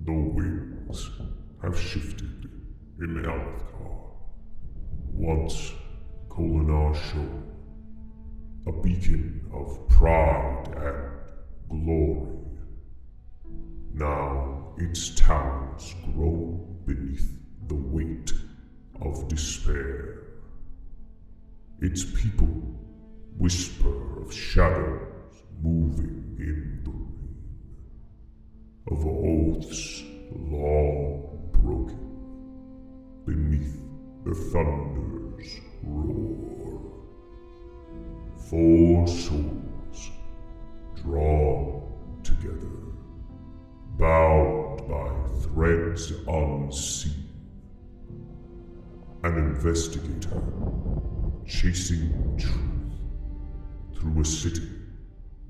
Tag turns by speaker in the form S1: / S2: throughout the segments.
S1: The winds have shifted in Alethi. Once Kholinar shone, a beacon of pride and glory. Now its towers groan beneath the weight of despair. Its people whisper of shadows moving in the rain, of oaths long broken beneath the thunder's roar. 4 souls drawn together, bound by threads unseen. An investigator chasing truth through a city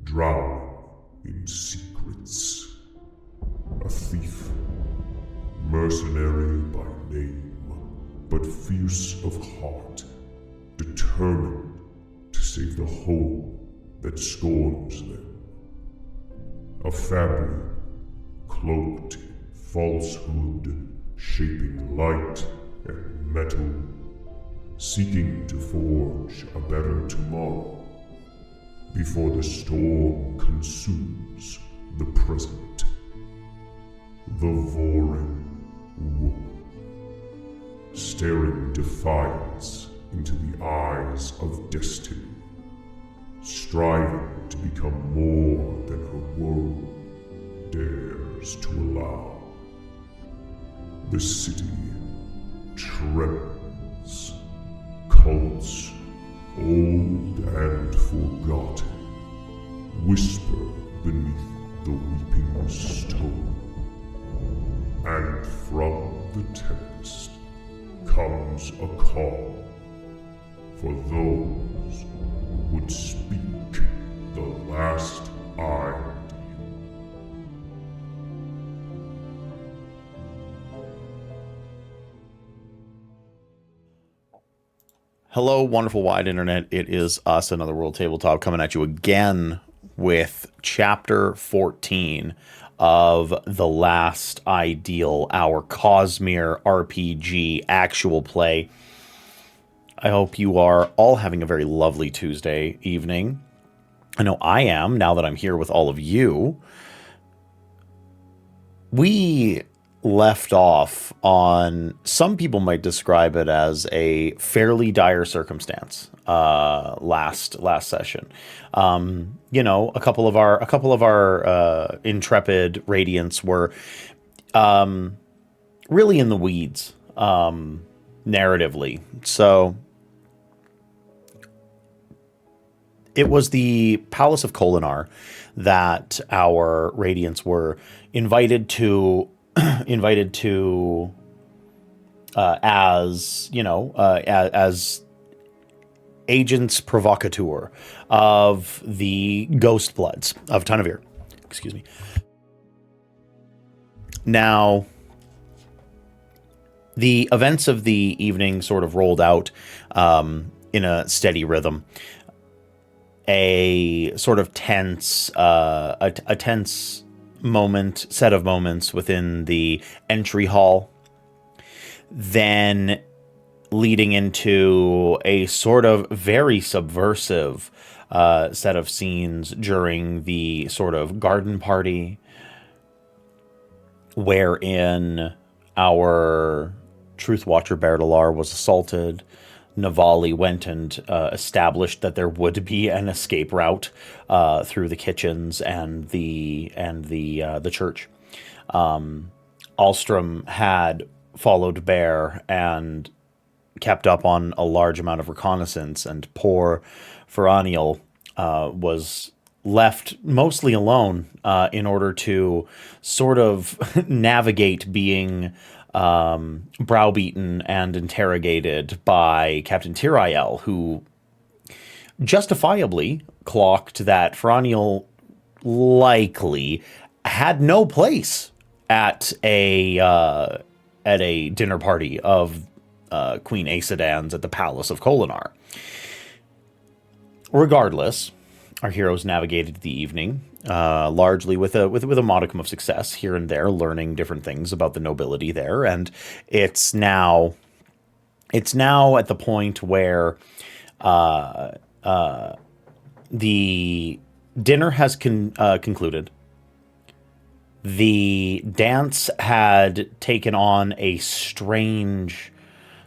S1: drowning in secrets. A thief, mercenary by name, but fierce of heart, determined to save the home that scorns them. A fabric cloaked in falsehood, shaping light and metal, seeking to forge a better tomorrow before the storm consumes the present. The Vorin woman, staring defiance into the eyes of destiny, striving to become more than her world dares to allow. The city trembles. Cults, old and forgotten, whisper beneath the weeping stone. And from the tempest comes a call for those who would speak the last ideal.
S2: Hello, wonderful wide internet. It is us, Another World Tabletop, coming at you again with Chapter 14 of The Last Ideal, our Cosmere RPG actual play. I hope you are all having a very lovely Tuesday evening. I know I am, now that I'm here with all of you. We left off on, some people might describe it as a fairly dire circumstance last session. You know, a couple of our intrepid Radiance were really in the weeds narratively. So it was the Palace of Kholinar that our Radiance were invited to as, you know, as agents provocateur of the Ghost Bloods of Tanavir. Excuse me. Now, the events of the evening sort of rolled out in a steady rhythm. A sort of tense, a tense set of moments within the entry hall, then leading into a sort of very subversive set of scenes during the sort of garden party, wherein our Truth Watcher Berdalar was assaulted. Navali went and established that there would be an escape route through the kitchens and the church. Alstrom had followed Bear and kept up on a large amount of reconnaissance, and poor Ferraniel was left mostly alone in order to sort of navigate being browbeaten and interrogated by Captain Tirael, who justifiably clocked that Ferraniel likely had no place at a dinner party of Queen Aesidans at the Palace of Kholinar. Regardless, our heroes navigated the evening, largely with a modicum of success here and there, learning different things about the nobility there. And it's now at the point where the dinner has concluded. The dance had taken on a strange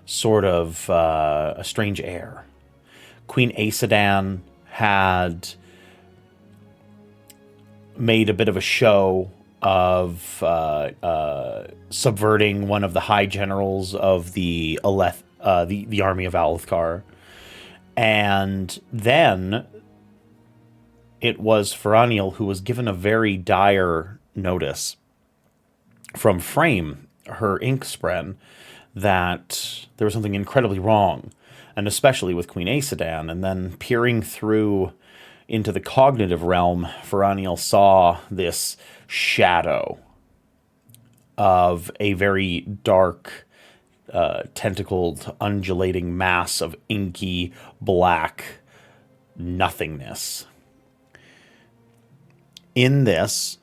S2: sort of a strange air. Queen Aesudan had made a bit of a show of subverting one of the high generals of the the army of Alethkar. And then it was Feraniel who was given a very dire notice from Frame, her ink spren, that there was something incredibly wrong, and especially with Queen Aesudan. And then peering through into the cognitive realm, Feraniel saw this shadow of a very dark, tentacled, undulating mass of inky black nothingness. In this,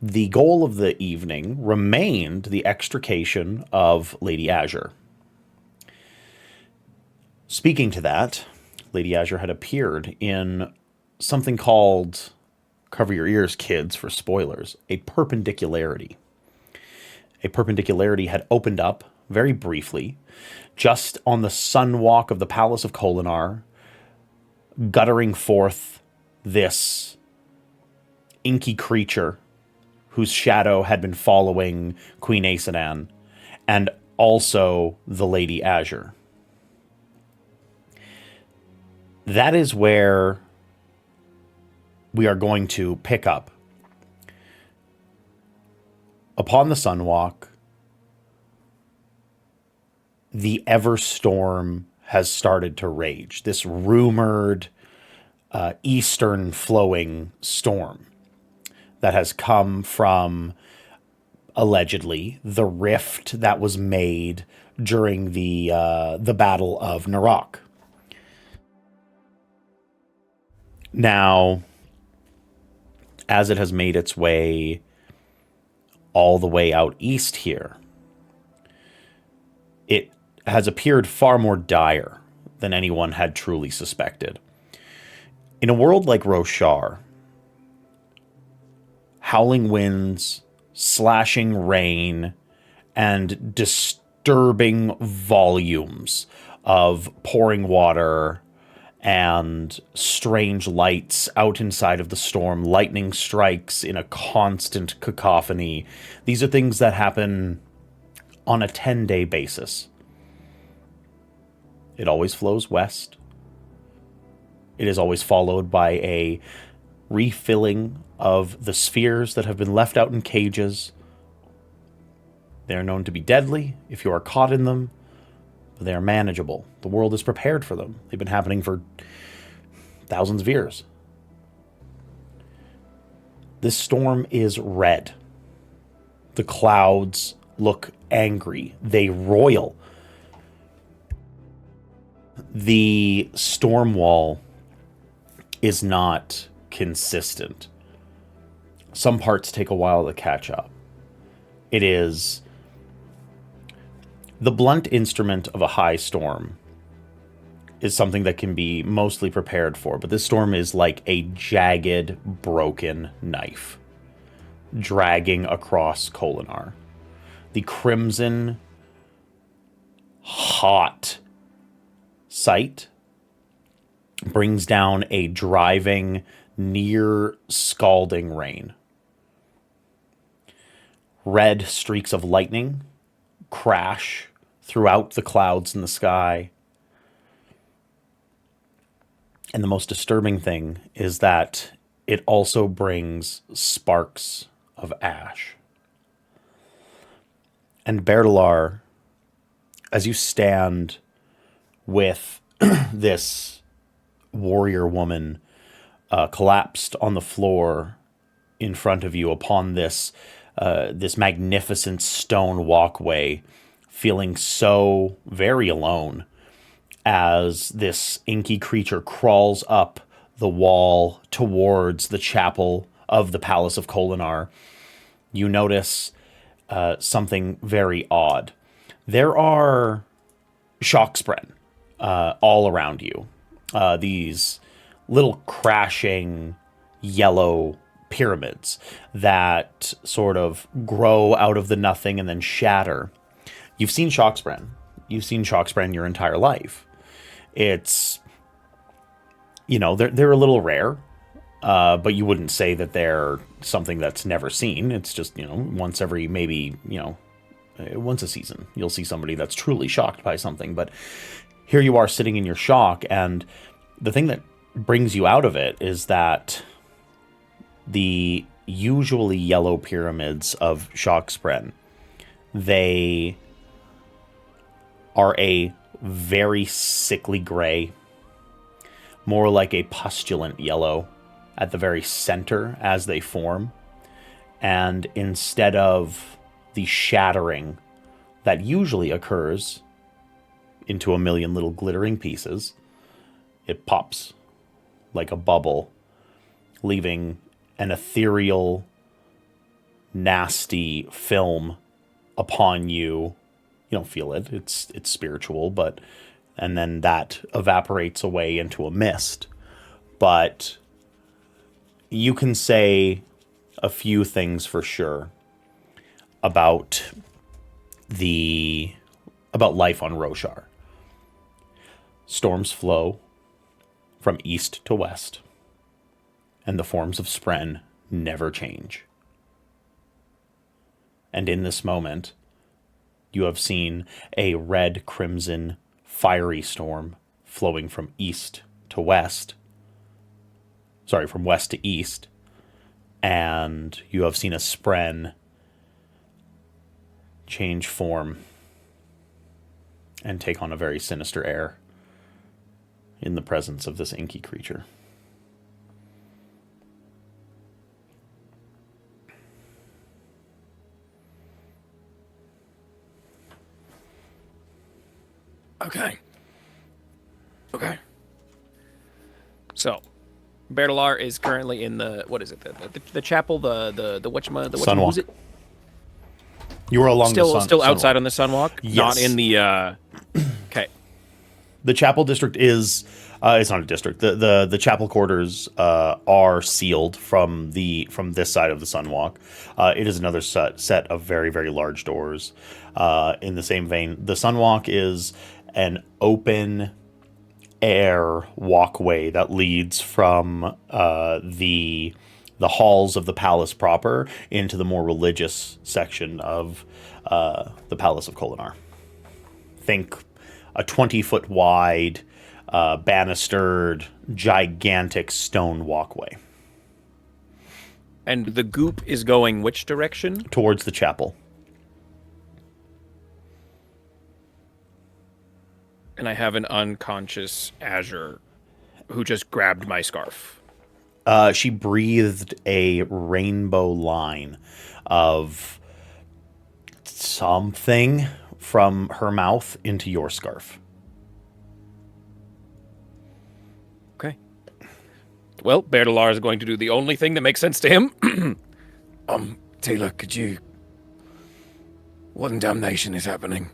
S2: the goal of the evening remained the extrication of Lady Azure. Speaking to that, Lady Azure had appeared in something called, cover your ears, kids, for spoilers, a perpendicularity. A perpendicularity had opened up very briefly, just on the sunwalk of the Palace of Kholinar, guttering forth this inky creature whose shadow had been following Queen Aesudan, and also the Lady Azure. That is where we are going to pick up. Upon the Sunwalk, the Everstorm has started to rage. This rumored eastern flowing storm that has come from, allegedly, the rift that was made during the Battle of Narok. Now, as it has made its way all the way out east here, it has appeared far more dire than anyone had truly suspected. In a world like Roshar, howling winds, slashing rain, and disturbing volumes of pouring water and strange lights out inside of the storm, lightning strikes in a constant cacophony. These are things that happen on a 10-day basis. It always flows west. It is always followed by a refilling of the spheres that have been left out in cages. They are known to be deadly if you are caught in them, but they are manageable. The world is prepared for them. They've been happening for thousands of years. This storm is red. The clouds look angry. They roil. The storm wall is not consistent. Some parts take a while to catch up. It is the blunt instrument of a high storm is something that can be mostly prepared for, but this storm is like a jagged, broken knife dragging across Kholinar. The crimson, hot sight brings down a driving, near scalding rain. Red streaks of lightning crash throughout the clouds in the sky. And the most disturbing thing is that it also brings sparks of ash. And Berdalar, as you stand with this warrior woman collapsed on the floor in front of you upon this magnificent stone walkway, feeling so very alone as this inky creature crawls up the wall towards the chapel of the Palace of Kholinar, you notice something very odd. There are shockspren all around you. These little crashing yellow pyramids that sort of grow out of the nothing and then shatter. You've seen shockspren. You've seen shockspren your entire life. It's, they're a little rare, but you wouldn't say that they're something that's never seen. It's just, once every maybe, once a season, you'll see somebody that's truly shocked by something. But here you are sitting in your shock, and the thing that brings you out of it is that the usually yellow pyramids of shockspren, they are a very sickly gray, more like a pustulant yellow at the very center as they form. And instead of the shattering that usually occurs into a million little glittering pieces, it pops like a bubble, leaving an ethereal, nasty film upon you. You don't feel it. It's spiritual, and then that evaporates away into a mist. But you can say a few things for sure about life on Roshar. Storms flow from east to west, and the forms of Spren never change. And in this moment, you have seen a red-crimson fiery storm flowing from east to west. Sorry, from west to east. And you have seen a Spren change form and take on a very sinister air in the presence of this inky creature.
S3: Okay. So, Bertalar is currently in the, what is it? The chapel, the
S2: Sunwalk. You were along
S3: still
S2: the
S3: still outside
S2: Sunwalk.
S3: on the Sunwalk,
S2: Yes.
S3: not in the. Okay.
S2: The chapel district is it's not a district. The chapel quarters are sealed from this side of the Sunwalk. It is another set of very, very large doors. In the same vein, the Sunwalk is an open air walkway that leads from the halls of the palace proper into the more religious section of the Palace of Kholinar. Think a 20-foot wide, banistered, gigantic stone walkway.
S3: And the goop is going which direction?
S2: Towards the chapel.
S3: And I have an unconscious Azure who just grabbed my scarf.
S2: She breathed a rainbow line of something from her mouth into your scarf.
S3: Okay. Well, Bertalar is going to do the only thing that makes sense to him.
S4: Taylor, could you... What in damnation is happening?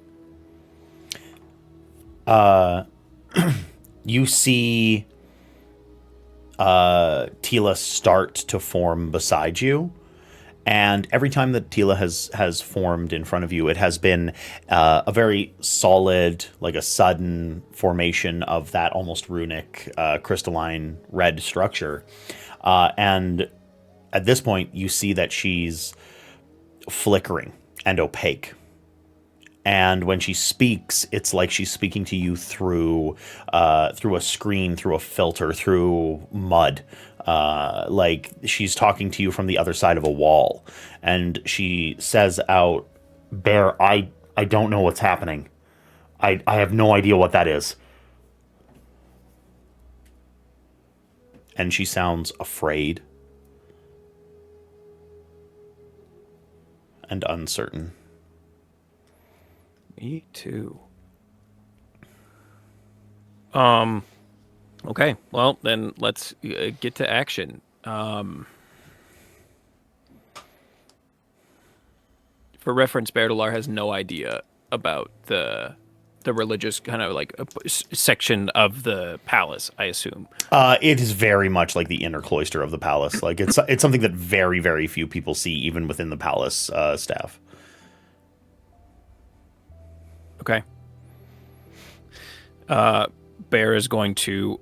S2: You see Tila start to form beside you. And every time that Tila has formed in front of you, it has been a very solid, like a sudden formation of that almost runic, crystalline red structure. And at this point, you see that she's flickering and opaque. And when she speaks, it's like she's speaking to you through a screen, through a filter, through mud. Like she's talking to you from the other side of a wall. And she says out, "Bear, I don't know what's happening. I have no idea what that is." And she sounds afraid and uncertain.
S3: Me too. Okay, well, then let's get to action. For reference, Bertalar has no idea about the religious kind of like section of the palace, I assume.
S2: It is very much like the inner cloister of the palace. Like it's something that very, very few people see, even within the palace staff.
S3: Okay. Bear is going to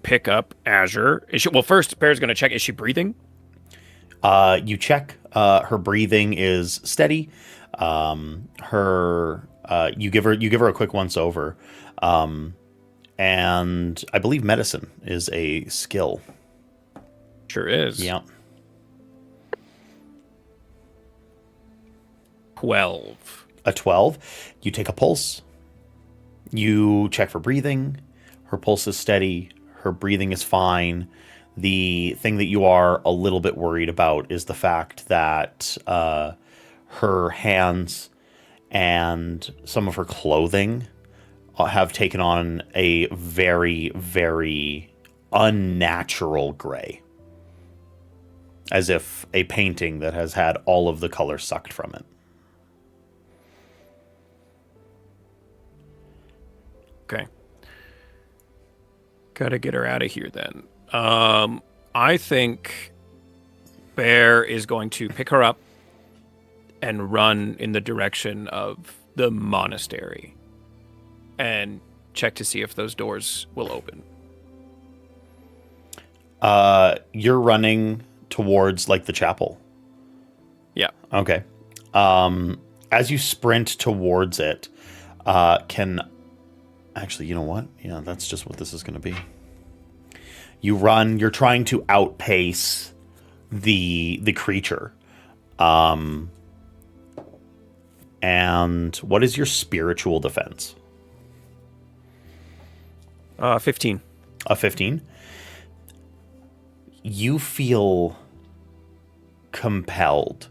S3: pick up Azure. First, Bear's going to check, is she breathing?
S2: You check. Her breathing is steady. You give her a quick once over. And I believe medicine is a skill.
S3: Sure is.
S2: Yeah.
S3: 12.
S2: A 12. You take a pulse. You check for breathing. Her pulse is steady. Her breathing is fine. The thing that you are a little bit worried about is the fact that her hands and some of her clothing have taken on a very, very unnatural gray. As if a painting that has had all of the color sucked from it.
S3: Okay. Gotta get her out of here then. I think Bear is going to pick her up and run in the direction of the monastery and check to see if those doors will open.
S2: You're running towards like the chapel.
S3: Yeah.
S2: Okay. As you sprint towards it, actually, you know what? Yeah, that's just what this is going to be. You run, you're trying to outpace the creature. And what is your spiritual defense?
S3: 15.
S2: A 15? You feel compelled,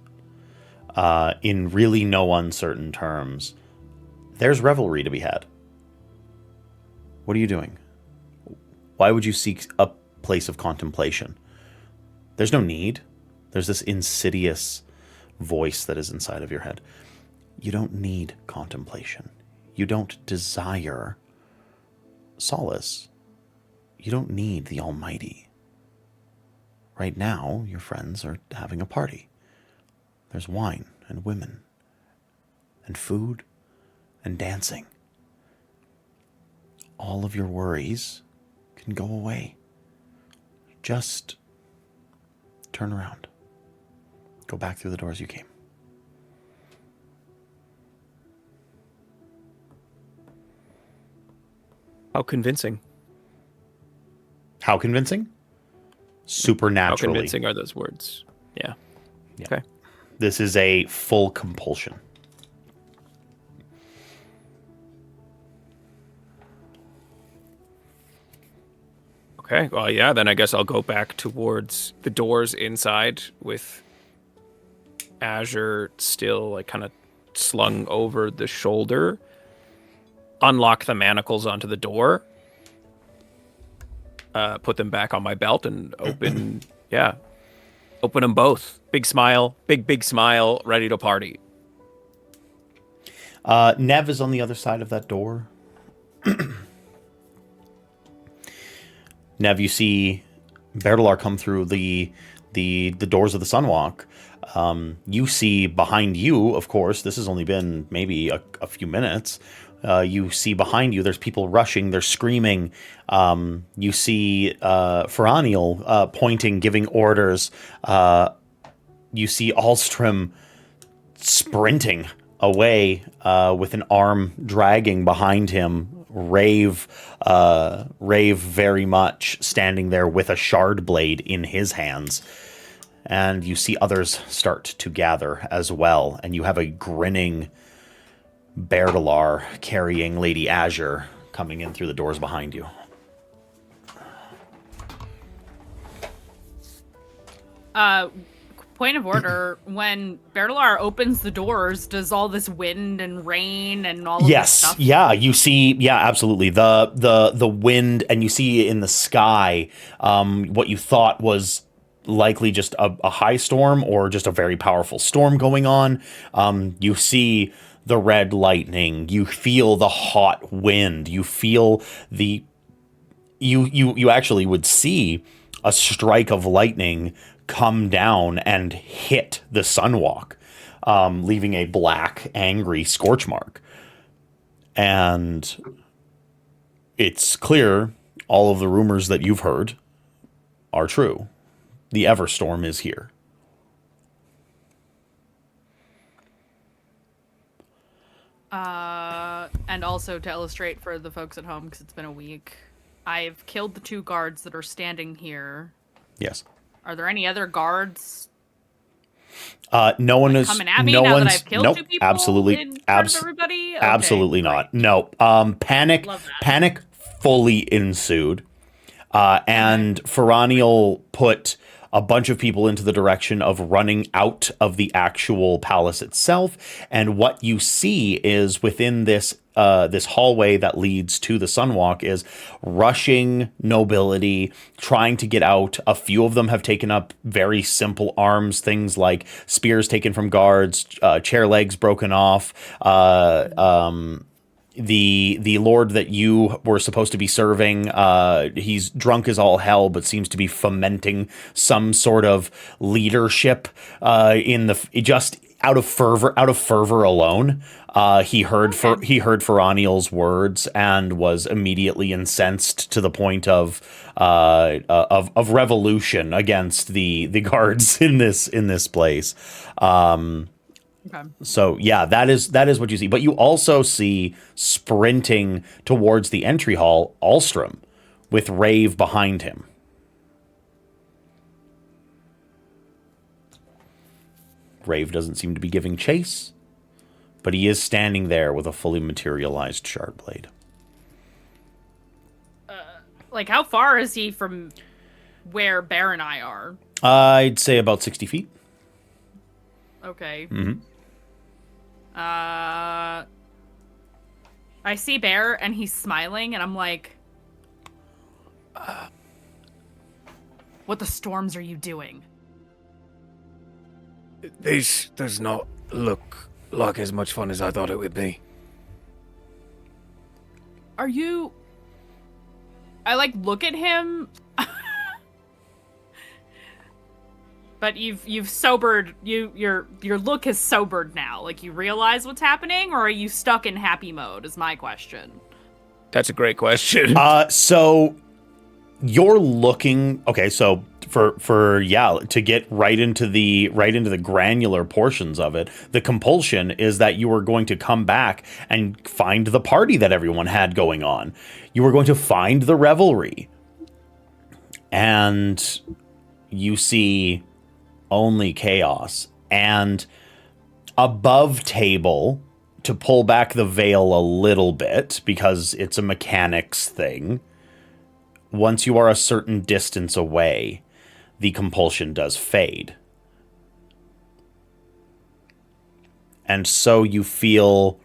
S2: in really no uncertain terms. There's revelry to be had. What are you doing? Why would you seek a place of contemplation? There's no need. There's this insidious voice that is inside of your head. You don't need contemplation. You don't desire solace. You don't need the Almighty. Right now, your friends are having a party. There's wine and women and food and dancing. All of your worries can go away. Just turn around. Go back through the doors you came.
S3: How convincing?
S2: How convincing? Supernaturally.
S3: How convincing are those words? Yeah. Okay.
S2: This is a full compulsion.
S3: Okay. Well, yeah, then I guess I'll go back towards the doors inside with Azure still like kind of slung over the shoulder. Unlock the manacles onto the door. Put them back on my belt and open, open them both. Big smile, big smile, ready to party.
S2: Nev is on the other side of that door. Nev, you see Bertalar come through the doors of the Sunwalk. You see behind you, of course, this has only been maybe a few minutes. You see behind you, there's people rushing, they're screaming. You see Feraniel pointing, giving orders. You see Alstrom sprinting away with an arm dragging behind him. Rave very much standing there with a shard blade in his hands. And you see others start to gather as well. And you have a grinning Bertalar carrying Lady Azure coming in through the doors behind you.
S5: Point of order, when Bertalar opens the doors, does all this wind and rain and all of this stuff?
S2: Yeah, you see, absolutely. The wind, and you see in the sky what you thought was likely just a high storm or just a very powerful storm going on. You see the red lightning, you feel the hot wind, you feel you actually would see a strike of lightning come down and hit the sunwalk, leaving a black, angry scorch mark. And it's clear all of the rumors that you've heard are true. The Everstorm is here.
S5: And also to illustrate for the folks at home, because it's been a week, I've killed the 2 guards that are standing here.
S2: Yes.
S5: Are there any other guards?
S2: No one is
S5: coming at me
S2: no
S5: now
S2: one's
S5: that I've killed 2 people
S2: absolutely
S5: in front of everybody? Okay,
S2: absolutely not.
S5: great.
S2: No. Panic fully ensued. And Ferraniel put a bunch of people into the direction of running out of the actual palace itself. And what you see is within this this hallway that leads to the Sunwalk is rushing nobility, trying to get out. A few of them have taken up very simple arms, things like spears taken from guards, chair legs broken off, the lord that you were supposed to be serving, he's drunk as all hell, but seems to be fomenting some sort of leadership in the just out of fervor alone. He heard Ferraniel's words and was immediately incensed to the point of revolution against the guards in this place.
S5: Okay.
S2: So yeah, that is what you see. But you also see sprinting towards the entry hall, Alstrom, with Rave behind him. Rave doesn't seem to be giving chase, but he is standing there with a fully materialized shard blade.
S5: Like, how far is he from where Bear and I are?
S2: I'd say about 60 feet.
S5: Okay.
S2: Mm-hmm.
S5: I see Bear, and he's smiling, and I'm like, what the storms are you doing?
S4: This does not look like as much fun as I thought it would be.
S5: Are you... I, like, look at him... But you've sobered, your look has sobered now. Like, you realize what's happening, or are you stuck in happy mode is my question.
S3: That's a great question.
S2: So you're looking, okay, so to get right into the granular portions of it, the compulsion is that you were going to come back and find the party that everyone had going on. You were going to find the revelry. And you see only chaos. And above table, to pull back the veil a little bit, because it's a mechanics thing, once you are a certain distance away, the compulsion does fade. And so you feel,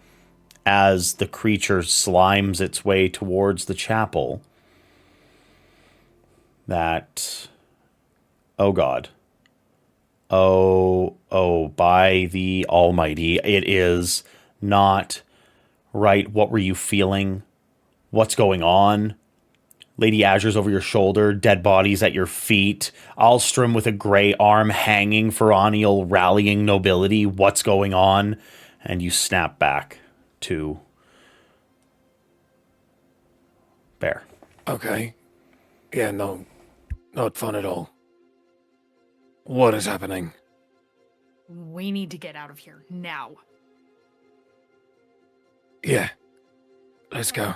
S2: as the creature slimes its way towards the chapel, that, oh God, oh, by the Almighty, it is not right. What were you feeling? What's going on? Lady Azure's over your shoulder, dead bodies at your feet, Alstrom with a gray arm hanging, Ferraniel rallying nobility. What's going on? And you snap back to Bear.
S4: Okay. Yeah, no, not fun at all. What is happening?
S5: We need to get out of here now.
S4: Yeah. Let's go.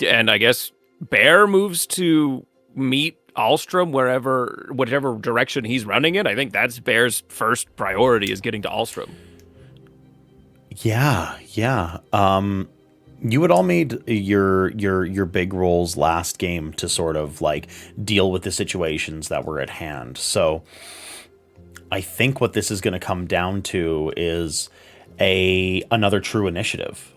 S3: And I guess Bear moves to meet Alstrom whatever direction he's running in. I think that's Bear's first priority, is getting to Alstrom.
S2: Yeah. You had all made your big rolls last game to sort of like deal with the situations that were at hand. So I think what this is going to come down to is another true initiative.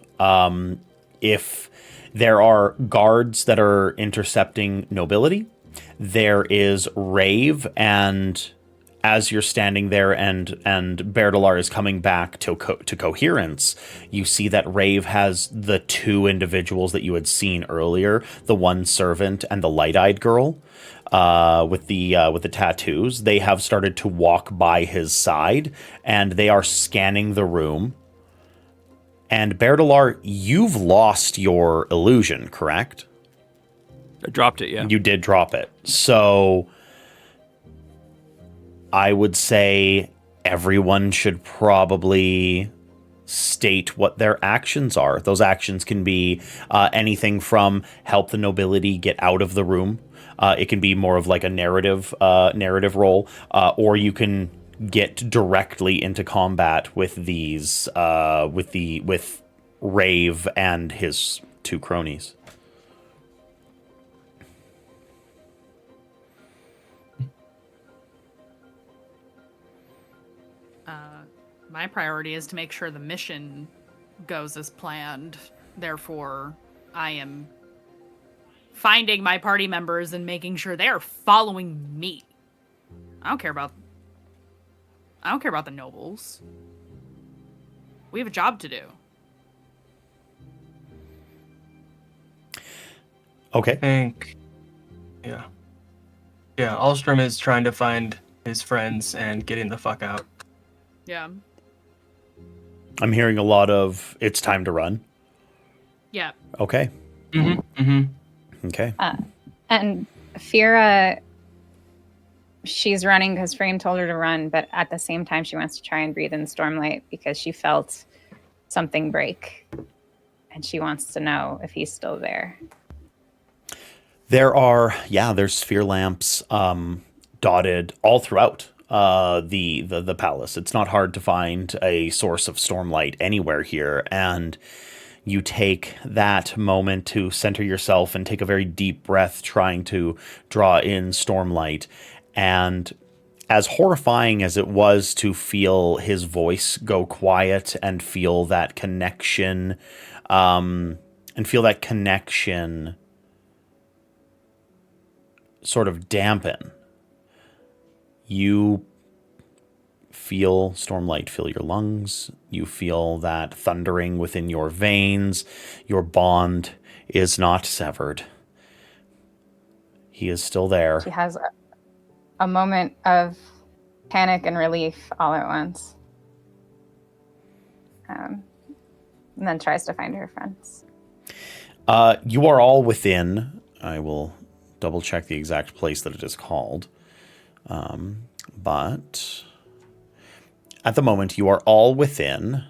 S2: If there are guards that are intercepting nobility, there is Rave, and as you're standing there and Berdalar is coming back to coherence, you see that Rave has the two individuals that you had seen earlier, the one servant and the light-eyed girl with the tattoos. They have started to walk by his side, and they are scanning the room. And Berdalar, you've lost your illusion, correct?
S3: I dropped it, yeah.
S2: You did drop it. So I would say everyone should probably state what their actions are. Those actions can be anything from help the nobility get out of the room. It can be more of like a narrative role, or you can get directly into combat with these with Rave and his two cronies.
S5: My priority is to make sure the mission goes as planned. Therefore, I am finding my party members and making sure they are following me. I don't care about the nobles. We have a job to do.
S2: Okay.
S6: I think, yeah. Alstrom is trying to find his friends and getting the fuck out.
S5: Yeah.
S2: I'm hearing a lot of it's time to run.
S5: Yeah.
S2: Okay. Okay.
S7: And Fira, she's running because Frame told her to run, but at the same time, she wants to try and breathe in Stormlight because she felt something break. And she wants to know if he's still there.
S2: There's sphere lamps dotted all throughout the palace. It's not hard to find a source of stormlight anywhere here, and you take that moment to center yourself and take a very deep breath, trying to draw in stormlight. And as horrifying as it was to feel his voice go quiet and feel that connection, sort of dampen, you feel stormlight fill your lungs. You feel that thundering within your veins. Your bond is not severed. He is still there.
S7: She has a moment of panic and relief all at once. And then tries to find her friends.
S2: You are all within. I will double check the exact place that it is called. But at the moment, you are all within.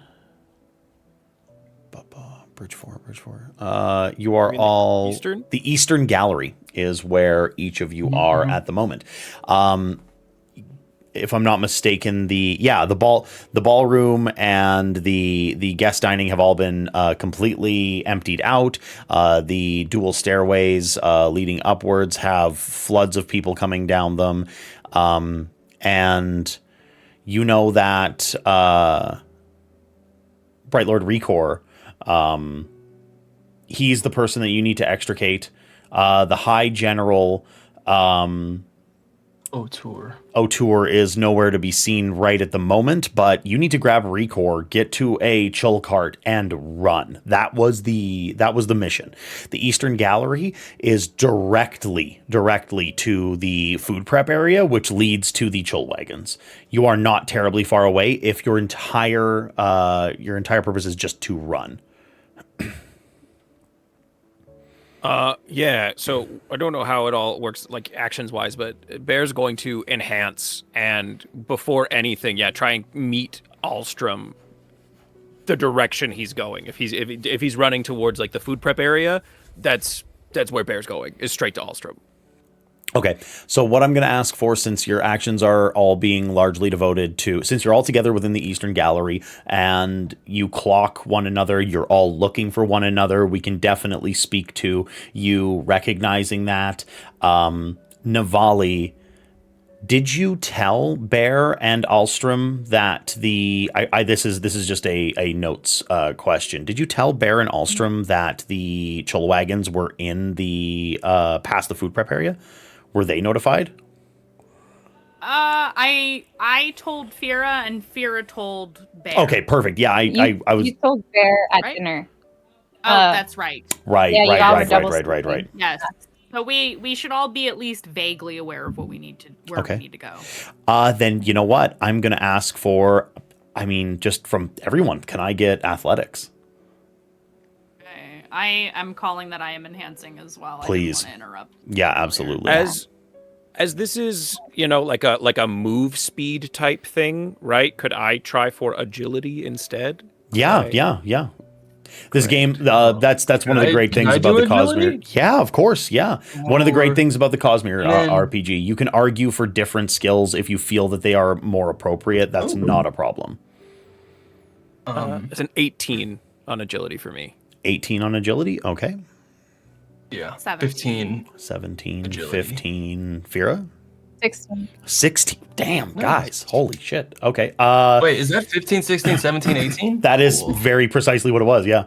S2: Bridge 4. You are all...
S3: Eastern?
S2: The Eastern Gallery is where each of you are at the moment. If I'm not mistaken, the ballroom and the guest dining have all been completely emptied out. The dual stairways leading upwards have floods of people coming down them. And you know that Bright Lord Recor, he's the person that you need to extricate. The High General... O'Toole is nowhere to be seen right at the moment, but you need to grab Recor, get to a chill cart, and run. That was the mission. The Eastern Gallery is directly to the food prep area, which leads to the chill wagons. You are not terribly far away if your entire purpose is just to run.
S3: Yeah, so I don't know how it all works, like, actions-wise, but Bear's going to enhance, and before anything, try and meet Alstrom the direction he's going. If he's running towards, like, the food prep area, that's where Bear's going, is straight to Alstrom.
S2: Okay, so what I'm going to ask for, since your actions are all being largely devoted to, since you're all together within the Eastern Gallery and you clock one another, you're all looking for one another, we can definitely speak to you recognizing that. Navali, did you tell Bear and Alstrom that this is just a notes question. Did you tell Bear and Alstrom that the Chola wagons were in the past the food prep area? Were they notified?
S5: I told Fira, and Fira told Bear.
S2: Okay, perfect. Yeah, I was.
S7: You told Bear at
S5: Right?
S7: dinner.
S5: Oh, that's right.
S2: Right,
S7: Yeah, you all were double
S2: right.
S7: speaking.
S5: Yes. So we should all be at least vaguely aware of what we need to we need to go.
S2: Then you know what? I'm gonna ask for. I mean, just from everyone, can I get athletics?
S5: Okay. I am calling that I am enhancing as well.
S2: Please.
S5: I didn't want to interrupt.
S2: Yeah, absolutely.
S3: As this is, like a move speed type thing, right? Could I try for agility instead?
S2: Yeah. This game, that's one of the great things about the Cosmere. Yeah, of course. Yeah, one of the great things about the Cosmere RPG. You can argue for different skills if you feel that they are more appropriate. That's not a problem.
S3: It's an 18 on agility for me.
S2: 18 on agility. Okay.
S6: Yeah.
S5: 17.
S2: 17,
S6: Agility.
S2: 15. Fira?
S7: 16.
S2: 16. Damn, guys. Holy shit. Okay.
S6: Wait, is that 15, 16, 17, 18?
S2: That is very precisely what it was, yeah.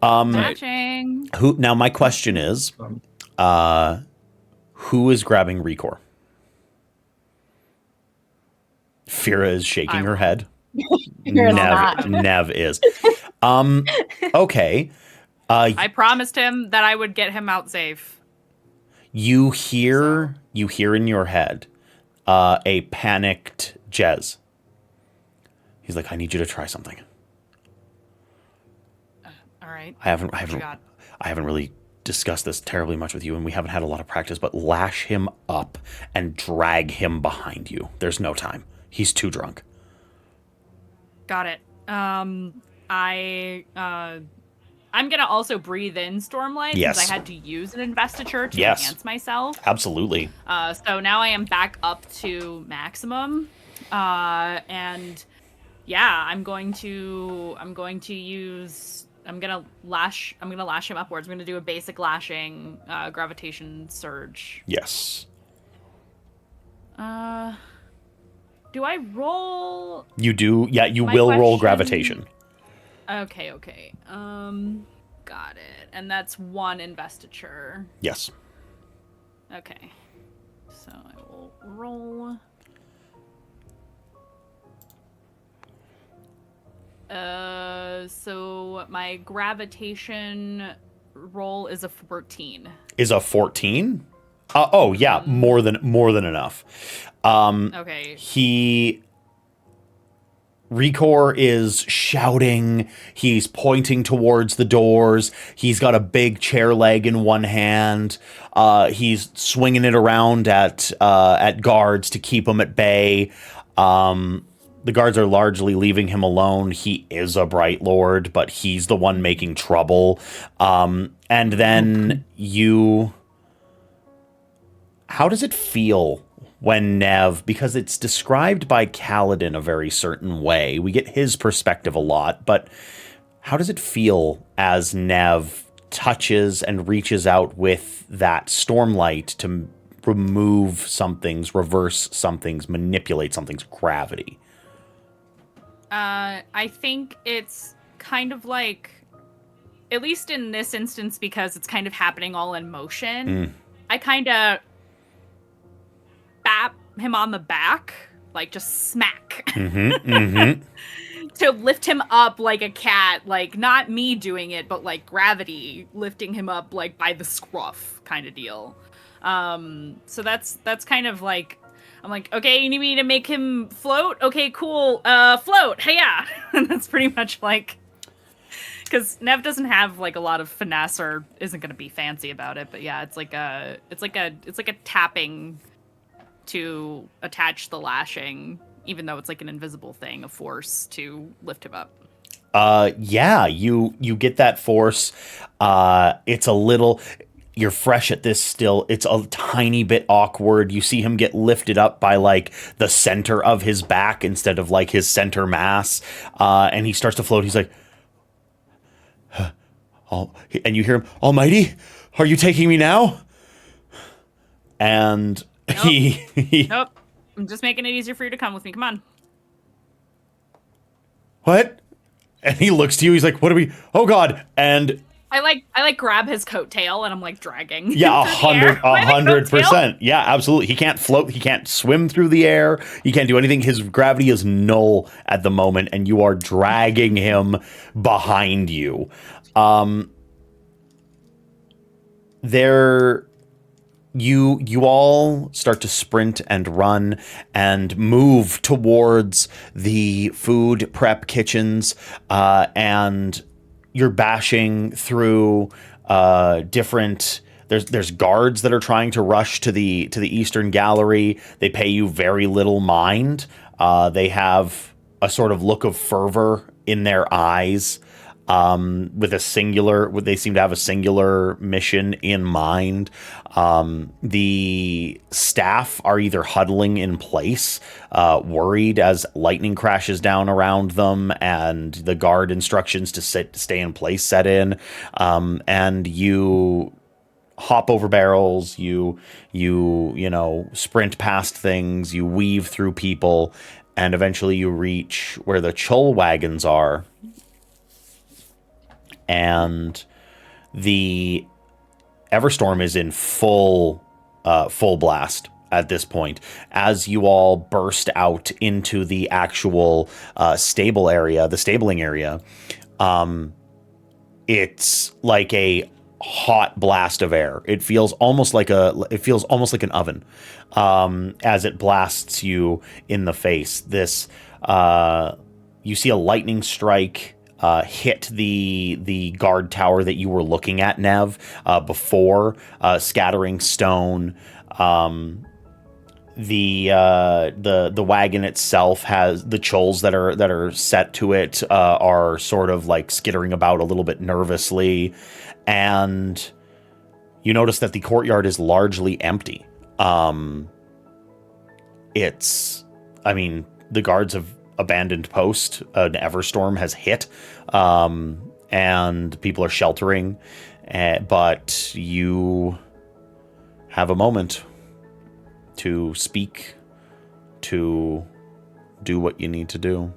S5: Matching.
S2: Now my question is, who is grabbing Recor? Fira is shaking her head. Nev is. Okay.
S5: I promised him that I would get him out safe.
S2: You hear in your head a panicked Jez. He's like, I need you to try something.
S5: All right.
S2: I haven't really discussed this terribly much with you, and we haven't had a lot of practice, but lash him up and drag him behind you. There's no time. He's too drunk.
S5: Got it. I'm gonna also breathe in Stormlight
S2: Yes.
S5: because I had to use an investiture to
S2: Yes.
S5: enhance myself.
S2: Absolutely.
S5: So now I am back up to maximum. And yeah, I'm gonna lash him upwards. I'm gonna do a basic lashing, gravitation surge.
S2: Yes.
S5: Do I roll?
S2: You do. Yeah, you
S5: My
S2: will roll
S5: question-
S2: gravitation.
S5: Okay. Got it. And that's one investiture.
S2: Yes.
S5: Okay. So I will roll. So my gravitation roll is a 14.
S2: Is a 14? Oh yeah, more than enough.
S5: Okay.
S2: Recor is shouting. He's pointing towards the doors. He's got a big chair leg in one hand. He's swinging it around at guards to keep them at bay. The guards are largely leaving him alone. He is a Bright Lord, but he's the one making trouble. And then how does it feel when Nev, because it's described by Kaladin a very certain way, we get his perspective a lot, but how does it feel as Nev touches and reaches out with that Stormlight to remove something's, reverse something's, manipulate something's gravity?
S5: I think it's kind of like, at least in this instance, because it's kind of happening all in motion, I kind of bap him on the back, like just smack, to lift him up like a cat, like not me doing it, but like gravity lifting him up like by the scruff kind of deal. So that's kind of like, I'm like, okay, you need me to make him float? Okay, cool. Float. Hey, yeah. And that's pretty much like, because Nev doesn't have like a lot of finesse or isn't going to be fancy about it. But yeah, it's like a tapping to attach the lashing, even though it's like an invisible thing, a force to lift him up.
S2: Yeah, you get that force. It's a little, you're fresh at this still. It's a tiny bit awkward. You see him get lifted up by like the center of his back instead of like his center mass. And he starts to float. He's like, oh, and you hear him, Almighty, are you taking me now? And
S5: Nope.
S2: he
S5: Nope. I'm just making it easier for you to come with me. Come on.
S2: what? And he looks to you. He's like, what are we? Oh God. And
S5: I like grab his coattail and I'm like dragging.
S2: yeah,
S5: through the air.
S2: 100%. Yeah, absolutely. He can't float. He can't swim through the air. He can't do anything. His gravity is null at the moment, and you are dragging him behind you. You all start to sprint and run and move towards the food prep kitchens, and you're bashing through different. There's guards that are trying to rush to the Eastern Gallery. They pay you very little mind. They have a sort of look of fervor in their eyes, with a singular. They seem to have a singular mission in mind. The staff are either huddling in place, worried as lightning crashes down around them, and the guard instructions to stay in place set in. And you hop over barrels, you know, sprint past things, you weave through people, and eventually you reach where the Chol wagons are. And the Everstorm is in full blast at this point. As you all burst out into the actual stable area, the stabling area, it's like a hot blast of air. It feels almost like an oven, as it blasts you in the face. This you see a lightning strike hit the guard tower that you were looking at, Nev, before, scattering stone. The wagon itself has the choles that are set to it, are sort of like skittering about a little bit nervously, and you notice that the courtyard is largely empty. The guards have abandoned post. An Everstorm has hit, and people are sheltering, but you have a moment to speak, to do what you need to do.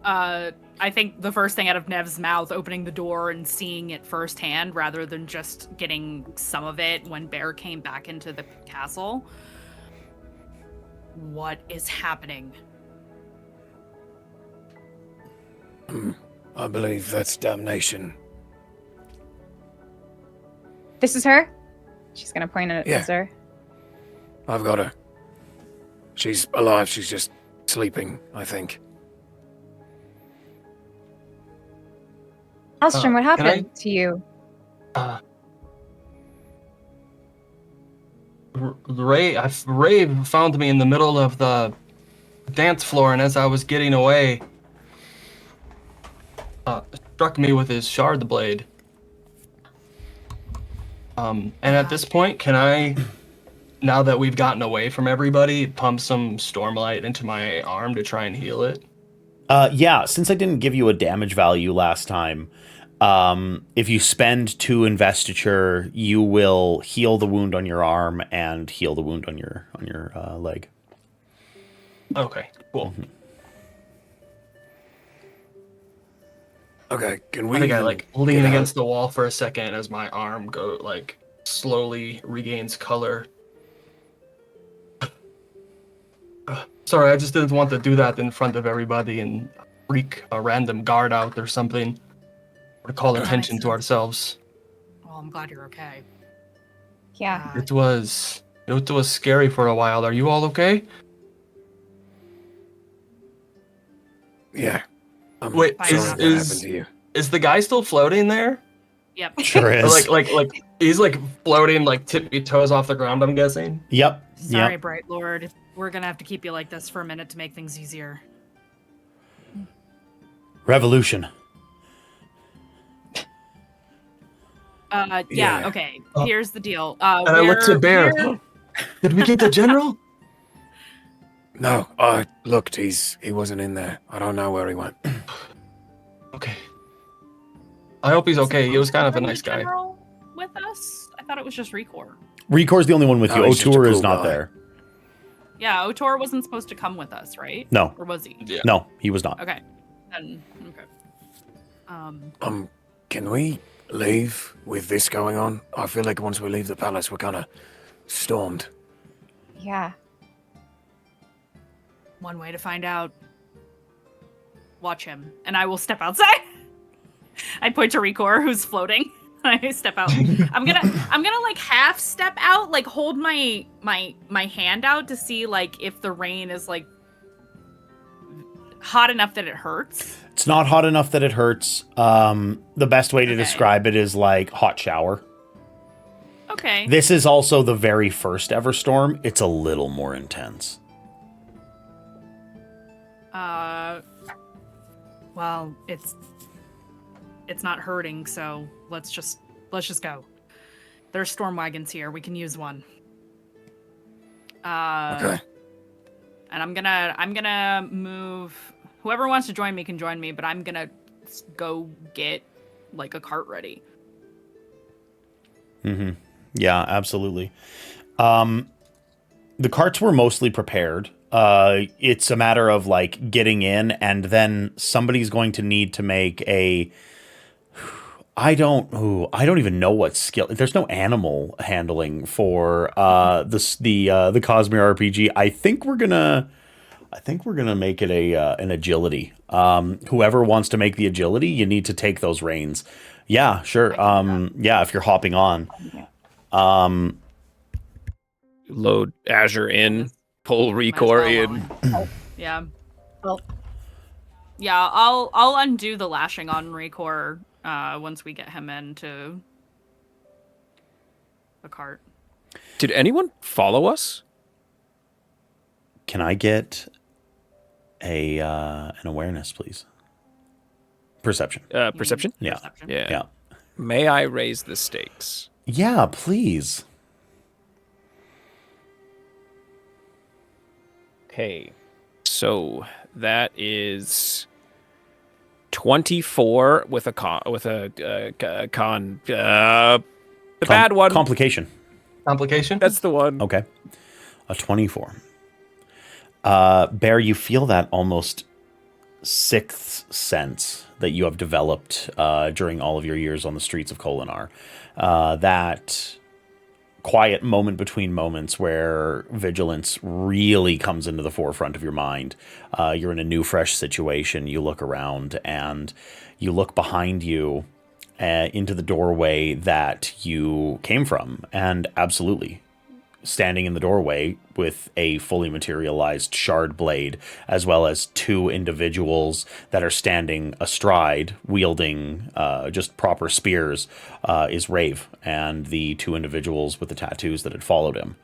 S5: I think the first thing out of Nev's mouth, opening the door and seeing it firsthand rather than just getting some of it when Bear came back into the castle. What is happening?
S4: I believe that's damnation.
S7: This is her? She's gonna point at
S4: Yeah.
S7: Azur.
S4: I've got her. She's alive. She's just sleeping, I think.
S7: Alstrom, what
S6: can
S7: happened to you?
S6: Ray found me in the middle of the dance floor, and as I was getting away, struck me with his shard blade. And at this point, can I, now that we've gotten away from everybody, pump some Stormlight into my arm to try and heal it?
S2: Yeah, since I didn't give you a damage value last time, if you spend 2 investiture, you will heal the wound on your arm and heal the wound on your leg.
S6: Okay, cool.
S2: Mm-hmm.
S4: Okay, can we?
S6: I think I lean
S4: get out?
S6: against the wall for a second as my arm slowly regains color. Sorry, I just didn't want to do that in front of everybody and freak a random guard out or something, or to call attention to ourselves.
S5: Well, I'm glad you're okay.
S7: Yeah.
S6: It was scary for a while. Are you all okay?
S4: Yeah.
S6: Wait,
S5: Sorry
S4: that happened to you.
S6: is the guy still floating there?
S5: Yep.
S2: Sure
S6: Or
S2: is.
S6: like he's floating tippy toes off the ground, I'm guessing.
S2: Yep.
S5: Sorry,
S2: Yep.
S5: Bright Lord. We're gonna have to keep you like this for a minute to make things easier.
S2: Revolution.
S5: Yeah. Okay. Here's the deal.
S6: And I looked at Bear. Did we get the general?
S4: No, I looked. He wasn't in there. I don't know where he went.
S6: Okay. I hope he's okay. He was kind of a nice guy.
S5: With us? I thought it was just Rekor.
S2: Rekor's the only one with you.
S4: he's just a
S2: O'Toole is
S4: cool
S2: not
S4: guy.
S2: there.
S5: Yeah, Otor wasn't supposed to come with us, right?
S2: No.
S5: Or was he?
S6: Yeah.
S2: No, he was not.
S5: Okay. Then okay.
S4: Can we leave with this going on? I feel like once we leave the palace, we're kind of stormed.
S7: Yeah.
S5: One way to find out. Watch him, and I will step outside. I point to Rekor, who's floating. I step out. I'm gonna like half step out, like hold my hand out to see like if the rain is like hot enough that it hurts.
S2: It's not hot enough that it hurts. The best way to describe it is like hot shower.
S5: Okay.
S2: This is also the very first ever storm. It's a little more intense.
S5: Well, it's not hurting, so let's just go. There's storm wagons here. We can use one.
S4: Okay.
S5: And I'm gonna move. Whoever wants to join me can join me, but I'm gonna go get like a cart ready.
S2: Mm-hmm. Yeah, absolutely. The carts were mostly prepared. It's a matter of like getting in, and then somebody's going to need to make a. I don't even know what skill. There's no animal handling for the Cosmere RPG. I think we're gonna make it an agility. Whoever wants to make the agility, you need to take those reins. Yeah, sure. Yeah, if you're hopping on.
S3: Load Azure in, pull Rekor in.
S5: Yeah.
S7: Well,
S5: Yeah, I'll undo the lashing on Rekor once we get him into the cart.
S3: Did anyone follow us?
S2: Can I get an awareness, please? Perception.
S3: Perception?
S2: Yeah.
S5: Perception?
S3: Yeah.
S2: Yeah.
S3: May I raise the stakes?
S2: Yeah, please.
S3: Okay. So that is 24 with a bad one.
S2: Complication.
S6: Complication?
S3: That's the one.
S2: Okay. A 24. Bear, you feel that almost sixth sense that you have developed during all of your years on the streets of Kholinar. That quiet moment between moments where vigilance really comes into the forefront of your mind. You're in a new, fresh situation. You look around and you look behind you into the doorway that you came from. And absolutely, standing in the doorway with a fully materialized shard blade, as well as two individuals that are standing astride, wielding just proper spears, is Rave, and the two individuals with the tattoos that had followed him.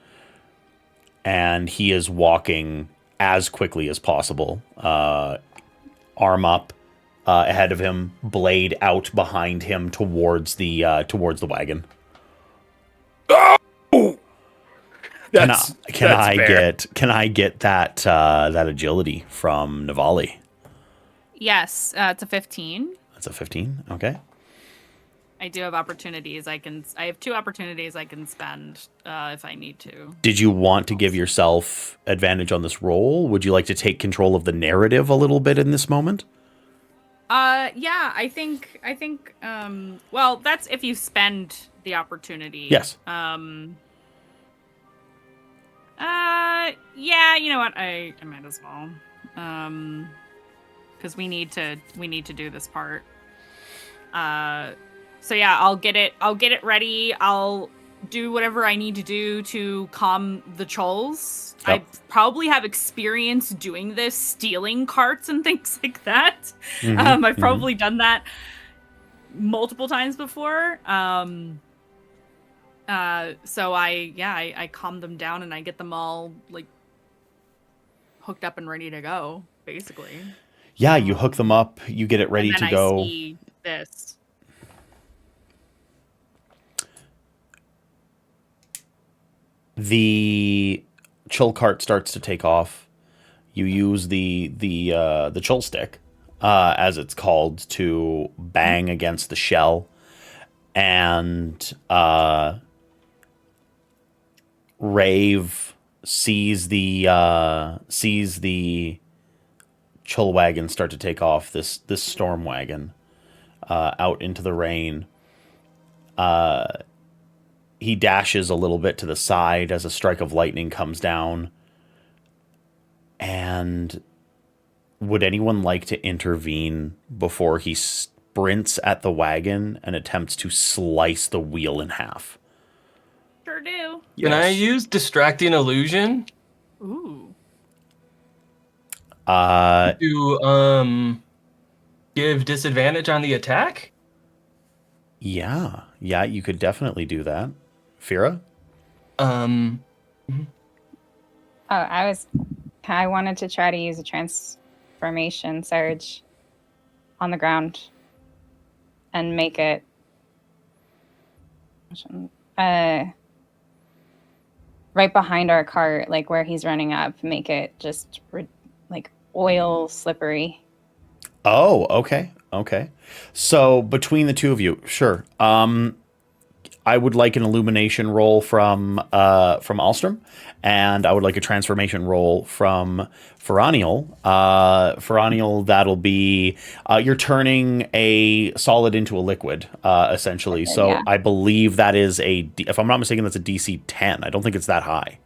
S2: And he is walking as quickly as possible, arm up ahead of him, blade out behind him towards the wagon. Can I get that agility from Navali?
S5: Yes, it's a 15.
S2: That's a 15. Okay.
S5: I do have opportunities. I have 2 opportunities I can spend if I need to.
S2: Did you want to give yourself advantage on this roll? Would you like to take control of the narrative a little bit in this moment?
S5: Yeah, I think well, that's if you spend the opportunity.
S2: Yes.
S5: Yeah, you know what? I might as well. Because we need to do this part. So yeah, I'll get it ready. I'll do whatever I need to do to calm the trolls.
S2: Yep.
S5: I probably have experience doing this, stealing carts and things like that.
S2: Mm-hmm,
S5: I've probably done that multiple times before. So I calm them down and I get them all like hooked up and ready to go, basically.
S2: Yeah, you hook them up, you get it ready
S5: and then
S2: to go.
S5: I see this.
S2: The chill cart starts to take off. You use the chill stick, as it's called, to bang against the shell, and Rave sees the chill wagon start to take off. This storm wagon out into the rain. He dashes a little bit to the side as a strike of lightning comes down. And would anyone like to intervene before he sprints at the wagon and attempts to slice the wheel in half?
S5: Sure do.
S6: Can I use distracting illusion
S5: Ooh.
S6: to give disadvantage on the attack?
S2: Yeah, you could definitely do that. Fira?
S7: Oh, I wanted to try to use a transformation surge on the ground and make it right behind our cart, like where he's running up, make it just like oil slippery.
S2: Oh, okay. So between the two of you, sure. I would like an illumination roll from Alstrom, and I would like a transformation roll from Feraniel. Feraniel, that'll be you're turning a solid into a liquid, essentially.
S7: Okay,
S2: so
S7: yeah.
S2: I believe that is if I'm not mistaken, that's a DC 10. I don't think it's that high.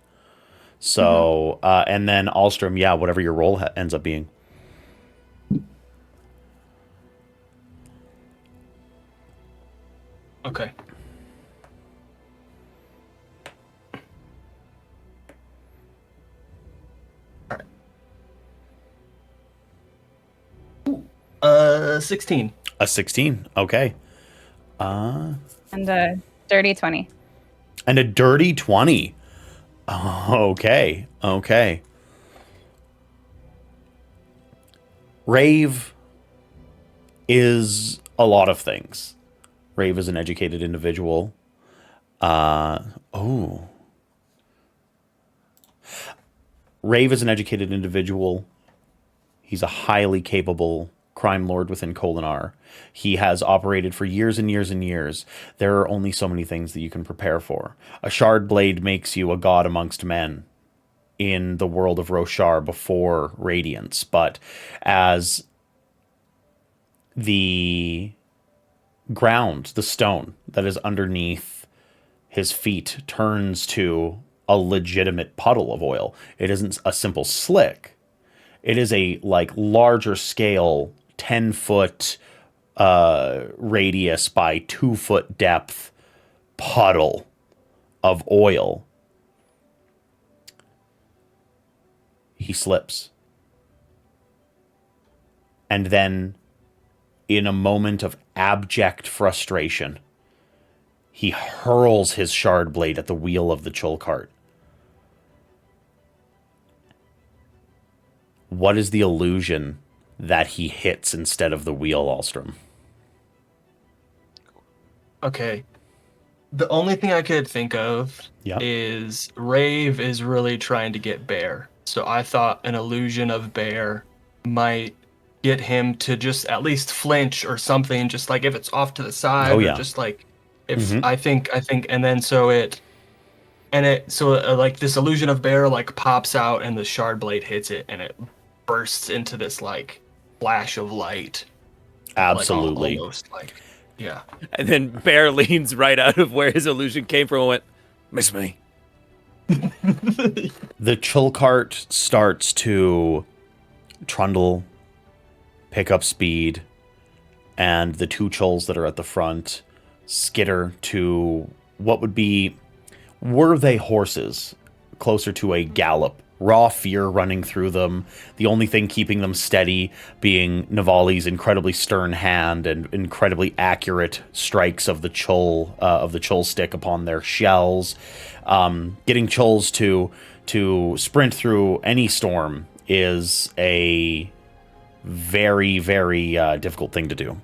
S2: So and then Alstrom, yeah, whatever your roll ends up being.
S6: Okay. All right. 16.
S2: A 16. Okay.
S7: And a dirty 20.
S2: And a dirty 20. Okay. Rave is a lot of things. Rave is an educated individual. Rave is an educated individual. He's a highly capable crime lord within Kholinar. He has operated for years and years and years. There are only so many things that you can prepare for. A shard blade makes you a god amongst men in the world of Roshar before Radiance, but as the ground, the stone that is underneath his feet turns to a legitimate puddle of oil. It isn't a simple slick. It is a larger scale 10-foot radius by 2-foot depth puddle of oil. He slips. And then, in a moment of abject frustration, he hurls his shard blade at the wheel of the chul cart. What is the illusion that he hits instead of the wheel, Alstrom?
S6: Okay. The only thing I could think of is Rave is really trying to get Bear. So I thought an illusion of Bear might get him to just at least flinch or something, just like if it's off to the side, or just like if I think, and then like this illusion of Bear like pops out and the shard blade hits it and it bursts into this like flash of light.
S2: Absolutely.
S6: Like, almost like, yeah.
S3: And then Bear leans right out of where his illusion came from and went, "Miss me."
S2: The chul cart starts to trundle, pick up speed, and the two chuls that are at the front skitter to what were they horses, closer to a gallop, raw fear running through them, the only thing keeping them steady being Navali's incredibly stern hand and incredibly accurate strikes of the chul stick upon their shells. Getting chuls to sprint through any storm is a very, very difficult thing to do.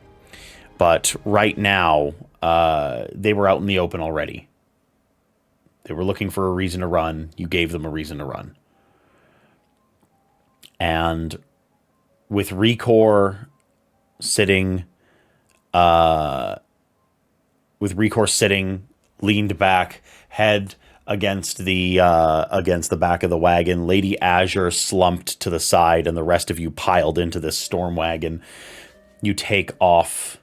S2: But right now, they were out in the open already. They were looking for a reason to run. You gave them a reason to run. And with Recor sitting, leaned back, head against the back of the wagon, Lady Azure slumped to the side, and the rest of you piled into this storm wagon. You take off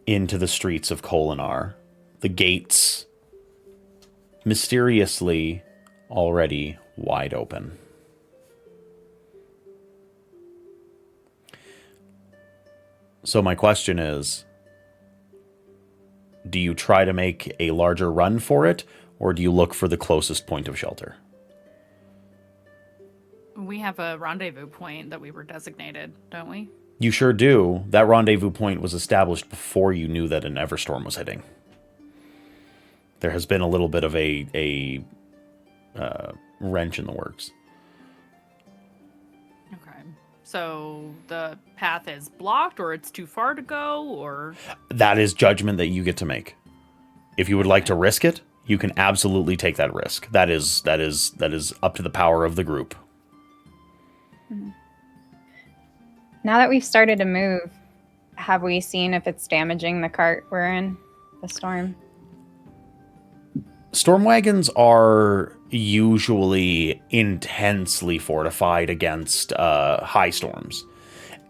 S2: into the streets of Kholinar. The gates mysteriously already wide open. So my question is, do you try to make a larger run for it, or do you look for the closest point of shelter?
S5: We have a rendezvous point that we were designated, don't we?
S2: You sure do. That rendezvous point was established before you knew that an Everstorm was hitting. There has been a little bit of a wrench in the works.
S5: Okay. So the path is blocked, or it's too far to go, or...
S2: That is judgment that you get to make. If you would like to risk it, you can absolutely take that risk. That is up to the power of the group.
S7: Now that we've started to move, have we seen if it's damaging the cart we're in, the storm?
S2: Storm wagons are usually intensely fortified against high storms.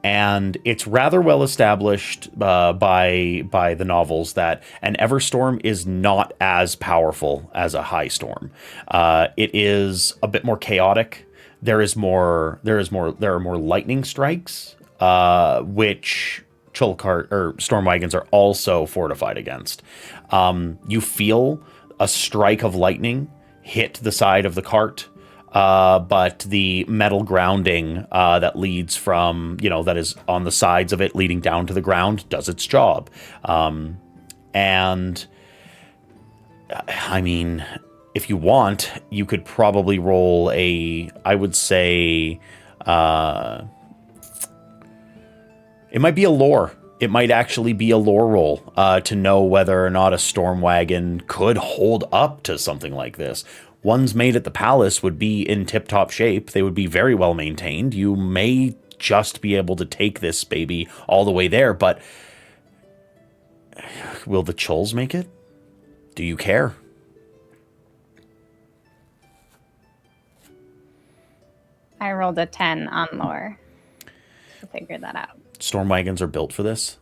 S2: And it's rather well established by the novels that an Everstorm is not as powerful as a high storm. It is a bit more chaotic. There are more lightning strikes, which storm wagons are also fortified against. You feel a strike of lightning hit the side of the cart, but the metal grounding that leads from, that is on the sides of it leading down to the ground does its job. And I mean, if you want, you could probably roll I would say, it might be a lore. It might actually be a lore roll to know whether or not a storm wagon could hold up to something like this. Ones made at the palace would be in tip-top shape. They would be very well maintained. You may just be able to take this baby all the way there, but will the Chulls make it? Do you care?
S7: I rolled a 10 on lore to figure that out.
S2: Storm wagons are built for this.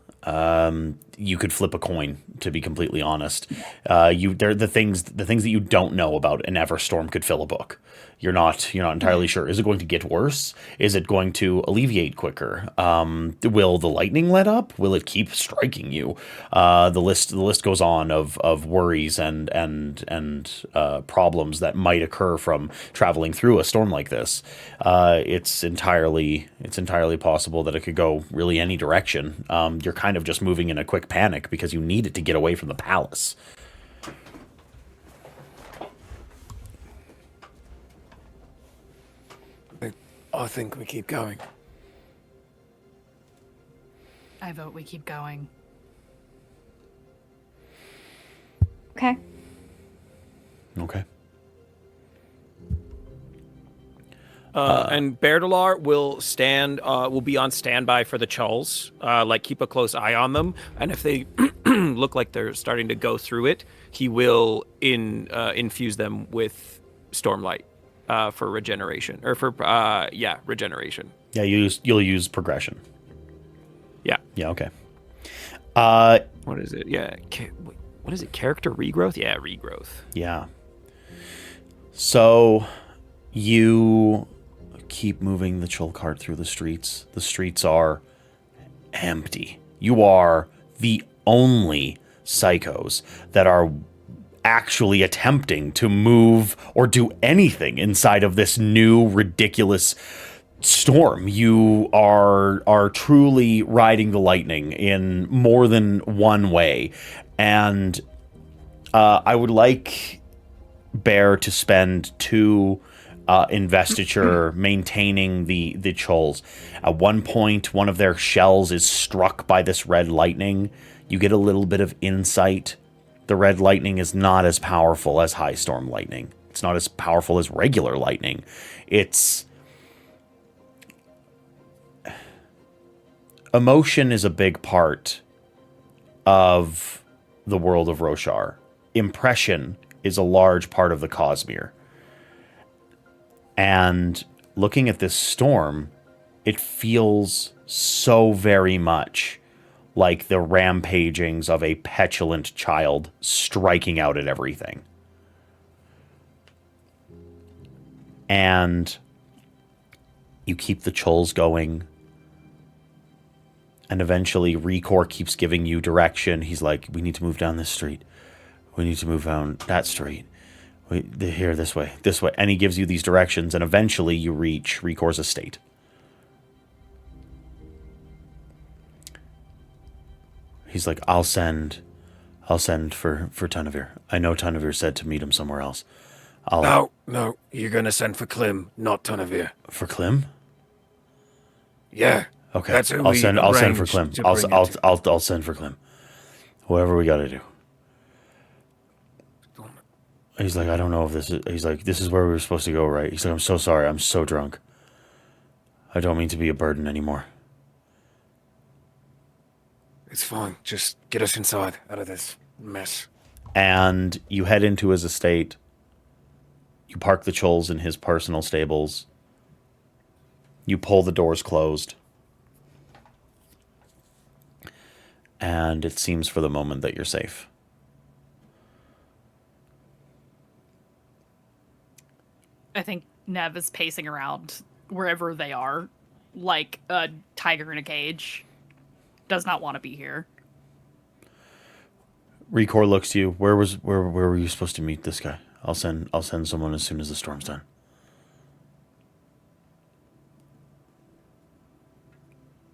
S2: You could flip a coin, to be completely honest. They're the things that you don't know about an Everstorm could fill a book. You're not entirely sure. Is it going to get worse? Is it going to alleviate quicker? Will the lightning let up? Will it keep striking you? The list goes on of worries and problems that might occur from traveling through a storm like this. It's entirely possible that it could go really any direction. You're kind of just moving in a quick panic because you need it to get away from the palace.
S4: I think we keep going.
S5: I vote we keep going.
S7: Okay.
S2: Okay.
S3: And Berdalar will be on standby for the Chulls. Keep a close eye on them, and if they look like they're starting to go through it, he will infuse them with Stormlight for regeneration, or for regeneration.
S2: Yeah, you'll use progression.
S3: Yeah.
S2: Yeah. Okay.
S3: What is it? Yeah. What is it? Character regrowth? Yeah, regrowth.
S2: Yeah. So you keep moving the Chull cart through the streets. The streets are empty. You are the only psychos that are actually attempting to move or do anything inside of this new ridiculous storm. You are truly riding the lightning in more than one way. And I would like Bear to spend 2 investiture maintaining the Chulls. At one point, one of their shells is struck by this red lightning. You get a little bit of insight The red lightning is not as powerful as high storm lightning. It's not as powerful as regular lightning. Emotion is a big part of the world of Roshar. Impression is a large part of the Cosmere. And looking at this storm, it feels so very much like the rampagings of a petulant child striking out at everything. And you keep the chulls going. And eventually Rekor keeps giving you direction. He's like, we need to move down this street. We need to move down that street. Here, this way. And he gives you these directions, and eventually you reach Rekor's estate. He's like, I'll send for Tunavir. I know Tunavir said to meet him somewhere else.
S4: No, you're gonna send for Klim, not Tunavir.
S2: For Klim?
S4: Yeah.
S2: Okay.
S4: That's who
S2: I'll send for
S4: arranged
S2: Klim.
S4: to bring it to.
S2: I'll send for Klim. Whatever we gotta do. He's like, I don't know if this is... He's like, this is where we were supposed to go, right? He's like, I'm so sorry. I'm so drunk. I don't mean to be a burden anymore.
S4: It's fine. Just get us inside, out of this mess.
S2: And you head into his estate. You park the chulls in his personal stables. You pull the doors closed. And it seems for the moment that you're safe.
S5: I think Nev is pacing around wherever they are, like a tiger in a cage. Does not want to be here.
S2: Rekor looks to you. Where were you supposed to meet this guy? I'll send someone as soon as the storm's done.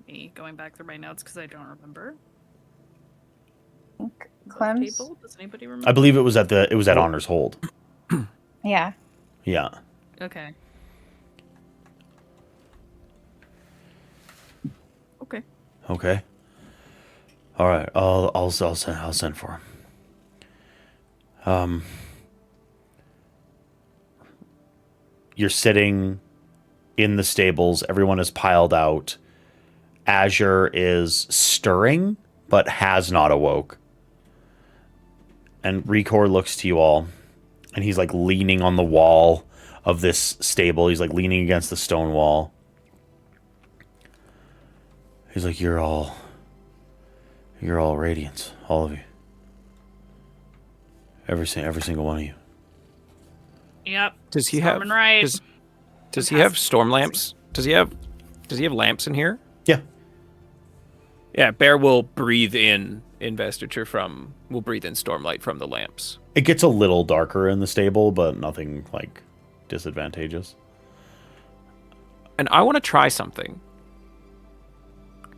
S5: Me going back through my notes because I don't remember.
S7: Clem's?
S5: Does anybody remember?
S2: I believe it was at Honor's Hold.
S7: Yeah.
S2: Yeah.
S5: Okay.
S2: Okay. All right. I'll send for him. You're sitting in the stables. Everyone is piled out. Azure is stirring, but has not awoke. And Rekor looks to you all, and he's like leaning on the wall of this stable. He's like leaning against the stone wall. He's like, you're all Radiance, all of you. Every single one of you.
S5: Yep.
S3: Does he have?
S5: Right.
S3: Does he have storm lamps? Does he have lamps in here?
S2: Yeah.
S3: Yeah. Bear will breathe in investiture will breathe in stormlight from the lamps.
S2: It gets a little darker in the stable, but nothing like disadvantageous.
S3: And I want to try something.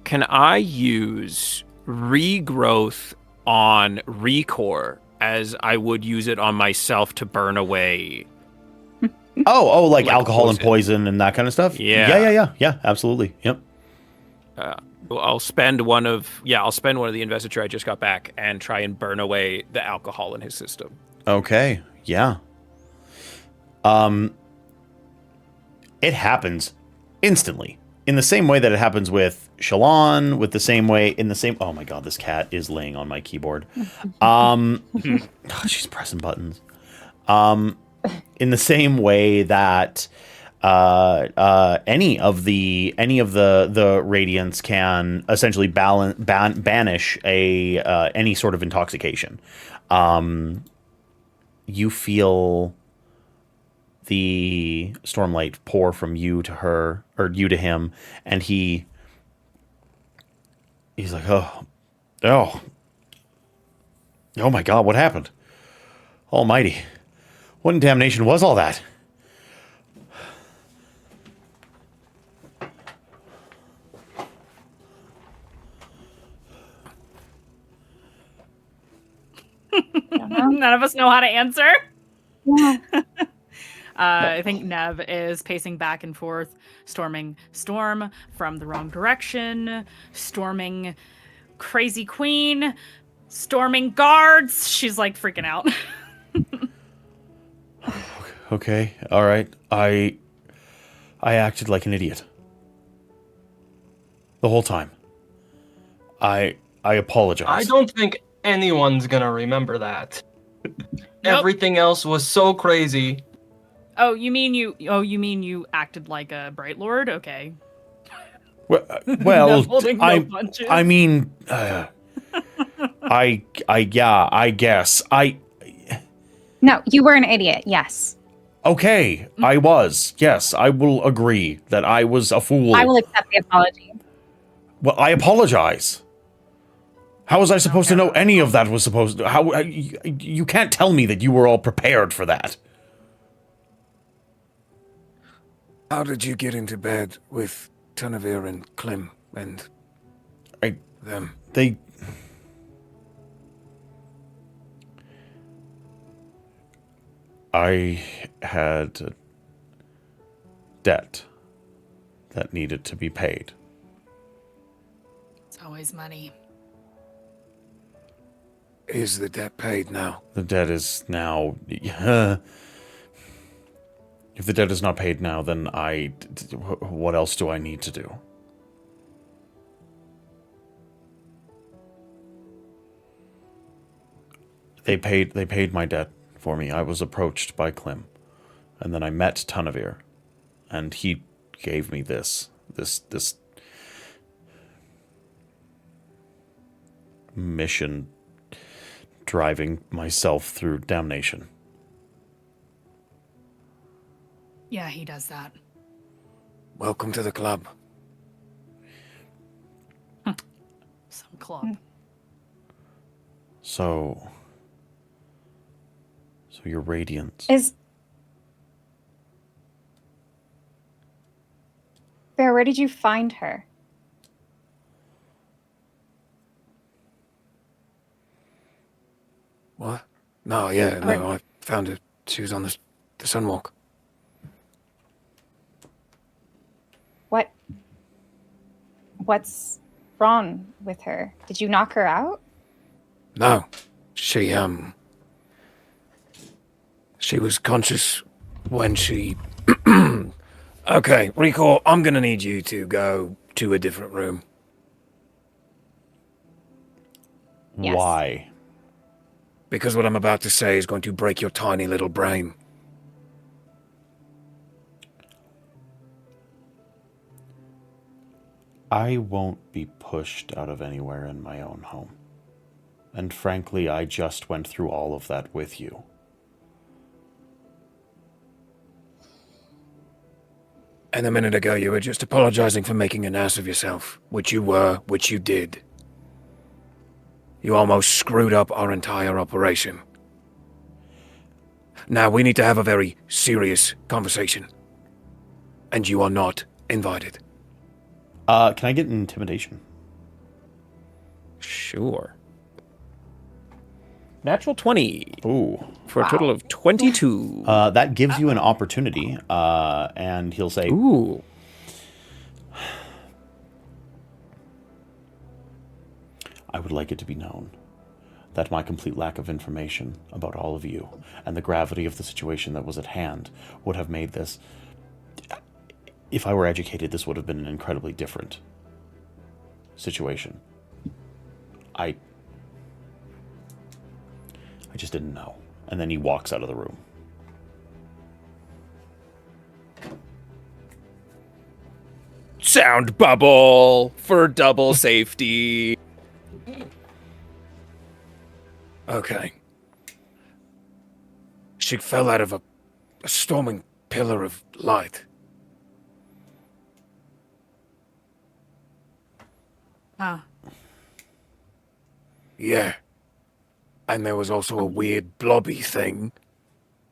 S3: Can I use regrowth on Rekor as I would use it on myself to burn away?
S2: like alcohol and poison and that kind of stuff? Yeah, absolutely. Yep.
S3: I'll spend one of the investiture I just got back and try and burn away the alcohol in his system.
S2: Okay. Yeah. It happens instantly. In the same way that it happens with Shalon, oh my god, this cat is laying on my keyboard. She's pressing buttons. In the same way that any of the Radiance can essentially banish any sort of intoxication. You feel the stormlight pour from you to her, or you to him, and he's like, oh my god, what happened? Almighty, what in damnation was all that?
S5: None of us know how to answer.
S7: Yeah.
S5: I think Nev is pacing back and forth, storming Storm from the wrong direction, storming Crazy Queen, storming guards. She's like freaking out.
S2: Okay, all right. I acted like an idiot the whole time. I apologize.
S6: I don't think anyone's gonna remember that. Everything else was so crazy.
S5: Oh, you mean you acted like a Bright Lord? Okay.
S2: Well,
S5: Not holding no punches.
S2: I mean, I guess
S7: No, you were an idiot. Yes.
S2: Okay, I was. Yes, I will agree that I was a fool.
S7: I will accept the apology.
S2: Well, I apologize. How was I supposed to know any of that was supposed to... How you can't tell me that you were all prepared for that.
S4: How did you get into bed with Tanavir and Clem and them?
S2: They... I had a debt that needed to be paid.
S5: It's always money.
S4: Is the debt paid now?
S2: The debt is now... if the debt is not paid now, then what else do I need to do? They paid my debt for me. I was approached by Clem, and then I met Tanavir, and he gave me this mission, driving myself through damnation.
S5: Yeah, he does that.
S4: Welcome to the club.
S5: Some club.
S2: So your Radiance.
S7: Bear, where did you find her?
S4: What? No, yeah, no, I found her. She was on the sunwalk.
S7: What's wrong with her? Did you knock her out?
S4: No, she was conscious when she... Okay, Rico, I'm gonna need you to go to a different room.
S7: Yes.
S2: Why?
S4: Because what I'm about to say is going to break your tiny little brain.
S2: I won't be pushed out of anywhere in my own home. And frankly, I just went through all of that with you.
S4: And a minute ago you were just apologizing for making an ass of yourself, which you were, which you did. You almost screwed up our entire operation. Now we need to have a very serious conversation. And you are not invited.
S2: Can I get an intimidation?
S3: Sure. Natural 20.
S2: Ooh.
S3: For a total of 22.
S2: That gives you an opportunity, and he'll say,
S3: Ooh.
S2: I would like it to be known that my complete lack of information about all of you and the gravity of the situation that was at hand would have made this... If I were educated, this would have been an incredibly different situation. I just didn't know. And then he walks out of the room.
S3: Sound bubble for double safety.
S4: Okay. She fell out of a storming pillar of light.
S5: Huh.
S4: Yeah. And there was also a weird blobby thing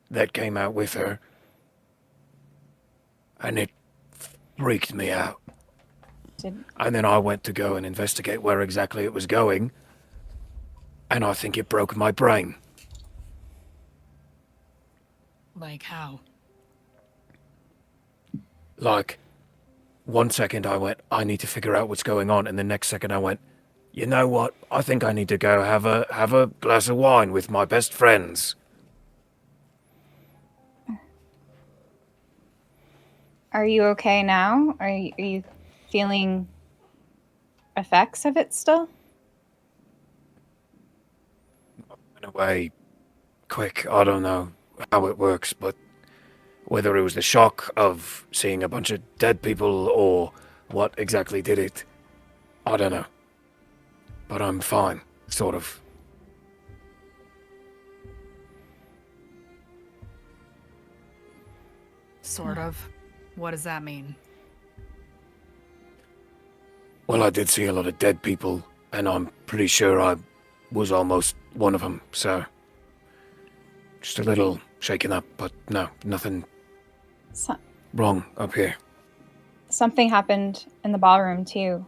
S4: that came out with her. And it freaked me out. And then I went to go and investigate where exactly it was going. And I think it broke my brain.
S5: Like how?
S4: Like, 1 second I went, I need to figure out what's going on. And the next second I went, You know what? I think I need to go have a glass of wine with my best friends.
S7: Are you okay now? Are you feeling effects of it still?
S4: In a way, quick. I don't know how it works, but whether it was the shock of seeing a bunch of dead people or what exactly did it, I don't know. But I'm fine, sort of.
S5: Sort of. What does that mean?
S4: Well, I did see a lot of dead people, and I'm pretty sure I was almost one of them, so... Just a little shaken up, but no, nothing
S7: So,
S4: wrong up here.
S7: something happened in the ballroom too.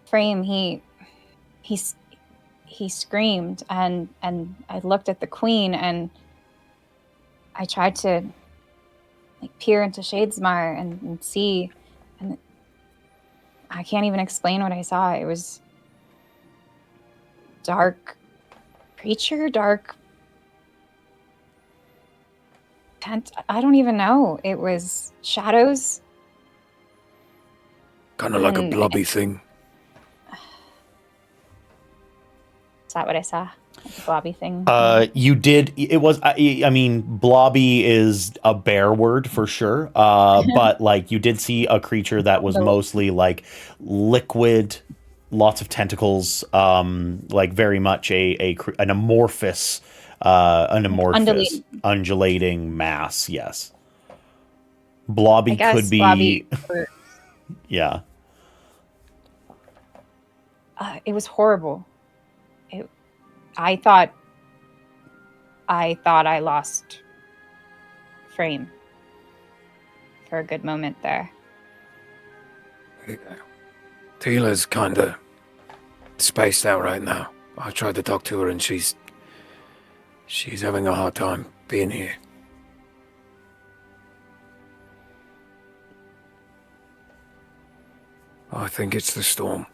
S7: Frame, he screamed, and I looked at the queen, and I tried to like peer into Shadesmar and see, and I can't even explain what I saw. It was dark creature, dark tent. I don't even know. It was shadows.
S4: Kind of like a
S7: And-
S4: blobby thing.
S7: Is that what I saw? Like a blobby thing.
S2: You did. It was. I mean, blobby is a bear word for sure. But like, you did see a creature that was mostly like liquid, lots of tentacles. Like very much an amorphous, undulating mass. Yes. Blobby
S7: I guess
S2: could be.
S7: blobby or-
S2: Yeah.
S7: It was horrible. I thought I lost Frame for a good moment there.
S4: Tila's kinda spaced out right now. I tried to talk to her and she's having a hard time being here. I think it's the storm.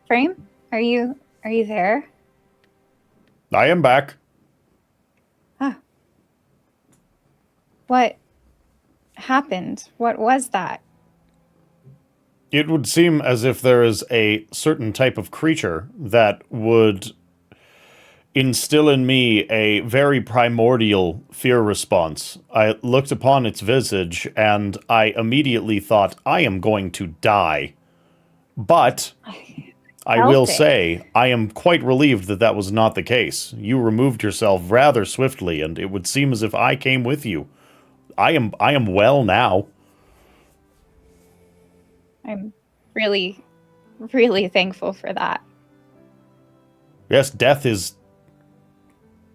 S7: Frame, are you there?
S2: I am back.
S7: What happened? What was that?
S2: It would seem as if there is a certain type of creature that would instill in me a very primordial fear response. I looked upon its visage, and I immediately thought, I am going to die. But I will
S7: Felt it.
S2: say, I am quite relieved that that was not the case. You removed yourself rather swiftly, and it would seem as if I came with you. I am well now.
S7: I'm really, really thankful for that.
S2: Yes, death is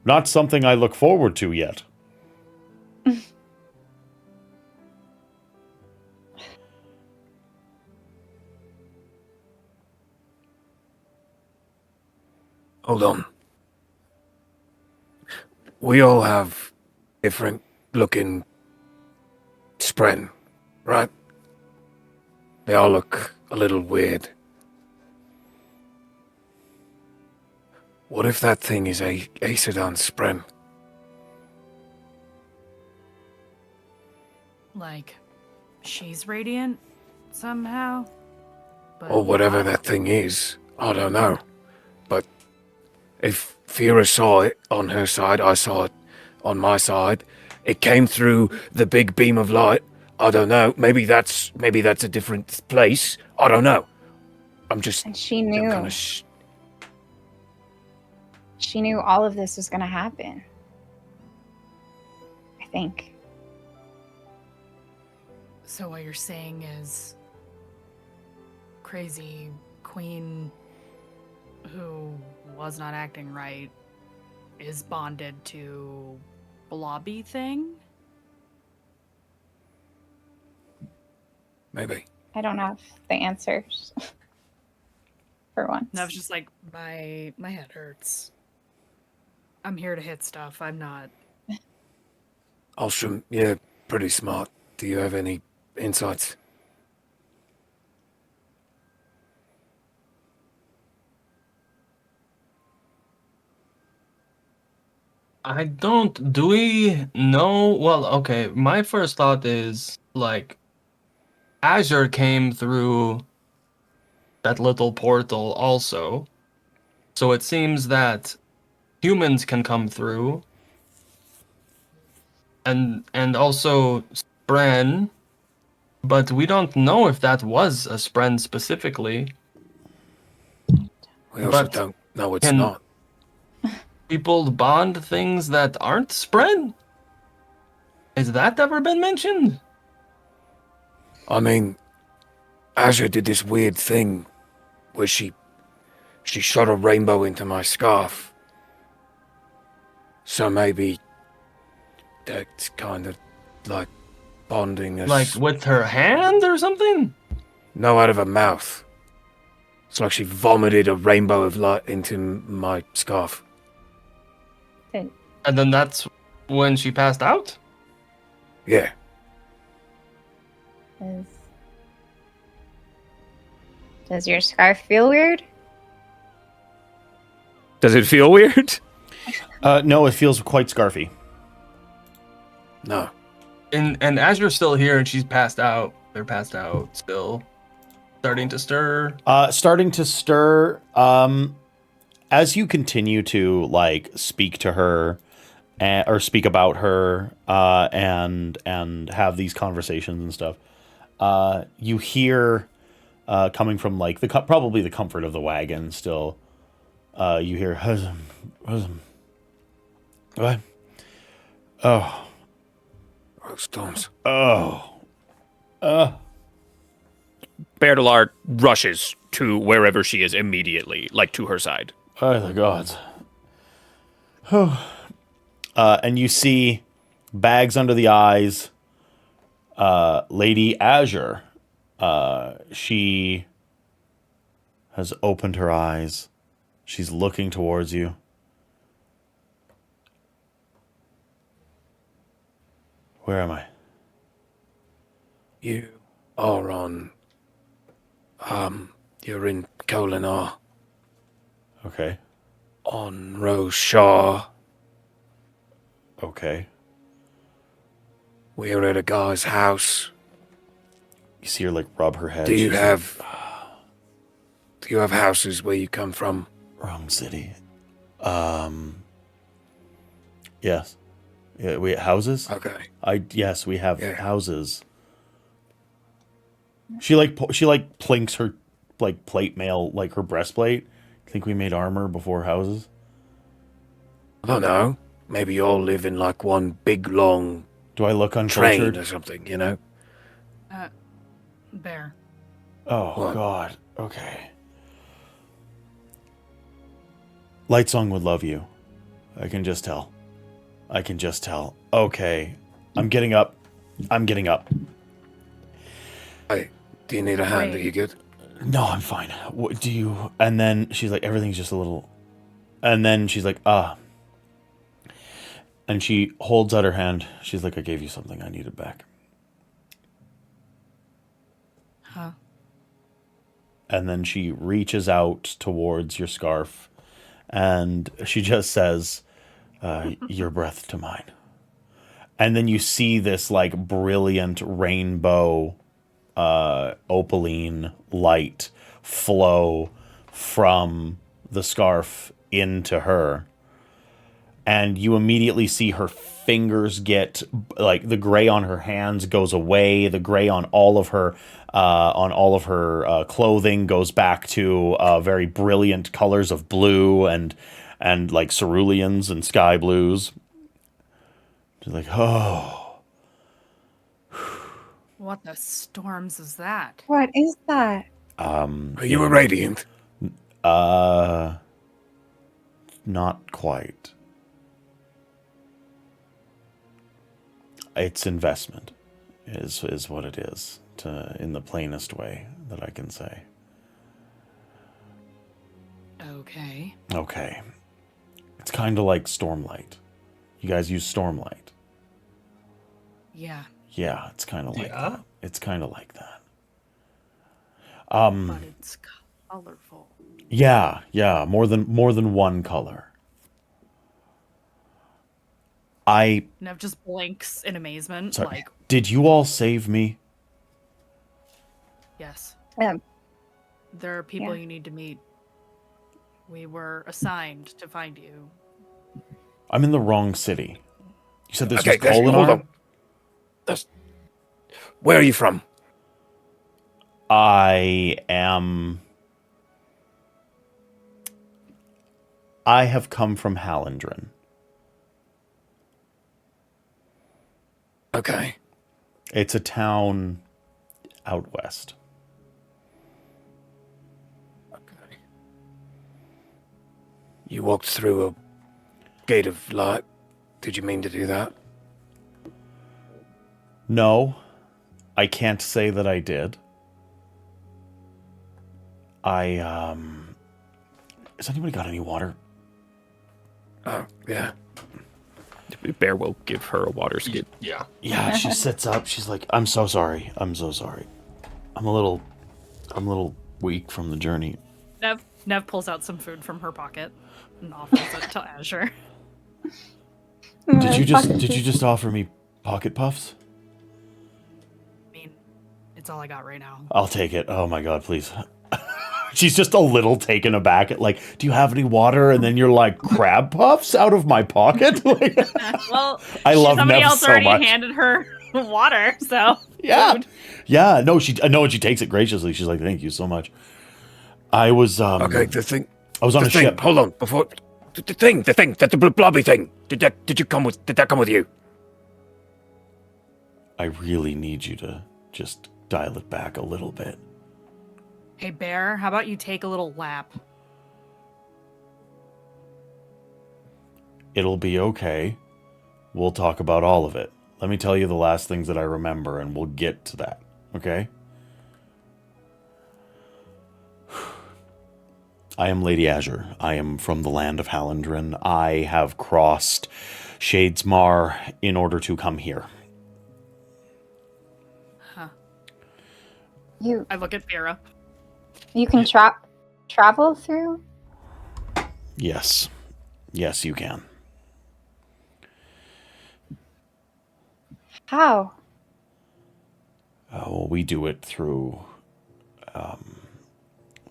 S2: not something I look forward to yet.
S4: Hold on. We all have different looking spren, right? They all look a little weird. What if that thing is a Aesidon spren?
S5: Like, she's radiant somehow? But
S4: Or whatever
S5: not?
S4: that thing is. I don't know. But if Fira saw it on her side, I saw it on my side. It came through the big beam of light. I don't know. Maybe that's a different place. I don't know. I'm just
S7: And she knew.
S4: kind of
S7: She knew all of this was going to happen. I think.
S5: So what you're saying is crazy queen who was not acting right is bonded to blobby thing?
S4: maybe.
S7: I don't have the answers. For once.
S5: And I was just like, my head hurts. I'm here to hit stuff. I'm not.
S4: Ostrom, you're pretty smart. Do you have any insights?
S6: I don't. Do we know? Well, okay. My first thought is like Azure came through that little portal also. So it seems that humans can come through. And also Spren, but we don't know if that was a Spren specifically.
S4: We also
S6: But
S4: don't know it's
S6: can-
S4: not.
S6: People bond things that aren't Spren? Has that ever been mentioned?
S4: I mean, Azure did this weird thing where she shot a rainbow into my scarf. So maybe that's kind of like bonding us.
S6: Like with her hand or something?
S4: No, out of her mouth. It's like she vomited a rainbow of light into my scarf.
S6: And then that's when she passed out?
S4: Yeah.
S7: Does your scarf feel weird?
S3: Does it feel weird?
S2: No, it feels quite scarfy.
S4: No.
S6: And Azure's still here and she's passed out. They're passed out still. Starting to stir.
S2: Starting to stir. As you continue to like speak to her, or speak about her, and have these conversations and stuff, you hear, coming from like probably the comfort of the wagon still. You hear what? Oh.
S4: Storms.
S2: Oh.
S3: Berdelar rushes to wherever she is immediately, like to her side.
S2: Oh, the gods. And you see bags under the eyes. Lady Azure. She has opened her eyes. She's looking towards you. Where am I?
S4: You are on. You're in Kholinar.
S2: Okay.
S4: On Roshar.
S2: Okay.
S4: We're at a guy's house.
S2: You see her like rub her head.
S4: Do you
S2: She's
S4: have houses where you come from?
S2: like, wrong city? Yes. Yeah, we houses?
S4: Okay.
S2: Yes, we have
S4: Yeah.
S2: houses. She plinks her like plate mail, like her breastplate. Think we made armor before houses?
S4: I don't know. Maybe you all live in like one big long
S2: Do I look
S4: train
S2: uncultured?
S4: or something, you know?
S5: Bear.
S2: Oh
S4: What?
S2: God. Okay. Lightsong would love you. I can just tell. Okay. I'm getting up.
S4: Hey, do you need a hand?
S5: Wait.
S4: Are you good?
S2: No, I'm fine. What do you? And then she's like, everything's just a little. And then she's like, And she holds out her hand. She's like, I gave you something. I need it back.
S5: Huh?
S2: And then she reaches out towards your scarf, and she just says, your breath to mine. And then you see this like brilliant rainbow opaline light flow from the scarf into her. And you immediately see her fingers get like the gray on her hands goes away. The gray on all of her clothing goes back to very brilliant colors of blue and like ceruleans and sky blues. She's like, oh.
S5: What the storms is that?
S7: What is that?
S4: Are you a radiant?
S2: Not quite. It's investment, is what it is, in the plainest way that I can say.
S5: Okay.
S2: Okay. It's kind of like Stormlight. You guys use Stormlight.
S5: Yeah.
S2: Yeah, it's kind of like
S6: Yeah?
S2: that. It's kind of like that.
S5: But it's colorful.
S2: Yeah, more than one color.
S5: Nev just blinks in amazement,
S2: Sorry.
S5: like,
S2: Did you all save me?
S5: yes.
S7: Um,
S5: There are people
S7: Yeah.
S5: you need to meet. We were assigned to find you.
S2: I'm in the wrong city. You said this
S4: Okay,
S2: was Kholinar?
S4: hold on. Where are you from?
S2: I have come from Hallandren.
S4: Okay.
S2: It's a town out west.
S4: Okay. You walked through a gate of light. Did you mean to do that?
S2: No, I can't say that I did. Has anybody got any water?
S4: Oh, yeah.
S3: Bear will give her a water scoop.
S6: Yeah.
S2: Yeah, she sits up. She's like, I'm so sorry. I'm so sorry. I'm a little weak from the journey.
S5: Nev pulls out some food from her pocket and offers it to Azure.
S2: Did you just offer me pocket puffs?
S5: I mean, it's all I got right now.
S2: I'll take it. Oh my god, please. She's just a little taken aback at like, do you have any water? And then you're like, crab puffs out of my pocket? Like,
S5: Well,
S2: I love
S5: somebody
S2: Nev
S5: else
S2: so
S5: already
S2: much.
S5: handed her water, so
S2: Yeah.
S5: food.
S2: Yeah, no, she takes it graciously. She's like, thank you so much. I was
S4: Okay, the thing.
S2: I was on
S4: the
S2: a
S4: thing.
S2: ship.
S4: Hold on. Before the thing, the blobby thing. Did that come with you?
S2: I really need you to just dial it back a little bit.
S5: Hey, Bear, how about you take a little lap?
S2: It'll be okay. We'll talk about all of it. Let me tell you the last things that I remember, and we'll get to that. Okay? I am Lady Azure. I am from the land of Hallandren. I have crossed Shadesmar in order to come here.
S5: Huh.
S7: You
S5: I look at Vera.
S7: you can travel through?
S2: Yes. Yes, you can.
S7: How?
S2: Well, we do it through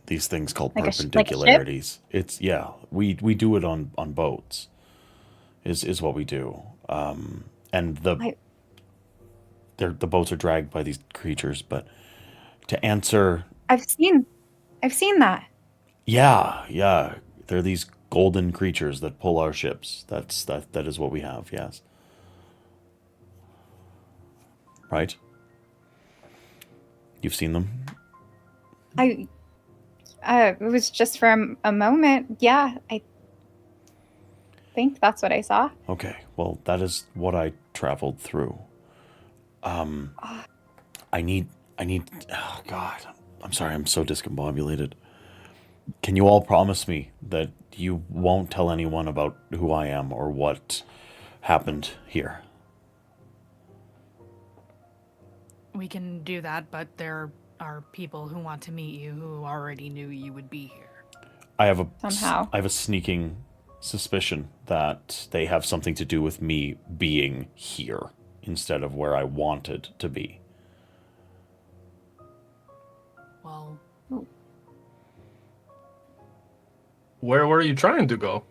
S2: these things called
S7: Like a ship?
S2: perpendicularities. It's we do it on boats. Is what we do. And the boats are dragged by these creatures. But to answer,
S7: I've seen that.
S2: yeah, they're these golden creatures that pull our ships. That is what we have. Yes. Right. You've seen them.
S7: It was just for a moment. Yeah, I think that's what I saw.
S2: Okay, well, that is what I traveled through. I need, oh God, I'm sorry, I'm so discombobulated. Can you all promise me that you won't tell anyone about who I am or what happened here?
S5: We can do that, but there are people who want to meet you who already knew you would be here.
S2: I have
S7: Somehow.
S2: a sneaking suspicion that they have something to do with me being here instead of where I wanted to be.
S5: Well,
S6: Where were you trying to go?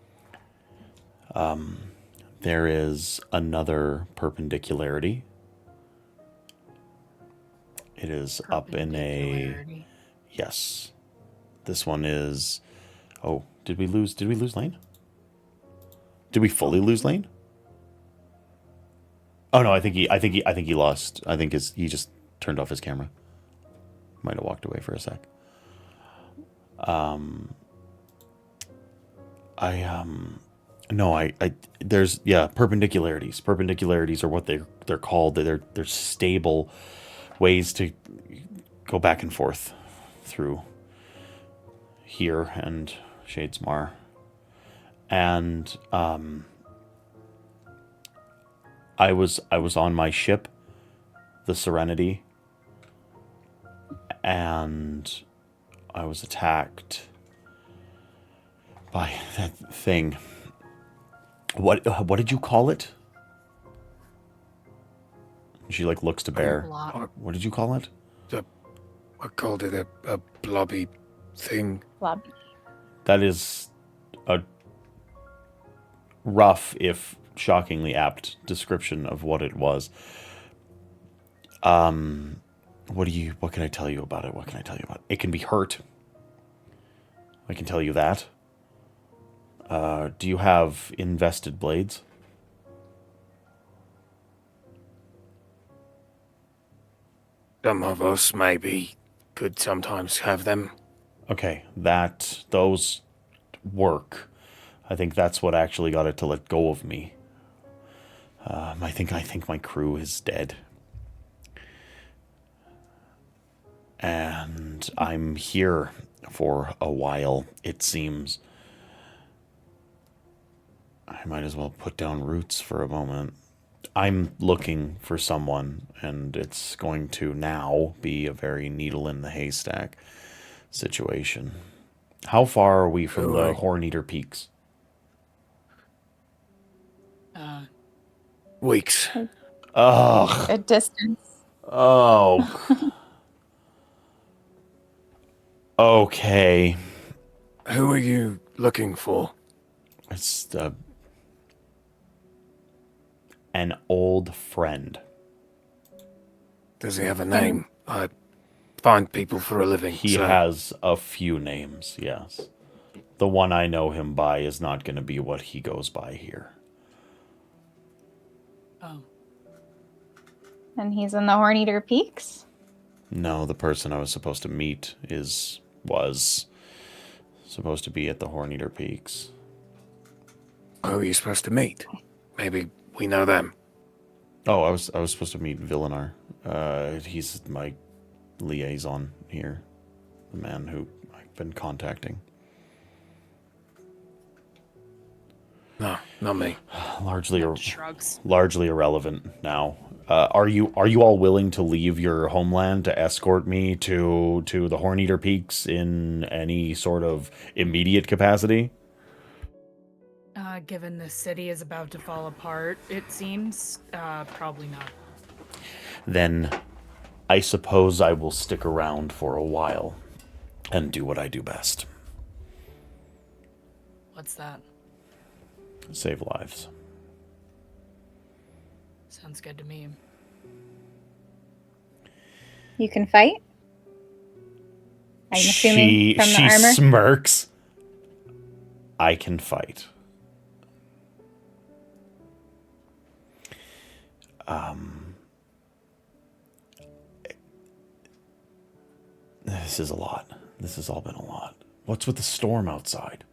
S2: There is another perpendicularity. It is up in a...
S5: perpendicularity.
S2: Yes. This one is... Oh, did we lose Lane? Did we fully lose Lane? Oh no, I think he lost. I think he just turned off his camera. Might have walked away for a sec. There's perpendicularities. Perpendicularities are what they're called. They're stable ways to go back and forth through here and Shadesmar. And I was on my ship the Serenity, and I was attacked by that thing. What did you call it? She like looks to Bear. What did you call it?
S4: I called it a blobby thing.
S7: Blob.
S2: That is a rough, if shockingly apt, description of what it was. What can I tell you about it? What can I tell you about it? It can be hurt. I can tell you that. Do you have invested blades?
S4: Some of us maybe could sometimes have them.
S2: Okay, those work. I think that's what actually got it to let go of me. I think my crew is dead. And I'm here for a while, it seems. I might as well put down roots for a moment. I'm looking for someone, and it's going to now be a very needle in the haystack situation. How far are we from the Horn-Eater Peaks?
S4: Weeks.
S2: Ugh.
S7: A distance.
S2: Oh. Okay.
S4: Who are you looking for?
S2: It's an old friend.
S4: Does he have a name? I find people for a living.
S2: He has a few names, yes. The one I know him by is not going to be what he goes by here.
S5: Oh.
S7: And he's in the Horn-Eater Peaks?
S2: No, the person I was supposed to meet was supposed to be at the Horn-Eater Peaks.
S4: Who are you supposed to meet? Maybe we know them.
S2: Oh, I was supposed to meet Kholinar. He's my liaison here, the man who I've been contacting.
S4: No, not me.
S2: Largely irrelevant now. Are you all willing to leave your homeland to escort me to the Horn-Eater Peaks in any sort of immediate capacity?
S5: Given the city is about to fall apart, it seems, probably not.
S2: Then I suppose I will stick around for a while and do what I do best.
S5: What's that?
S2: Save lives.
S5: Sounds good to me.
S7: You can fight? I'm assuming from the armor?
S2: She smirks. I can fight. This is a lot. This has all been a lot. What's with the storm outside?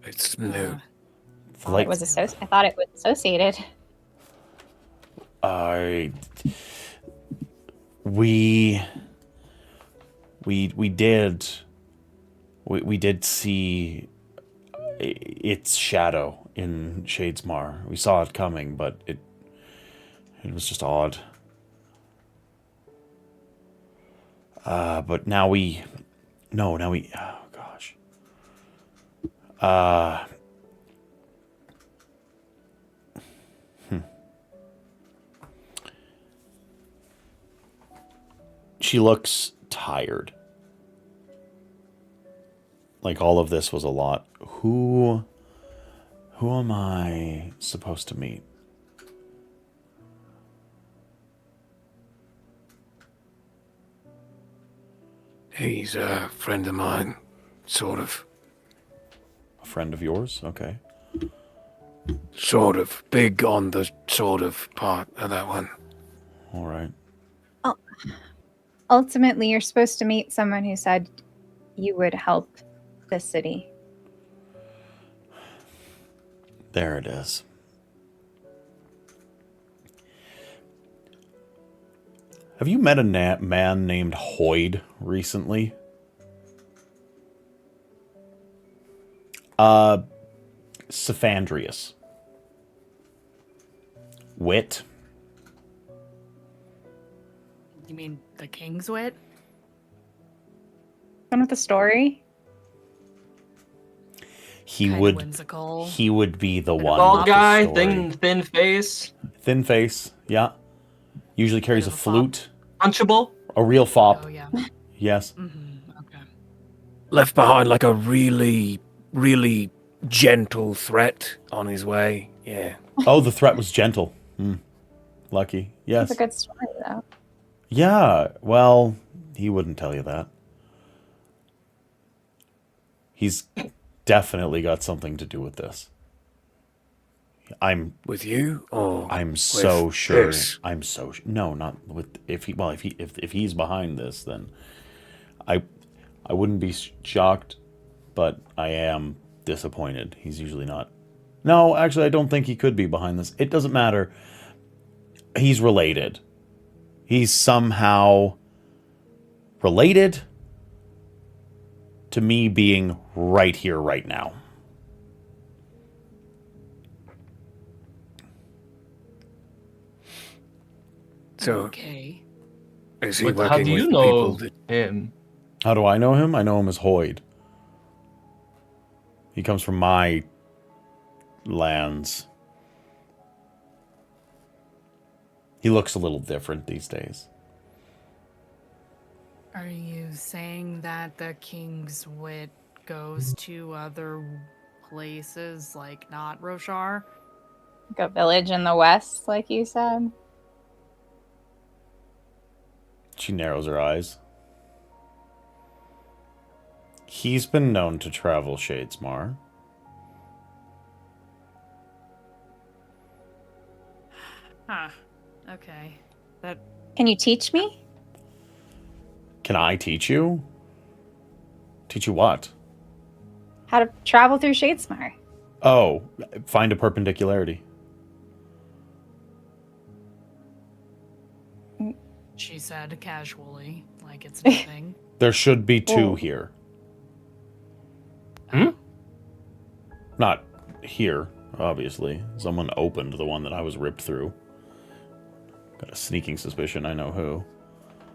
S4: It's new.
S7: I thought it was associated.
S2: We did see its shadow in Shadesmar. We saw it coming, but it was just odd. But now we... Oh, gosh. She looks tired. Like all of this was a lot. Who am I supposed to meet?
S4: He's a friend of mine, sort of.
S2: A friend of yours? Okay.
S4: Sort of. Big on the sort of part of that one.
S2: All right.
S7: Oh. Ultimately, you're supposed to meet someone who said you would help the city.
S2: There it is. Have you met a man named Hoyd recently? Cephandrius. Wit.
S5: You mean the King's Wit?
S7: One with the story.
S2: He
S5: Kinda
S2: would.
S5: whimsical.
S2: He would be the one.
S6: Bald
S2: with the
S6: guy,
S2: story.
S6: thin face,
S2: Thin face. Yeah. Usually carries a
S5: Bit of a fop.
S2: flute.
S6: punchable.
S2: A real fop.
S5: Oh yeah.
S2: Yes.
S5: Okay.
S4: Left behind like a really, really gentle threat on his way. Yeah.
S2: Oh, the threat was gentle. Lucky. Yes.
S7: It's a good story, though.
S2: Yeah. Well, he wouldn't tell you that. He's definitely got something to do with this. I'm
S4: With you or
S2: so
S4: with
S2: sure.
S4: this?
S2: I'm so no, not with if he's behind this, then I wouldn't be shocked, but I am disappointed. He's usually not. No, actually, I don't think he could be behind this. It doesn't matter. He's related. He's somehow related to me being right here, right now.
S4: So
S5: Okay.
S4: is he
S6: But
S4: working
S6: how do
S4: with
S6: you
S4: the
S6: know
S4: people that
S6: him?
S2: How do I know him? I know him as Hoyd. He comes from my lands. He looks a little different these days.
S5: Are you saying that the King's Wit goes to other places, like not Roshar?
S7: Like a village in the west, like you said.
S2: She narrows her eyes. He's been known to travel Shadesmar.
S5: Huh. Okay. That
S7: Can you teach me?
S2: Can I teach you? Teach you what?
S7: How to travel through Shadesmar?
S2: Oh, find a perpendicularity.
S5: she said casually, like it's nothing.
S2: There should be two
S7: Oh.
S2: here.
S6: Hmm?
S2: Not here, obviously. Someone opened the one that I was ripped through. Got a sneaking suspicion I know who.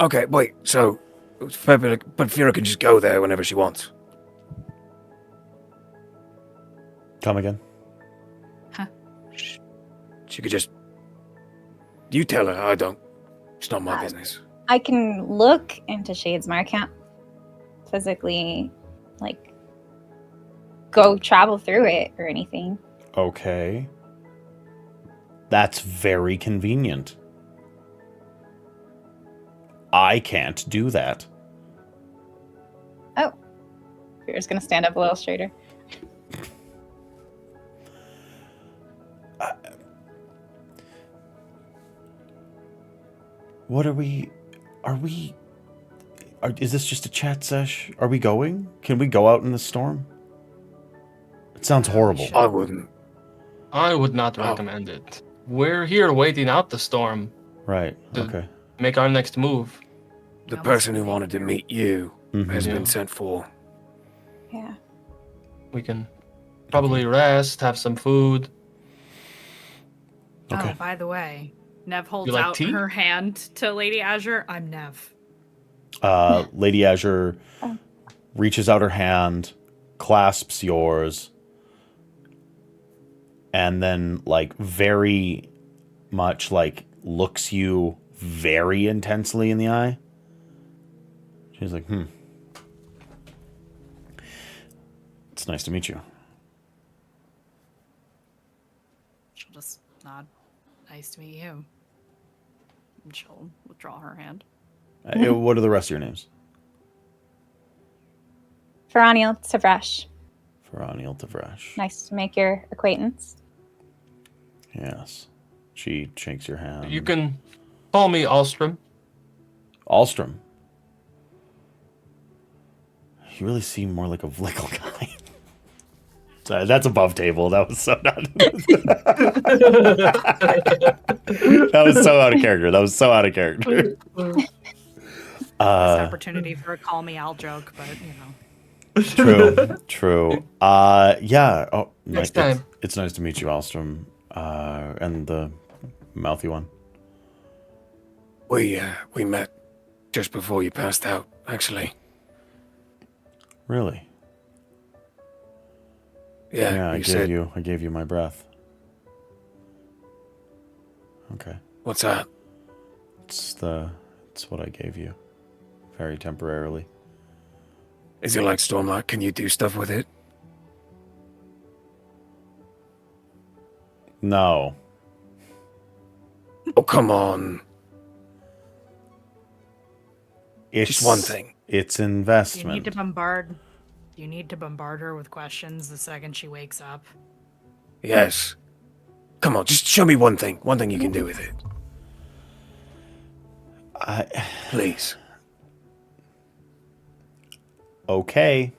S4: Okay, wait, so but Fira can just go there whenever she wants.
S2: Come again?
S4: She could just you tell her, I don't. It's not my business.
S7: I can look into Shadesmar. I can't physically, like, go travel through it or anything.
S2: Okay. That's very convenient. I can't do that.
S7: Oh. You're just going to stand up a little straighter.
S2: What is this just a chat sesh? Are we going? Can we go out in the storm? It sounds horrible.
S4: I wouldn't.
S6: I would not recommend it. We're here waiting out the storm.
S2: Right,
S6: The-
S2: okay.
S6: Make our next move.
S4: The
S5: That
S4: person
S5: was
S4: who wanted to meet you
S2: Mhm.
S4: has
S6: Yeah.
S4: been sent for.
S7: Yeah.
S6: We can probably rest, have some food.
S2: Okay.
S5: Oh, by the way, Nev holds
S6: like
S5: out
S6: tea?
S5: her hand to Lady Azure. I'm Nev.
S2: Lady Azure reaches out her hand, clasps yours, and then, like, very much, like, looks you very intensely in the eye. She's like, It's nice to meet you.
S5: She'll just nod. Nice to meet you. And she'll withdraw her hand.
S2: What are the rest of your names?
S7: Feraniel Tavresh.
S2: Feraniel Tavresh.
S7: Nice to make your acquaintance.
S2: Yes. She shakes your hand.
S6: You can call me Alstrom.
S2: Alstrom. You really seem more like a Vlickle guy. Sorry, that's above table. That was so not. That was so out of character. That was so out of character.
S5: Missed opportunity for a call me Al joke, but you know.
S2: True. Yeah. Oh,
S6: Next
S2: it's-
S6: time.
S2: It's nice to meet you, Alstrom. And the mouthy one.
S4: We met just before you passed out, actually.
S2: Really?
S4: Yeah,
S2: I
S4: you said,
S2: gave you my breath. Okay.
S4: what's that?
S2: It's what I gave you. Very temporarily.
S4: Is it like Stormlight? Can you do stuff with it?
S2: No.
S4: Oh, come on.
S2: It's
S4: Just one thing.
S2: It's
S5: You
S2: investment.
S5: need to bombard. You need to bombard her with questions the second she wakes up.
S4: Yes. Come on, just show me one thing. One thing you can do with it. Please.
S2: Okay.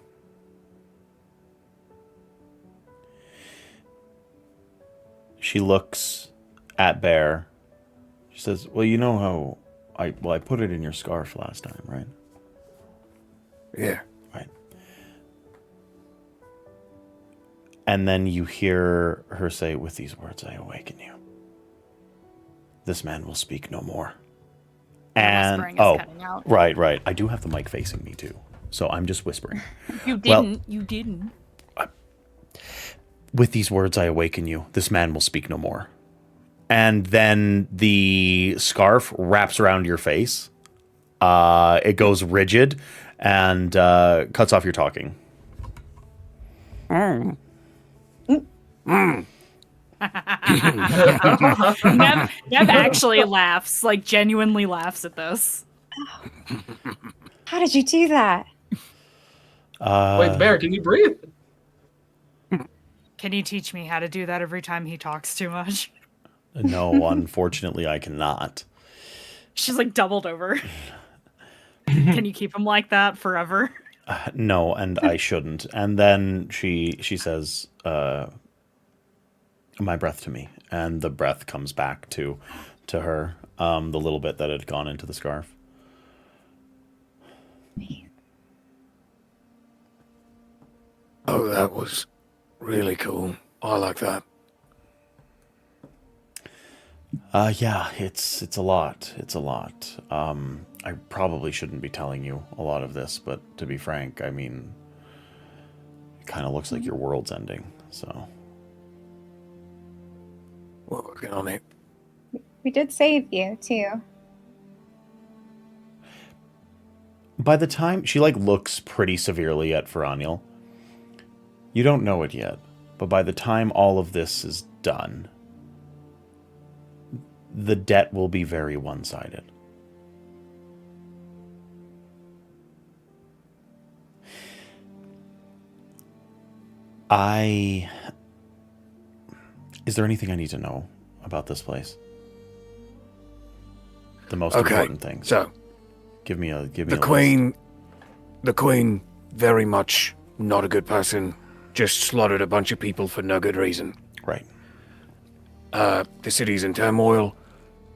S2: She looks at Bear. She says, "Well, you know how I put it in your scarf last time, right?"
S4: Yeah.
S2: Right. And then you hear her say, "With these words I awaken you. This man will speak no more." And
S5: whispering is cutting out.
S2: right. I do have the mic facing me too, so I'm just whispering.
S5: You didn't. You didn't.
S2: With these words I awaken you. This man will speak no more. And then the scarf wraps around your face. It goes rigid and cuts off your talking.
S5: Nev actually laughs, like genuinely laughs at this.
S7: How did you do that?
S6: Wait, Bear, can you breathe?
S5: Can you teach me how to do that every time he talks too much?
S2: No, unfortunately, I cannot.
S5: She's like doubled over. Can you keep him like that forever?
S2: No, and I shouldn't. And then she says, "My breath to me," and the breath comes back to her, the little bit that had gone into the scarf.
S4: Oh, that was really cool. I like that.
S2: Yeah, it's a lot. It's a lot. I probably shouldn't be telling you a lot of this, but to be frank, I mean, it kind of looks like your world's ending. So
S4: We're working on it.
S7: We did save you, too.
S2: by the time she looks pretty severely at Feraniel, you don't know it yet, but by the time all of this is done, the debt will be very one-sided. Is there anything I need to know about this place? The most important things.
S4: So,
S2: give me a
S4: Queen, the Queen, very much not a good person. Just slaughtered a bunch of people for no good reason.
S2: Right.
S4: The city's in turmoil.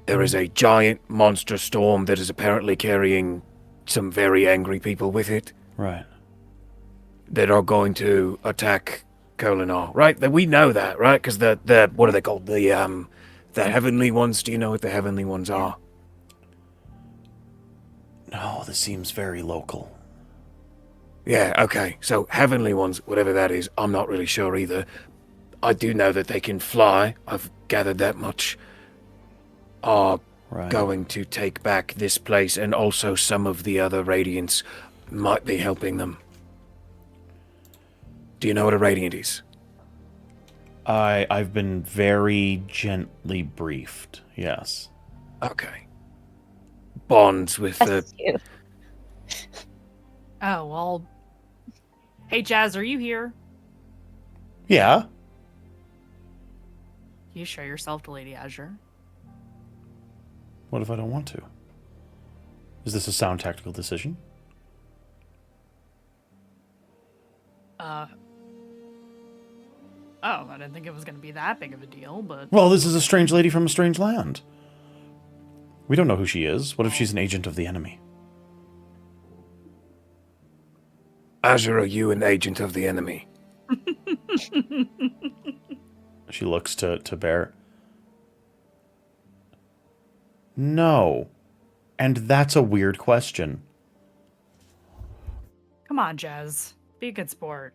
S4: There is a giant monster storm that is apparently carrying some very angry people with it.
S2: Right.
S4: That are going to attack Kholinar, right? We know that, right? Because the what are they called? The heavenly ones. Do you know what the heavenly ones are?
S2: No, this seems very local.
S4: Yeah, okay. So heavenly ones, whatever that is, I'm not really sure either. I do know that they can fly. I've gathered that much. Are going to take back this place, and also some of the other Radiants might be helping them. Do you know what a Radiant is?
S2: I've been very gently briefed, yes.
S4: Okay. Bonds with the...
S5: Oh, well... Hey, Jazz, are you here?
S2: Yeah.
S5: You show yourself to Lady Azure.
S2: What if I don't want to? Is this a sound tactical decision?
S5: Oh, I didn't think it was going to be that big of a deal, but...
S2: Well, this is a strange lady from a strange land. We don't know who she is. What if she's an agent of the enemy?
S4: Azure, are you an agent of the enemy?
S2: She looks to Bear. No. And that's a weird question.
S5: Come on, Jez. Be a good sport.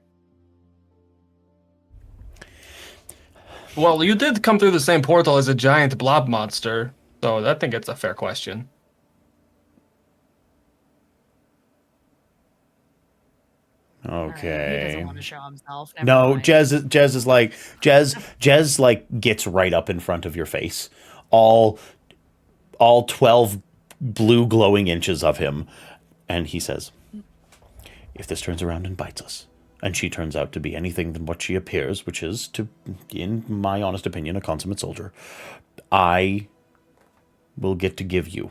S6: Well, you did come through the same portal as a giant blob monster, so I think it's a fair question.
S2: Okay.
S5: He doesn't want to show himself. Never
S2: No,
S5: mind.
S2: Jez is like Jez like gets right up in front of your face. All 12 blue glowing inches of him, and he says, "If this turns around and bites us, and she turns out to be anything than what she appears, which is, to, in my honest opinion, a consummate soldier, I will get to give you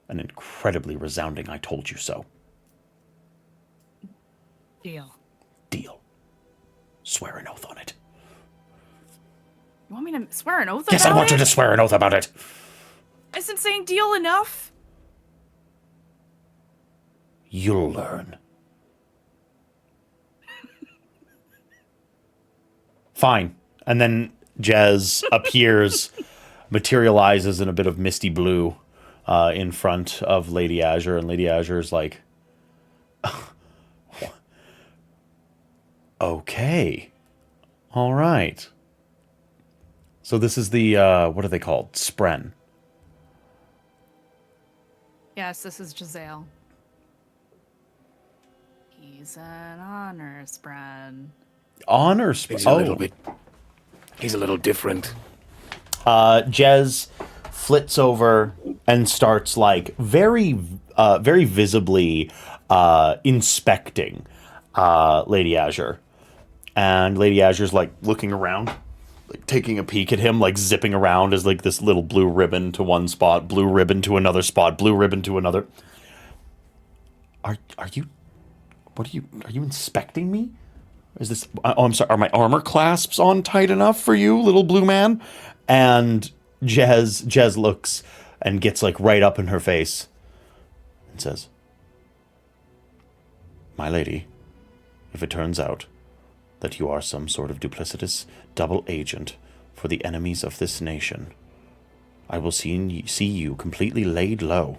S2: an incredibly resounding 'I told you so.' Deal. Swear an oath on it."
S5: You want me to swear an oath
S2: Yes,
S5: about
S2: I want
S5: it?
S2: you to swear an oath about it.
S5: Isn't saying deal enough?
S2: You'll learn. Fine. And then Jez appears, materializes in a bit of misty blue in front of Lady Azure, and Lady Azure's like, okay. All right. So this is the, what are they called? Spren.
S5: Yes, this is Giselle. He's an honor spren.
S2: Honor
S4: He's a little bit. He's a little different.
S2: Jez flits over and starts like very visibly inspecting Lady Azure. And Lady Azure's like looking around, like taking a peek at him, like zipping around as like this little blue ribbon to one spot, blue ribbon to another spot, blue ribbon to another. Are you inspecting me? Is this, oh, I'm sorry, are my armor clasps on tight enough for you, little blue man? And Jez looks and gets like right up in her face and says, "My lady, if it turns out that you are some sort of duplicitous double agent for the enemies of this nation, I will see you completely laid low,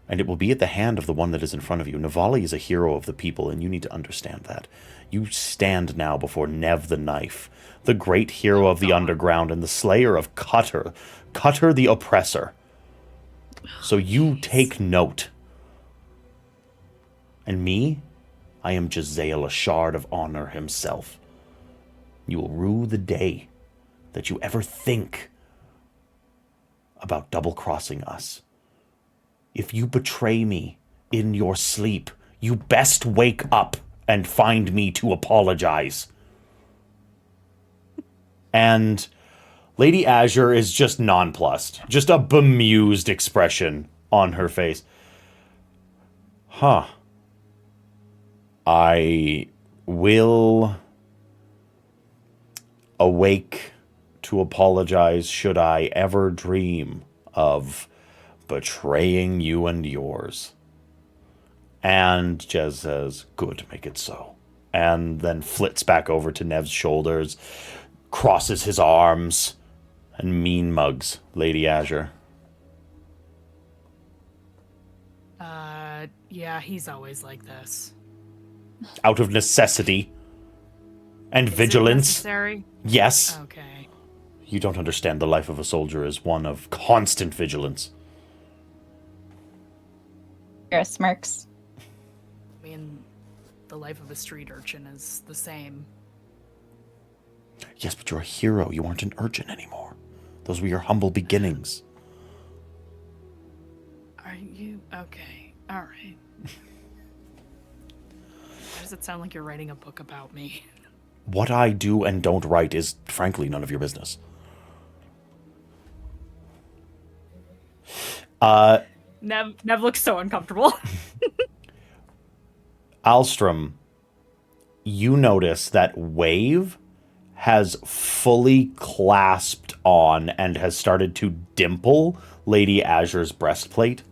S2: and it will be at the hand of the one that is in front of you. Navali is a hero of the people, and you need to understand that. You stand now before Nev the Knife, the great hero of the underground and the slayer of Cutter the oppressor. So you take note. And me, I am Jazael, a shard of honor himself. You will rue the day that you ever think about double-crossing us. If you betray me in your sleep, you best wake up and find me to apologize." And Lady Azure is just nonplussed. Just a bemused expression on her face. Huh. I will awake to apologize should I ever dream of betraying you and yours. And Jez says, "Good, make it so." And then flits back over to Nev's shoulders, crosses his arms, and mean mugs Lady Azure.
S5: Yeah, he's always like this.
S2: Out of necessity and
S5: Is it
S2: vigilance.
S5: necessary?
S2: Yes.
S5: Okay.
S2: You don't understand. The life of a soldier is one of constant vigilance.
S7: Fira smirks.
S5: I mean, the life of a street urchin is the same.
S2: Yes, but you're a hero. You aren't an urchin anymore. Those were your humble beginnings.
S5: Are you okay? All right. Why does it sound like you're writing a book about me?
S2: What I do and don't write is, frankly, none of your business.
S5: Nev looks so uncomfortable.
S2: Alstrom, you notice that Wave has fully clasped on and has started to dimple Lady Azure's breastplate.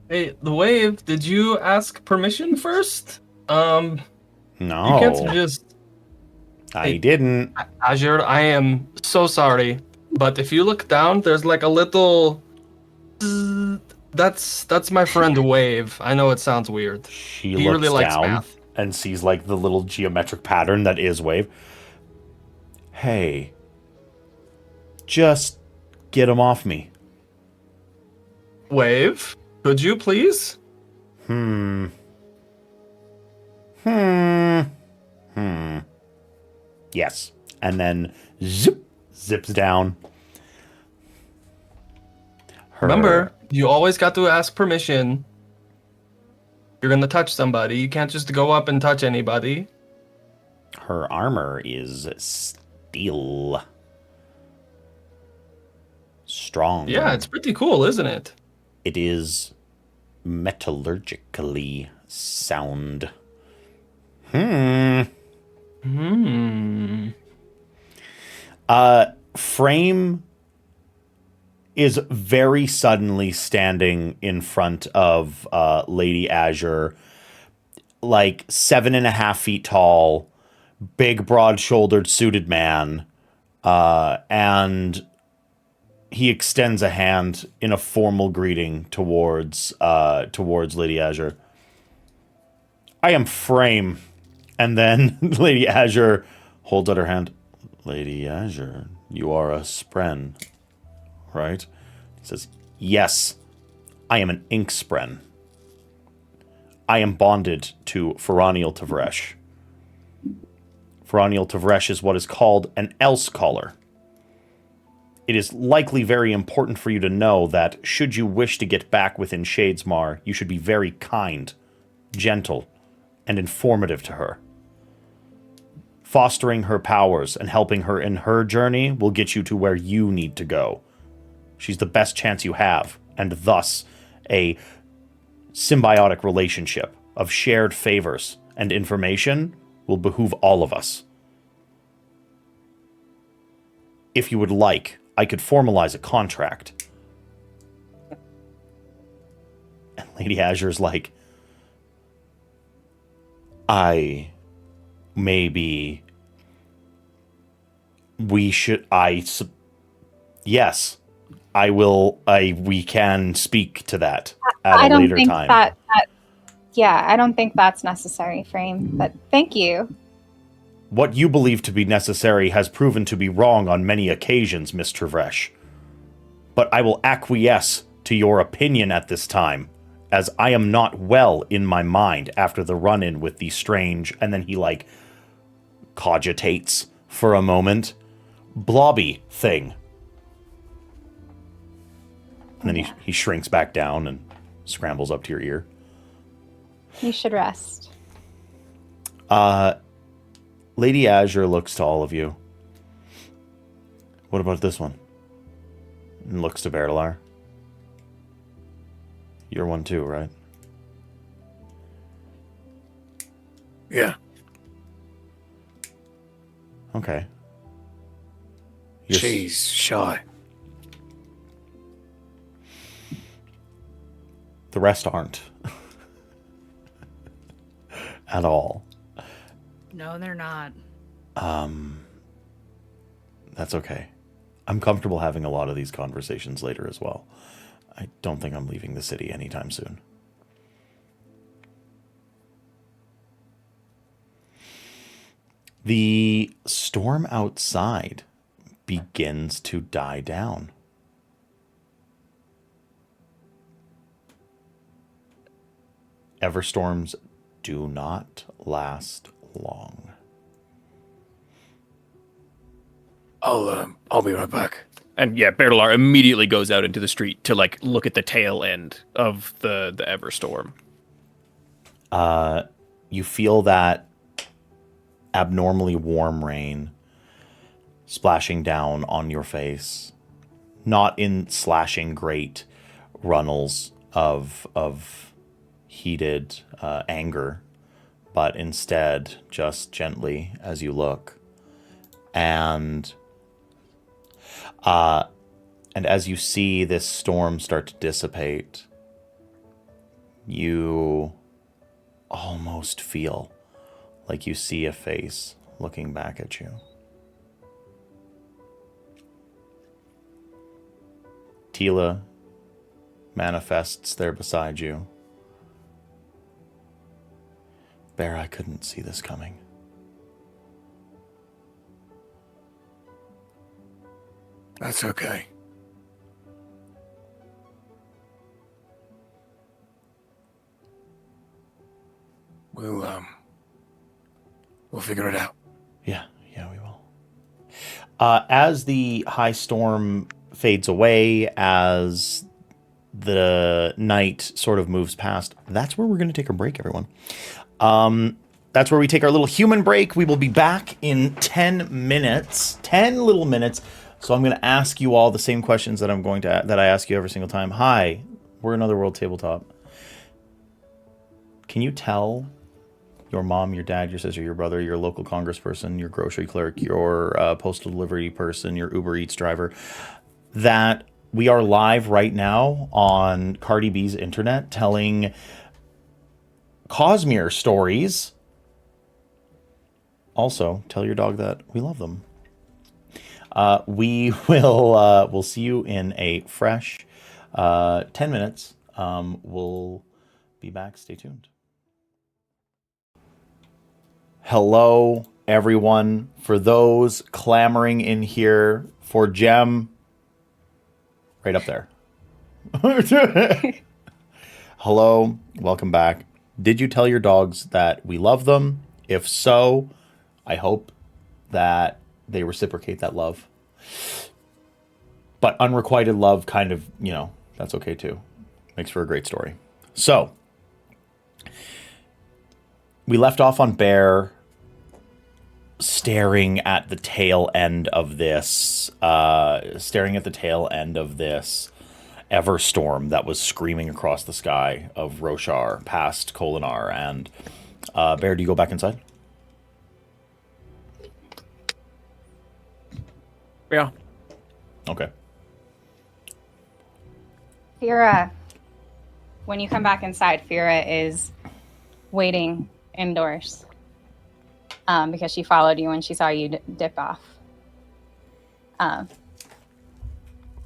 S6: Hey, the Wave, did you ask permission first?
S2: No.
S6: You can't just...
S2: I didn't.
S6: Azure, I am so sorry, but if you look down, there's like a little That's my friend Wave. I know it sounds weird.
S2: She
S6: He
S2: looks
S6: really likes
S2: down
S6: math.
S2: and sees like the little geometric pattern that is Wave. Hey, just get him off me.
S6: Wave, could you please?
S2: Yes. And then zips down.
S6: Remember, you always got to ask permission. You're gonna touch somebody. You can't just go up and touch anybody.
S2: Her armor is steel. Strong.
S6: Yeah, it's pretty cool, isn't it?
S2: It is metallurgically sound. Frame is very suddenly standing in front of Lady Azure, like 7.5 feet tall, big, broad-shouldered, suited man, and he extends a hand in a formal greeting towards Lady Azure. I am Frame. And then Lady Azure holds out her hand. Lady Azure, you are a spren, right? He says, yes, I am an ink spren. I am bonded to Feraniel Tavresh. Feraniel Tavresh is what is called an else caller. It is likely very important for you to know that should you wish to get back within Shadesmar, you should be very kind, gentle, and informative to her. Fostering her powers and helping her in her journey will get you to where you need to go. She's the best chance you have, and thus a symbiotic relationship of shared favors and information will behoove all of us. If you would like, I could formalize a contract. And Lady Azure's like, yes, I will, we can speak to that at a later time.
S7: I don't think that's necessary, Frame, but thank you.
S2: What you believe to be necessary has proven to be wrong on many occasions, Miss Tavresh. But I will acquiesce to your opinion at this time, as I am not well in my mind after the run-in with the strange, and then he, like, cogitates for a moment, blobby thing. And then he shrinks back down and scrambles up to your ear.
S7: You should rest.
S2: Lady Azure looks to all of you. What about this one? And looks to Bertalar. You're one too, right?
S4: Yeah.
S2: Okay.
S4: She's shy.
S2: The rest aren't. At all.
S5: No, they're not.
S2: That's okay. I'm comfortable having a lot of these conversations later as well. I don't think I'm leaving the city anytime soon. The storm outside begins to die down. Everstorms do not last long.
S4: I'll be right back.
S3: And yeah, Bertalar immediately goes out into the street to like look at the tail end of the Everstorm.
S2: You feel that abnormally warm rain splashing down on your face, not in slashing great runnels of heated anger, but instead just gently as you look. And as you see this storm start to dissipate, you almost feel like you see a face looking back at you. Tila, manifests there beside you. Bear, I couldn't see this coming.
S4: That's okay. We'll figure it out.
S2: Yeah, we will. As the high storm fades away, as the night sort of moves past, that's where we're going to take a break, everyone. That's where we take our little human break. We will be back in 10 minutes, 10 little minutes. So I'm going to ask you all the same questions that I ask you every single time. Hi, we're Another World Tabletop. Can you tell your mom, your dad, your sister, your brother, your local congressperson, your grocery clerk, your postal delivery person, your Uber Eats driver, that we are live right now on Cardi B's internet telling Cosmere stories? Also, tell your dog that we love them. We'll see you in a fresh 10 minutes. We'll be back. Stay tuned. Hello, everyone. For those clamoring in here for Gem, right up there. Hello, welcome back. Did you tell your dogs that we love them? If so, I hope that they reciprocate that love. But unrequited love kind of, that's okay too. Makes for a great story. So, we left off on Bear staring at the tail end of this Everstorm that was screaming across the sky of Roshar past Kholinar. And Bear, do you go back inside?
S3: Yeah.
S2: Okay.
S7: Fira, when you come back inside, Fira is waiting indoors because she followed you when she saw you dip off.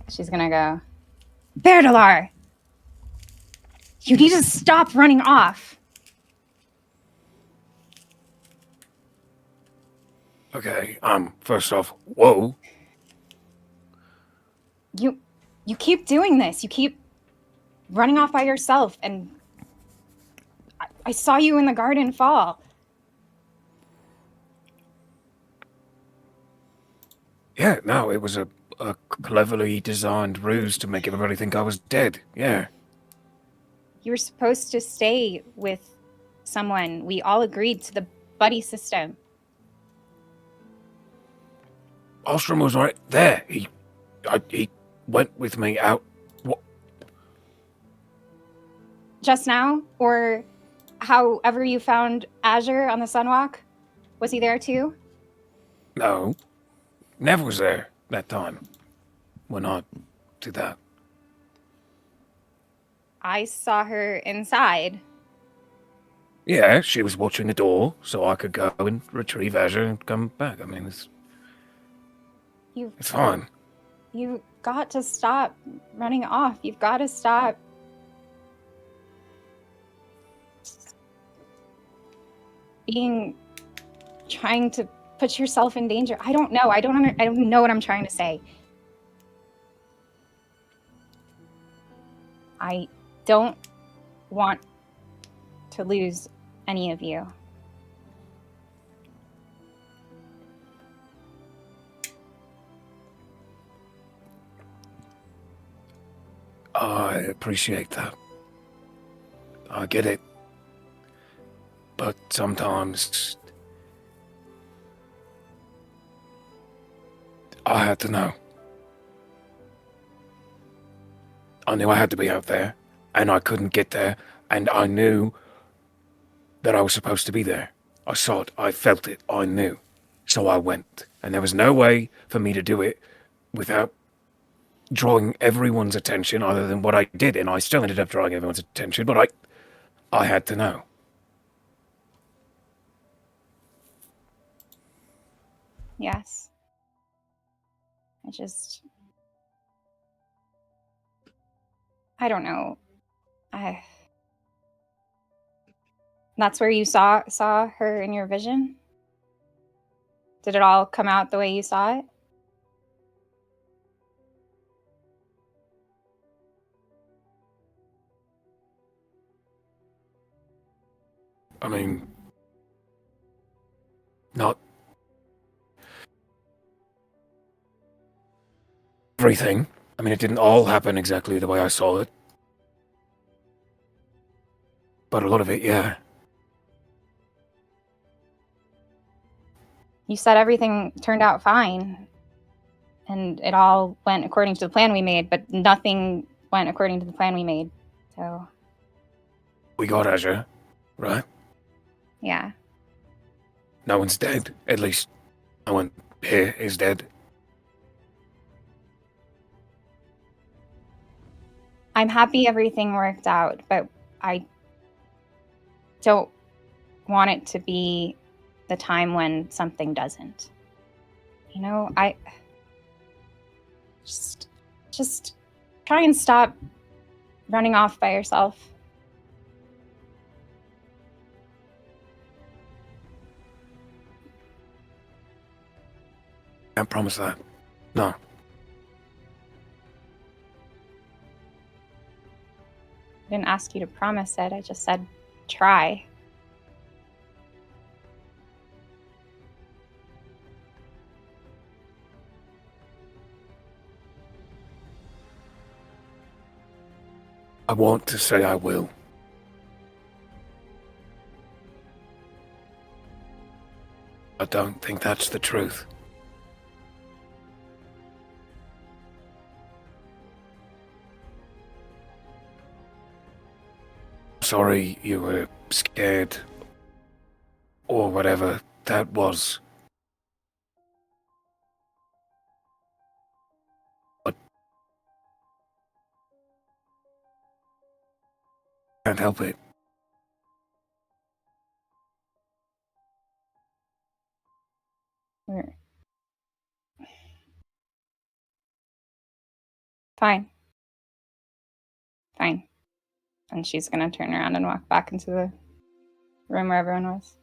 S7: She's gonna go, Berdalar, you need to stop running off.
S4: Okay, first off, whoa.
S7: You keep doing this. You keep running off by yourself, and I saw you in the garden fall.
S4: Yeah, no, it was a cleverly designed ruse to make everybody think I was dead. Yeah.
S7: You were supposed to stay with someone. We all agreed to the buddy system.
S4: Ostrom was right there. He went with me out. What?
S7: Just now? Or however you found Azure on the Sunwalk? Was he there too?
S4: No. Nev was there that time. When I did that.
S7: I saw her inside.
S4: Yeah, she was watching the door, so I could go and retrieve Azure and come back. I mean, it's fine.
S7: You've got to stop running off. You've got to stop trying to put yourself in danger. I don't know. I don't know what I'm trying to say. I don't want to lose any of you.
S4: I appreciate that. I get it. But sometimes I had to know. I knew I had to be out there, and I couldn't get there, and I knew that I was supposed to be there. I saw it, I felt it, I knew. So I went, and there was no way for me to do it without drawing everyone's attention other than what I did, and I still ended up drawing everyone's attention, but I had to know.
S7: Yes. I don't know. That's where you saw her in your vision? Did it all come out the way you saw it?
S4: I mean, not everything. I mean, it didn't all happen exactly the way I saw it. But a lot of it, yeah.
S7: You said everything turned out fine. And it all went according to the plan we made, but nothing went according to the plan we made. So,
S4: We got Azure, right?
S7: yeah.
S4: No one's dead. At least no one here is dead.
S7: I'm happy everything worked out, but I don't want it to be the time when something doesn't. You know, I just try and stop running off by yourself.
S4: Can't promise that. No.
S7: I didn't ask you to promise it. I just said try.
S4: I want to say I will. I don't think that's the truth. Sorry you were scared. Or whatever that was. But can't help it.
S7: We're... Fine. Fine. And she's gonna turn around and walk back into the room where everyone was.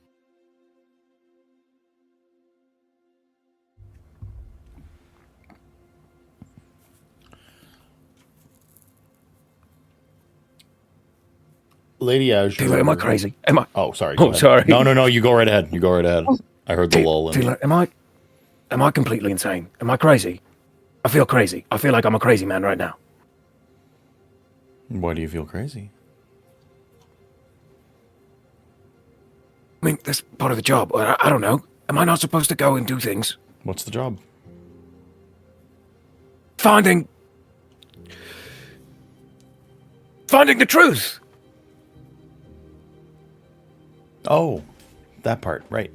S2: Lady Azure.
S4: Taylor, am I crazy? Am I?
S2: Oh, sorry.
S4: Oh, sorry.
S2: No, you go right ahead. You go right ahead. I heard the lull.
S4: Taylor, am I completely insane? Am I crazy? I feel crazy. I feel like I'm a crazy man right now.
S2: Why do you feel crazy?
S4: I mean, that's part of the job. I don't know. Am I not supposed to go and do things?
S2: What's the job?
S4: Finding the truth.
S2: Oh, that part, right.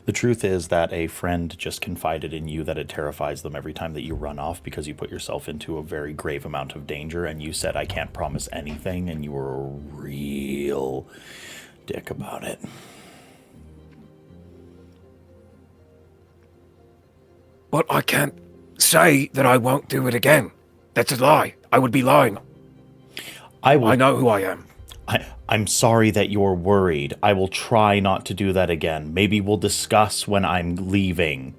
S2: The truth is that a friend just confided in you that it terrifies them every time that you run off because you put yourself into a very grave amount of danger, and you said, I can't promise anything, and you were a real dick about it.
S4: But I can't say that I won't do it again. That's a lie. I would be lying. I know who I am.
S2: I'm sorry that you're worried. I will try not to do that again. Maybe we'll discuss when I'm leaving.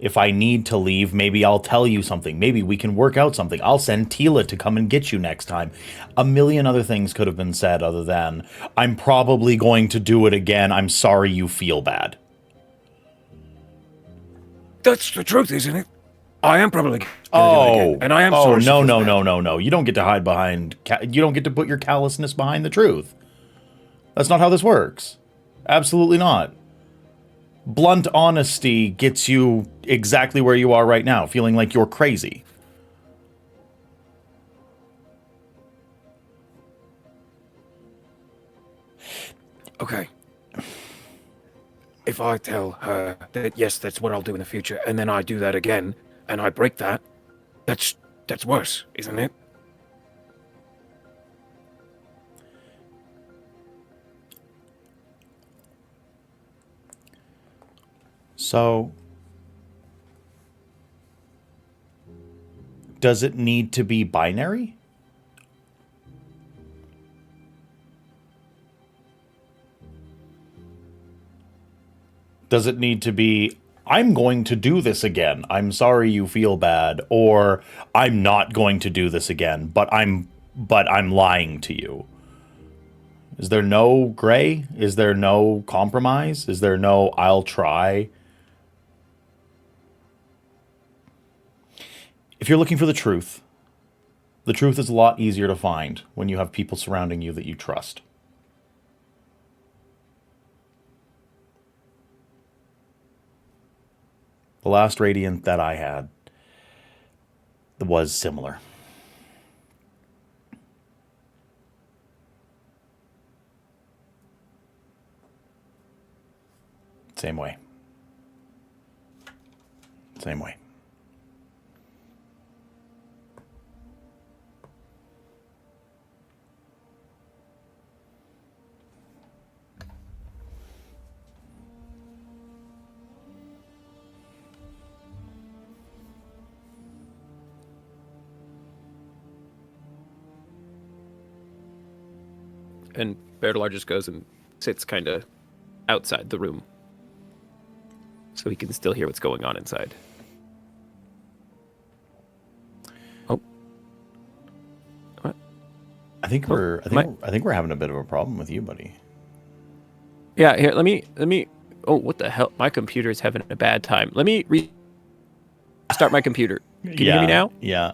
S2: If I need to leave, maybe I'll tell you something. Maybe we can work out something. I'll send Tila to come and get you next time. A million other things could have been said other than, I'm probably going to do it again. I'm sorry you feel bad.
S4: That's the truth, isn't it? I am probably going to do it again. And I am sorry.
S2: No. You don't get to hide behind... You don't get to put your callousness behind the truth. That's not how this works. Absolutely not. Blunt honesty gets you exactly where you are right now, feeling like you're crazy.
S4: Okay. If I tell her that, yes, that's what I'll do in the future, and then I do that again, and I break that, that's worse, isn't it?
S2: So, Does it need to be binary? Does it need to be, I'm going to do this again, I'm sorry you feel bad, or I'm not going to do this again, but I'm lying to you? Is there no gray? Is there no compromise? Is there no I'll try? If you're looking for the truth is a lot easier to find when you have people surrounding you that you trust. The last Radiant that I had was similar. Same way. Same way.
S3: And Bertalar just goes and sits kind of outside the room, so he can still hear what's going on inside. Oh, what?
S2: I think we're having a bit of a problem with you, buddy.
S3: Yeah, here. Let me. Oh, what the hell? My computer's having a bad time. Let me restart my computer. Can you hear me now?
S2: Yeah,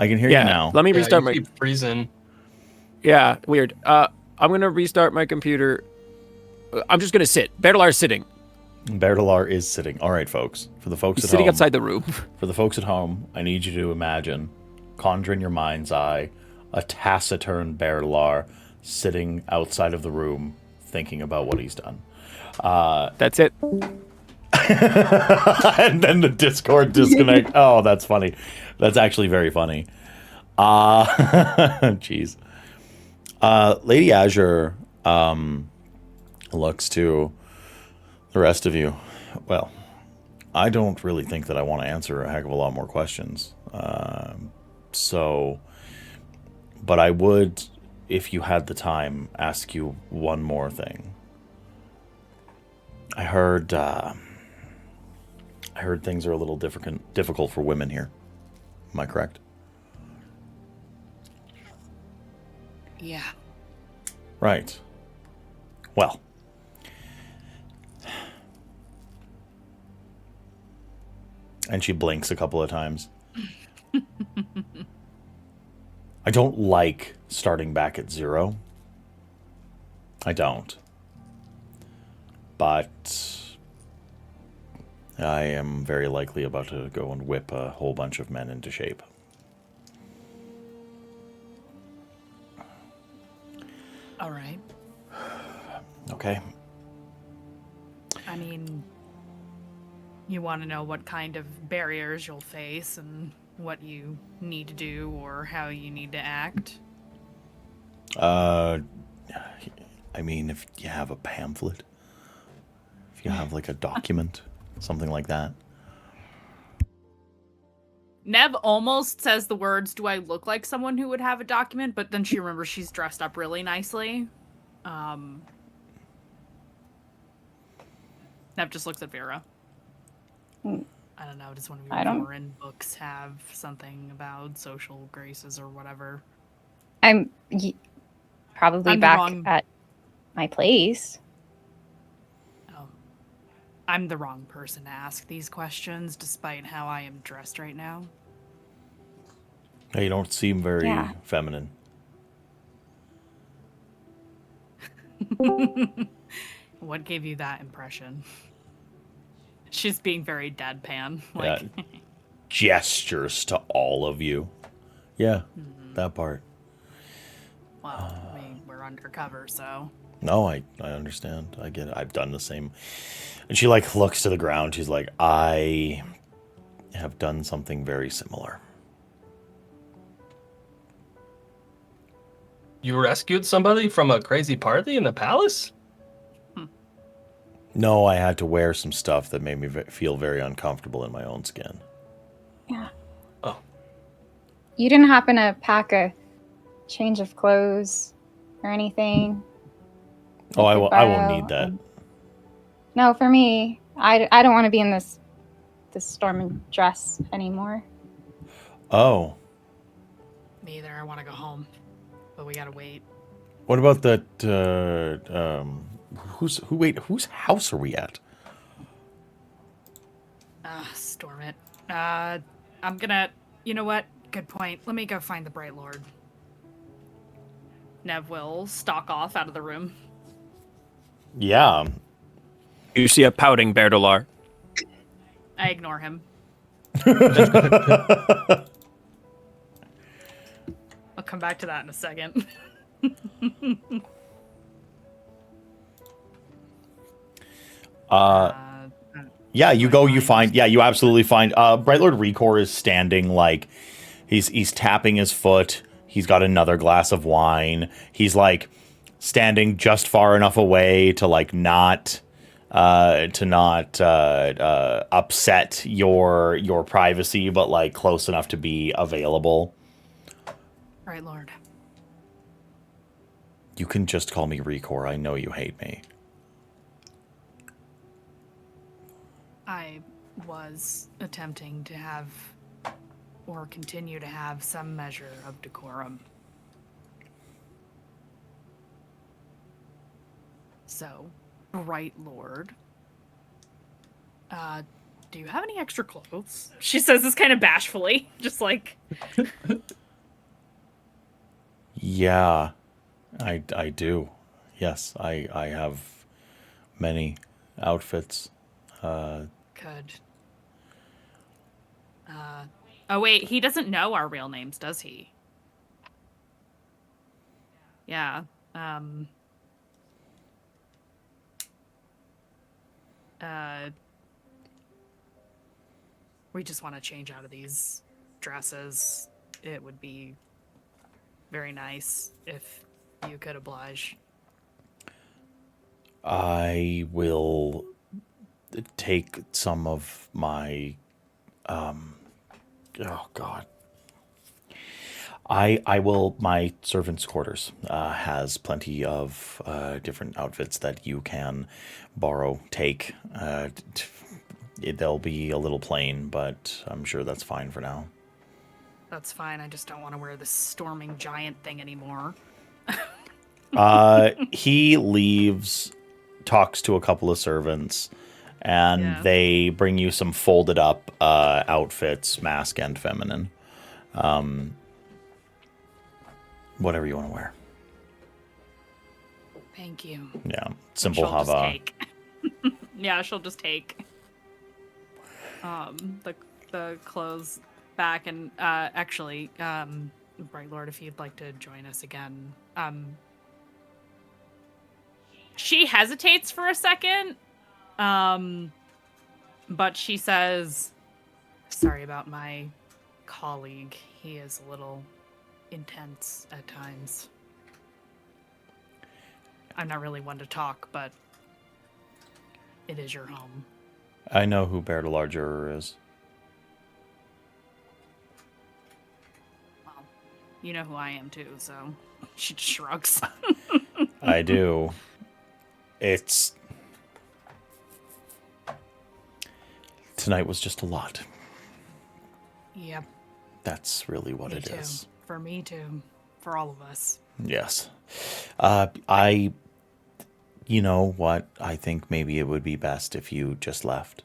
S2: I can hear you now.
S3: Let me restart
S6: you
S3: my.
S6: keep freezing.
S3: Yeah, weird. I'm gonna restart my computer. I'm just gonna sit. Bertalar's sitting.
S2: Bertalar is sitting. All right, folks. For the folks
S3: He's
S2: at
S3: sitting
S2: home,
S3: outside the room.
S2: For the folks at home, I need you to imagine, conjure in your mind's eye, a taciturn Bertalar sitting outside of the room, thinking about what he's done.
S3: That's it.
S2: And then the Discord disconnect. Oh, that's funny. That's actually very funny. Jeez. Lady Azure looks to the rest of you. Well, I don't really think that I want to answer a heck of a lot more questions. But I would, if you had the time, ask you one more thing. I heard things are a little difficult for women here. Am I correct?
S5: Yeah.
S2: Right. Well. And she blinks a couple of times. I don't like starting back at 0. I don't. But I am very likely about to go and whip a whole bunch of men into shape.
S5: All right.
S2: Okay.
S5: I mean, you want to know what kind of barriers you'll face and what you need to do or how you need to act?
S2: I mean, if you have a pamphlet, if you have like a document, something like that.
S5: Nev almost says the words, "Do I look like someone who would have a document?" But then she remembers she's dressed up really nicely. Nev just looks at Vera. I don't know. Does one of your foreign books have something about social graces or whatever?
S7: I'm probably back at my place.
S5: Oh, I'm the wrong person to ask these questions, despite how I am dressed right now.
S2: Hey, you don't seem very feminine.
S5: What gave you that impression? She's being very deadpan.
S2: Like gestures to all of you. Yeah, that part.
S5: Well, we're undercover, so.
S2: No, I understand. I get it. I've done the same. And she like looks to the ground. She's like, I have done something very similar.
S6: You rescued somebody from a crazy party in the palace?
S2: No, I had to wear some stuff that made me feel very uncomfortable in my own skin.
S7: Yeah.
S6: Oh.
S7: You didn't happen to pack a change of clothes or anything?
S2: Oh, I
S7: could
S2: won't
S7: borrow?
S2: need that.
S7: No, for me. I don't want to be in this storm dress anymore.
S2: Oh.
S5: Me either. I want to go home, but we gotta wait.
S2: What about that? Whose house are we at?
S5: Storm it. I'm gonna. You know what? Good point. Let me go find the Bright Lord. Nev will stalk off out of the room.
S2: Yeah.
S3: You see a pouting Berdolar.
S5: I ignore him. I'll come back to that in a second.
S2: Yeah, you go, you find, you absolutely find, Bright Lord Recor is standing, like, he's tapping his foot, he's got another glass of wine, he's, like, standing just far enough away to, like, not upset your privacy, but, like, close enough to be available.
S5: Right, Lord.
S2: You can just call me Recor, I know you hate me.
S5: I was attempting to have, or continue to have, some measure of decorum. So, Bright Lord, do you have any extra clothes? She says this kind of bashfully, just like...
S2: Yeah, I do. Yes, I have many outfits.
S5: Good. Oh wait, he doesn't know our real names, does he? Yeah. We just want to change out of these dresses. It would be very nice if you could oblige.
S2: I will take some of my oh god, I will, my servant's quarters has plenty of different outfits that you can borrow, take. They'll be a little plain, but I'm sure that's fine for now.
S5: That's fine. I just don't want to wear this storming giant thing anymore.
S2: He leaves, talks to a couple of servants, and they bring you some folded up outfits, mask and feminine. Whatever you want to wear.
S5: Thank you.
S2: Yeah, simple Hava.
S5: Yeah, she'll just take the clothes back, and actually, Bright Lord, if you'd like to join us again. She hesitates for a second, but she says, sorry about my colleague. He is a little intense at times. I'm not really one to talk, but it is your home.
S2: I know who Berdolar Juror is.
S5: Well, you know who I am too, so she just shrugs.
S2: I do. Tonight was just a lot.
S5: Yep.
S2: That's really what it is.
S5: For me too. For all of us.
S2: Yes. You know what? I think maybe it would be best if you just left.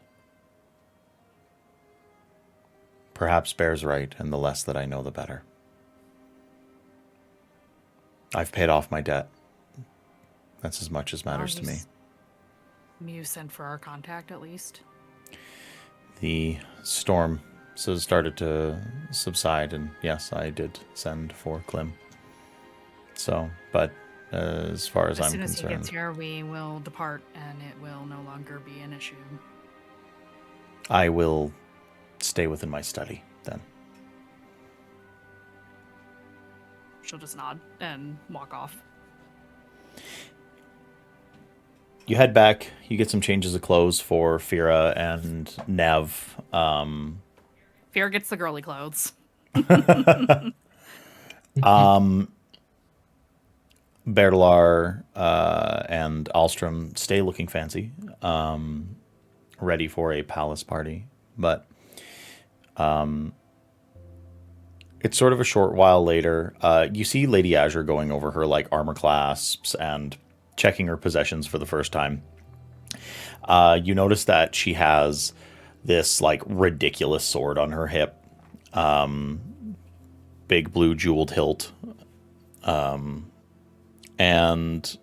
S2: Perhaps Bear's right, and the less that I know, the better. I've paid off my debt. That's as much as matters to me.
S5: You sent for our contact, at least?
S2: The storm started to subside, and yes, I did send for Klim. So, but as far as I'm concerned...
S5: As soon as he gets here, we will depart, and it will no longer be an issue.
S2: I will stay within my study, then.
S5: She'll just nod and walk off.
S2: You head back. You get some changes of clothes for Fira and Nev.
S5: Fira gets the girly clothes.
S2: Berlar and Alstrom stay looking fancy, ready for a palace party. But it's sort of a short while later. You see Lady Azure going over her like armor clasps and checking her possessions for the first time. You notice that she has this like ridiculous sword on her hip, big blue jeweled hilt, and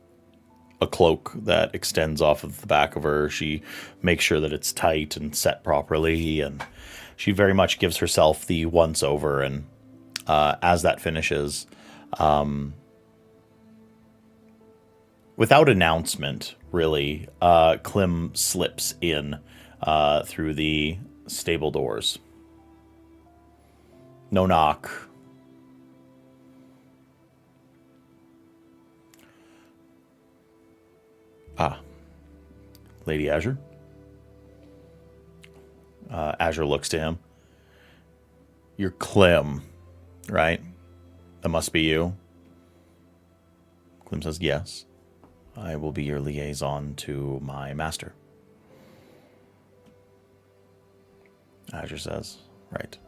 S2: a cloak that extends off of the back of her. She makes sure that it's tight and set properly, and she very much gives herself the once over. And as that finishes, without announcement, really, Klim slips in through the stable doors. No knock. Lady Azure. Azure looks to him. You're Klim, right? That must be you. Klim says, yes. I will be your liaison to my master. Azure says, right.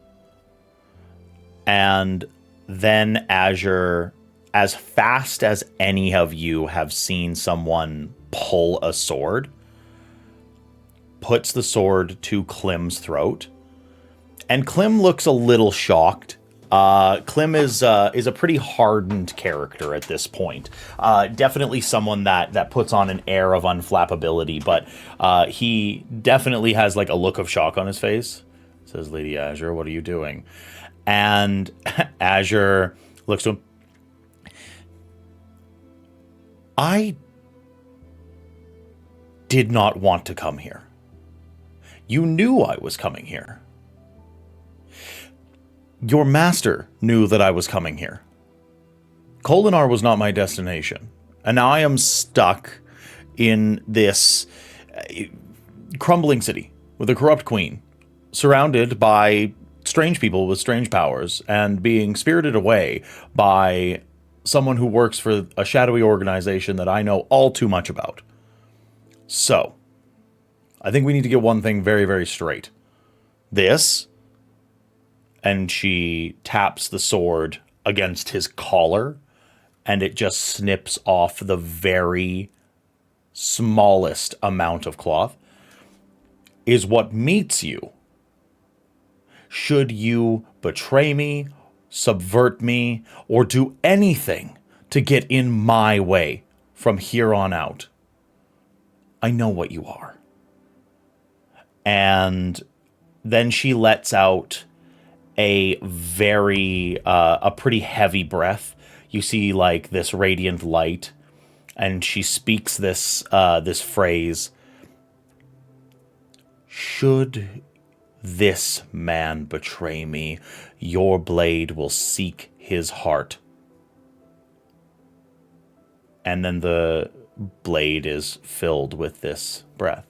S2: And then Azure, as fast as any of you have seen someone pull a sword, puts the sword to Klim's throat. And Klim looks a little shocked. Klim is a pretty hardened character at this point. Definitely someone that puts on an air of unflappability, but he definitely has like a look of shock on his face. Says, Lady Azure, what are you doing? And Azure looks to him. I did not want to come here. You knew I was coming here. Your master knew that I was coming here. Kholinar was not my destination. And now I am stuck in this crumbling city with a corrupt queen, surrounded by strange people with strange powers, and being spirited away by someone who works for a shadowy organization that I know all too much about. So, I think we need to get one thing very, very straight. This, and she taps the sword against his collar, and it just snips off the very smallest amount of cloth, is what meets you. Should you betray me, subvert me, or do anything to get in my way from here on out, I know what you are. And then she lets out a pretty heavy breath. You see like this radiant light, and she speaks this phrase. Should this man betray me, your blade will seek his heart. And then the blade is filled with this breath.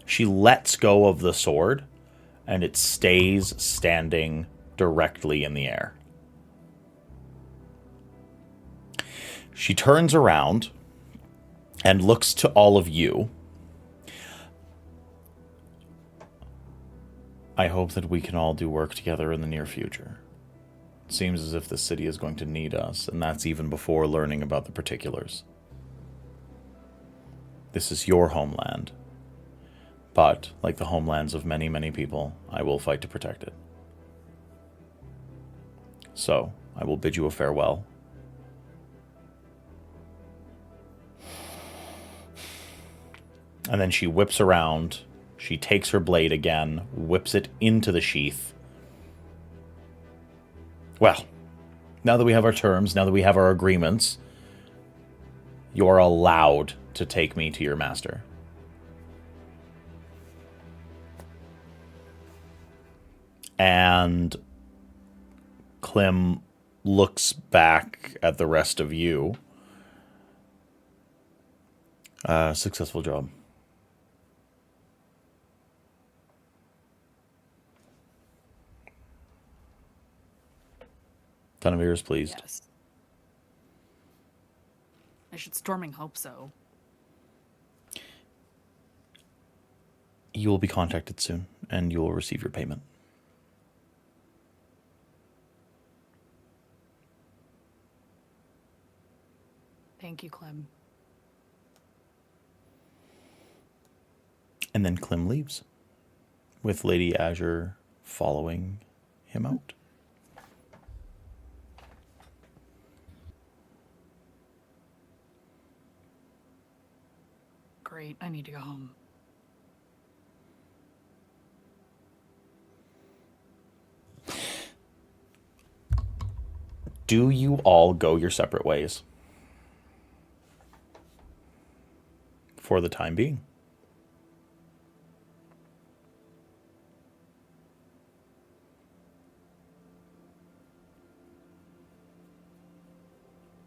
S2: She lets go of the sword, and it stays standing directly in the air. She turns around and looks to all of you. I hope that we can all do work together in the near future. It seems as if the city is going to need us, and that's even before learning about the particulars. This is your homeland. But, like the homelands of many, many people, I will fight to protect it. So, I will bid you a farewell. And then she whips around. She takes her blade again, whips it into the sheath. Well, now that we have our terms, now that we have our agreements, you're allowed to take me to your master. And Klim looks back at the rest of you. Successful job. Tanavir is pleased.
S5: Yes. I should storming hope so.
S2: You will be contacted soon, and you will receive your payment.
S5: Thank you, Clem.
S2: And then Clem leaves, with Lady Azure following him out.
S5: Great, I need to go home.
S2: Do you all go your separate ways? For the time being.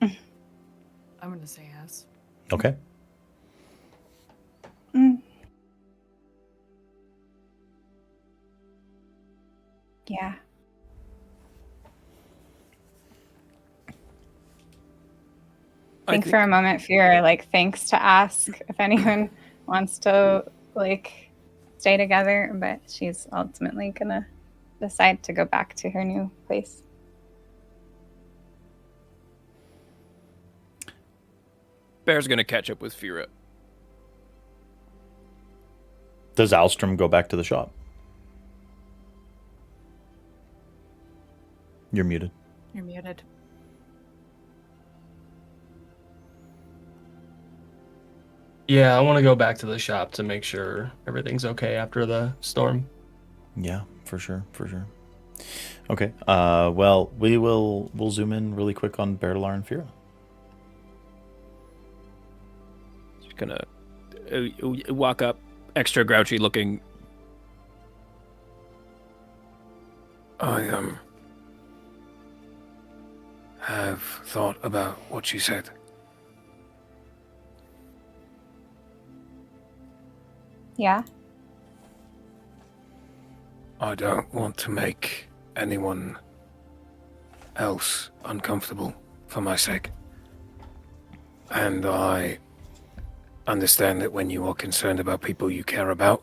S5: I'm going to say yes.
S2: Okay.
S7: Yeah. I think for a moment, Fear thinks to ask if anyone wants to stay together, but she's ultimately gonna decide to go back to her new place.
S3: Bear's gonna catch up with Fira.
S2: Does Alstrom go back to the shop? You're muted.
S5: You're muted.
S6: Yeah, I want to go back to the shop to make sure everything's okay after the storm.
S2: Yeah, for sure. Okay. Well, we'll zoom in really quick on Bertalar and Fira.
S3: She's gonna walk up, extra grouchy looking.
S4: I have thought about what she said.
S7: Yeah.
S4: I don't want to make anyone else uncomfortable for my sake. And I understand that when you are concerned about people you care about,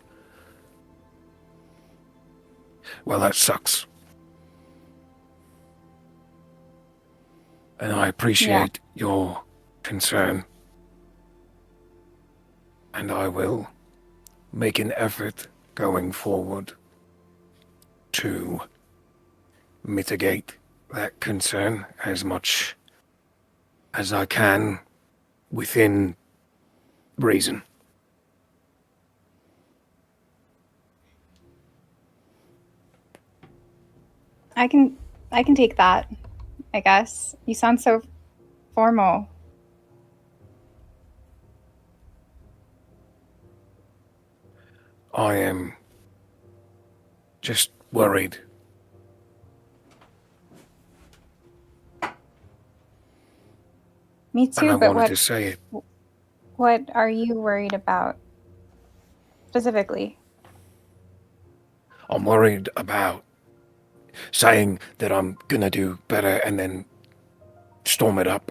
S4: well, that sucks. And I appreciate your concern. And I will make an effort going forward to mitigate that concern as much as I can within reason.
S7: I can take that, I guess. You sound so formal.
S4: I am just worried.
S7: Me too,
S4: and I
S7: but
S4: wanted to say it.
S7: What are you worried about specifically?
S4: I'm worried about saying that I'm gonna do better and then storm it up.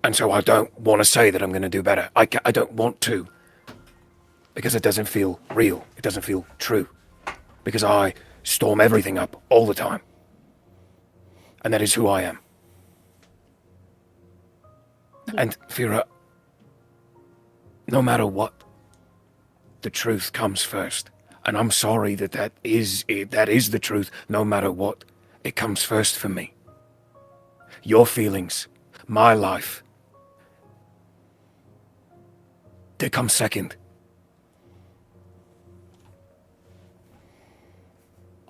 S4: And so I don't want to say that I'm gonna do better. I don't want to. Because it doesn't feel real. It doesn't feel true. Because I storm everything up all the time. And that is who I am. Yeah. And Fira, no matter what, the truth comes first. And I'm sorry that is the truth. No matter what, it comes first for me. Your feelings, my life, they come second.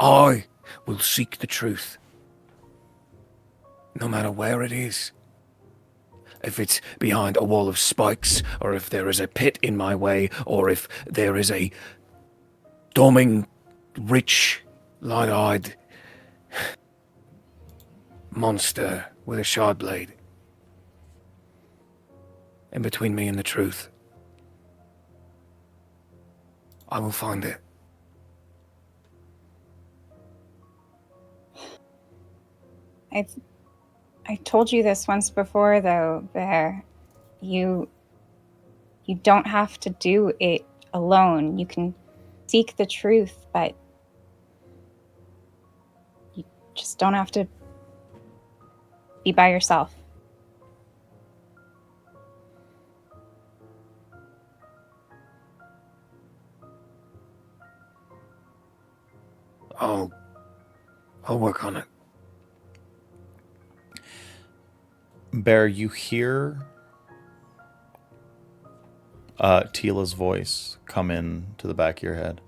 S4: I will seek the truth, no matter where it is. If it's behind a wall of spikes, or if there is a pit in my way, or if there is a storming, rich, light-eyed monster with a shard blade in between me and the truth, I will find it.
S7: I told you this once before, though, Bear. You don't have to do it alone. You can seek the truth, but you just don't have to be by yourself.
S4: I'll work on it.
S2: Bear, you hear Tila's voice come in to the back of your head.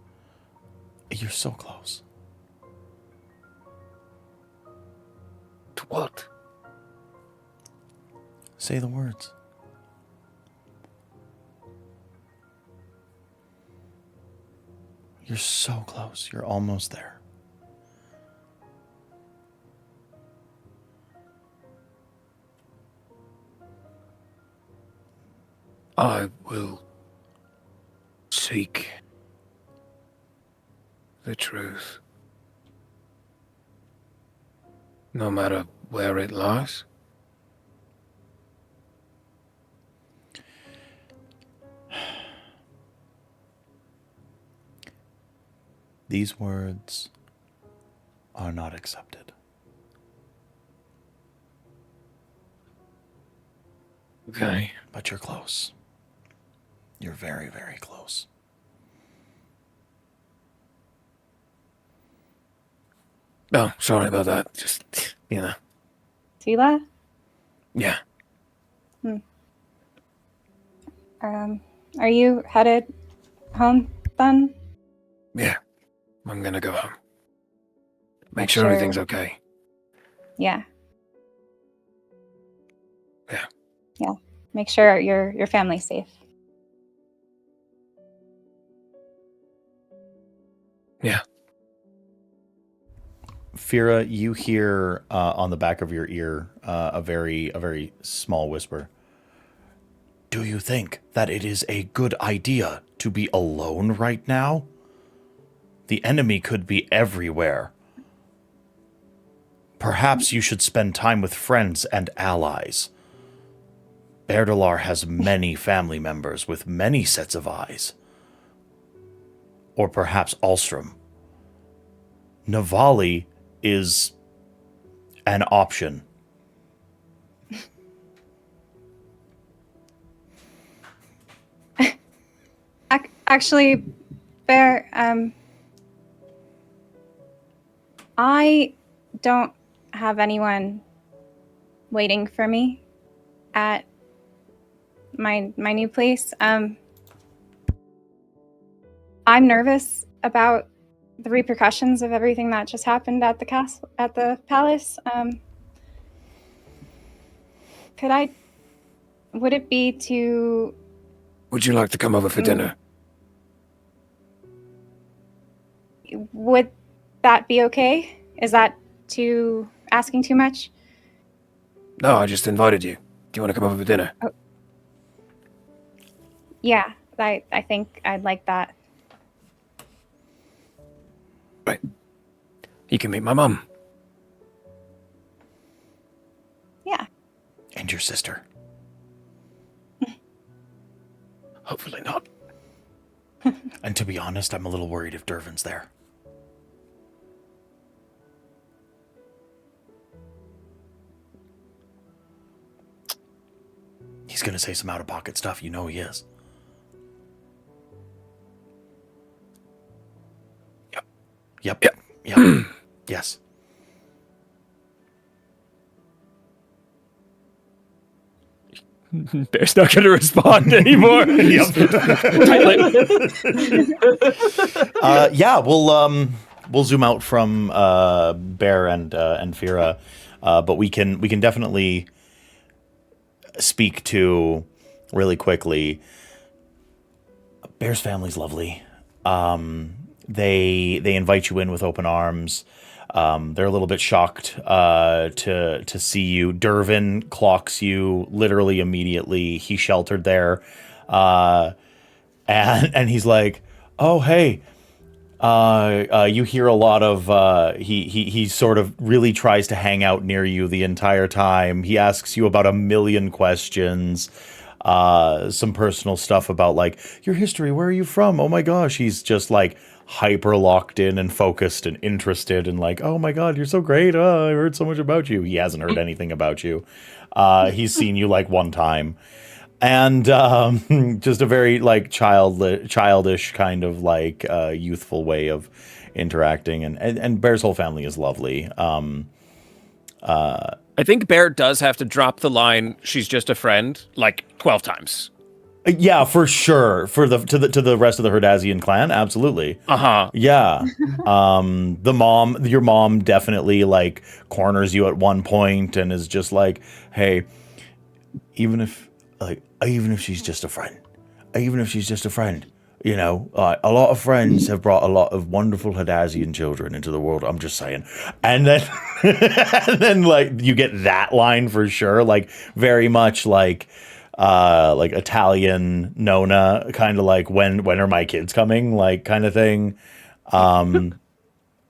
S2: You're so close.
S4: To what?
S2: Say the words. You're so close. You're almost there.
S4: I will seek the truth, no matter where it lies.
S2: These words are not accepted.
S4: Okay.
S2: But you're close. You're very, very close.
S4: Oh, sorry about that. Just, you know.
S7: Tila?
S4: Yeah.
S7: Are you headed home then?
S4: Yeah. I'm gonna go home. Make sure everything's okay.
S7: Yeah.
S4: Yeah.
S7: Yeah. Make sure your family's safe.
S4: Yeah.
S2: Fira, you hear on the back of your ear a very small whisper. Do you think that it is a good idea to be alone right now? The enemy could be everywhere. Perhaps you should spend time with friends and allies. Berdalar has many family members with many sets of eyes. Or perhaps Alstrom. Navali is an option.
S7: Actually, Bear, I don't have anyone waiting for me at my new place. I'm nervous about the repercussions of everything that just happened at the palace. Would it be too...
S4: Would you like to come over for dinner?
S7: Would that be okay? Is that asking too much?
S4: No, I just invited you. Do you want to come over for dinner?
S7: Oh. Yeah, I think I'd like that.
S4: Right. You can meet my mum.
S7: Yeah.
S2: And your sister.
S4: Hopefully not.
S2: And to be honest, I'm a little worried if Dervin's there. He's going to say some out-of-pocket stuff. You know he is. Yep. Yes.
S3: Bear's not going to respond anymore.
S2: Yeah, we'll zoom out from Bear and Fira, but we can definitely speak to really quickly. Bear's family's lovely. They invite you in with open arms. They're a little bit shocked to see you. Dervin clocks you literally immediately. He sheltered there, and he's like, "Oh, hey, You hear a lot of he sort of really tries to hang out near you the entire time. He asks you about a million questions, some personal stuff about like your history. Where are you from? Oh my gosh, he's just like hyper locked in and focused and interested and like, oh my god, you're so great. Oh, I heard so much about you. He hasn't heard anything about you. He's seen you like one time. And just a very like childish kind of like youthful way of interacting, and Bear's whole family is lovely.
S3: I think Bear does have to drop the line, "She's just a friend," like 12 times.
S2: Yeah, for sure. For the to the rest of the Herdazian clan, absolutely. Yeah. Your mom definitely like corners you at one point and is just like, hey, even if she's just a friend, you know, a lot of friends have brought a lot of wonderful Herdazian children into the world. I'm just saying. And then, and then like you get that line for sure, like very much like Italian Nona, kind of like when are my kids coming, like kind of thing.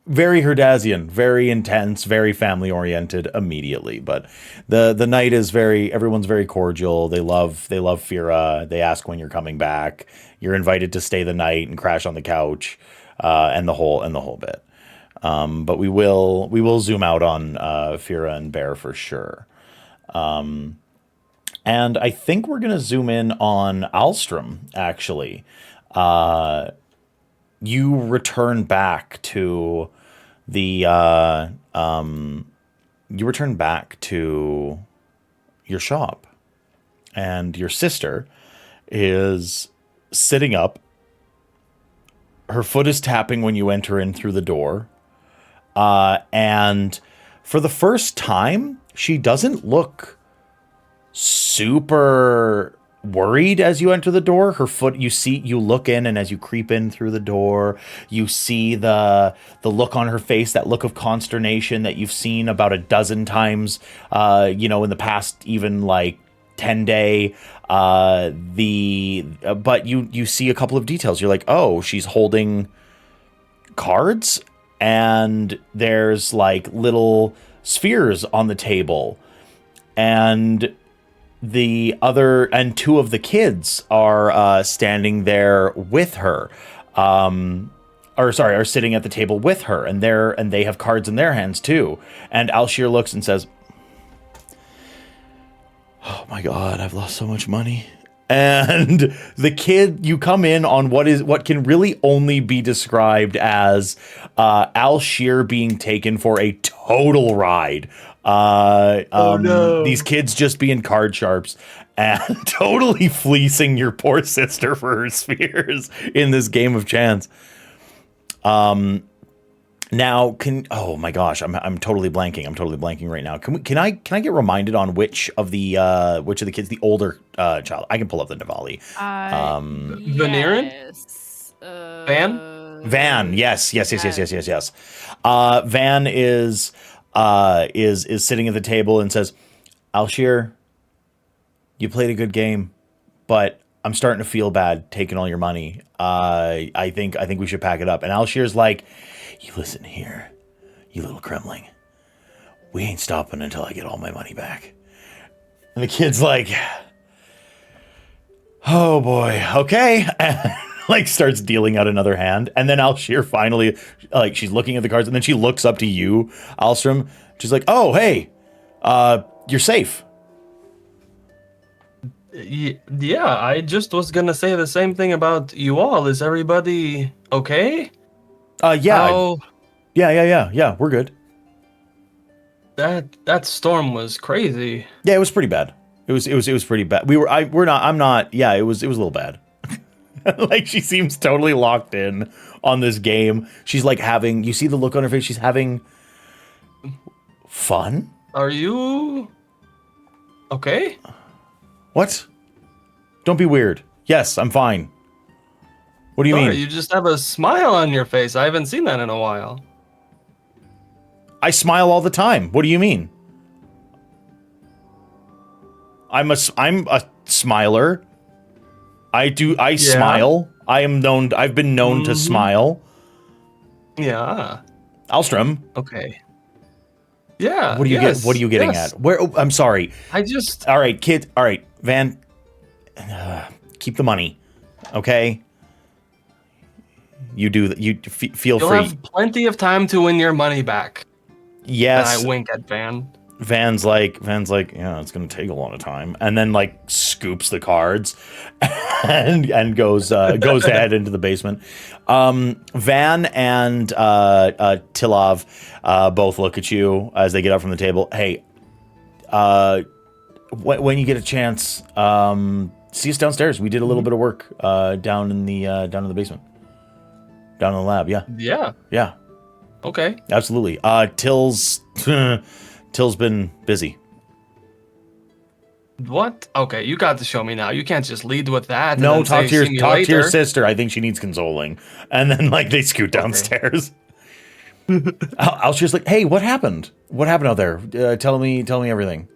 S2: Very Herdazian, very intense, very family oriented immediately. But the night is everyone's very cordial. They love Fira. They ask when you're coming back. You're invited to stay the night and crash on the couch, and the whole bit. But we will zoom out on Fira and Bear for sure. And I think we're gonna zoom in on Alstrom actually. You return back to your shop, and your sister is sitting up. Her foot is tapping when you enter in through the door, and for the first time, she doesn't look super worried as you enter the door. Her foot, you look in, and as you creep in through the door, you see the look on her face, that look of consternation that you've seen about a dozen times, in the past, even like 10-day. But you see a couple of details. You're like, oh, she's holding cards, and there's like little spheres on the table, and two of the kids are standing there with her, are sitting at the table with her, and they have cards in their hands too. And Alshir looks and says, "Oh my god, I've lost so much money." And the kid, you come in on what can really only be described as Alshir being taken for a total ride. No. These kids just being card sharps and totally fleecing your poor sister for her spheres in this game of chance. Now oh my gosh, I'm totally blanking right now. Can I get reminded on which of the kids, the older child? I can pull up the Navali.
S6: Venerin?
S2: Van. Yes. Van is sitting at the table and says, "Alshir, you played a good game, but I'm starting to feel bad taking all your money. I think we should pack it up." And Alshir's like, "You listen here, you little Kremling. We ain't stopping until I get all my money back." And the kid's like, "Oh boy, okay." And like starts dealing out another hand. And then Alshir finally, like, she's looking at the cards, and then she looks up to you, Alstrom. She's like, "Oh, hey, you're safe."
S6: Yeah, I just was gonna say the same thing about you all. Is everybody okay?
S2: Yeah. Yeah, we're good.
S6: That storm was crazy.
S2: Yeah, it was pretty bad. It was pretty bad. Yeah, it was a little bad. Like, she seems totally locked in on this game. She's like you see the look on her face, she's having fun.
S6: Are you okay?
S2: What? Don't be weird. Yes, I'm fine. What do you mean?
S6: You just have a smile on your face. I haven't seen that in a while.
S2: I smile all the time. What do you mean? I'm a smiler. I smile. I've been known to smile.
S6: Yeah.
S2: Alstrom.
S6: Okay. Yeah.
S2: What are you getting at? Where? Oh, I'm sorry. All right, kid. All right, Van. Keep the money, okay? You do. You feel
S6: You'll
S2: free.
S6: have plenty of time to win your money back.
S2: Yes.
S6: And I wink at Van.
S2: Van's like, yeah, it's gonna take a lot of time, and then like scoops the cards, and goes ahead into the basement. Van and Tilov both look at you as they get up from the table. Hey, when you get a chance, see us downstairs. We did a little bit of work down in the basement, down in the lab. Yeah.
S6: Okay.
S2: Absolutely. Till's been busy.
S6: What? Okay, you got to show me now. You can't just lead with that.
S2: No,
S6: and
S2: talk
S6: then
S2: to your sister. I think she needs consoling. And then like they scoot downstairs. Alshir's like, hey, what happened? What happened out there? Tell me everything.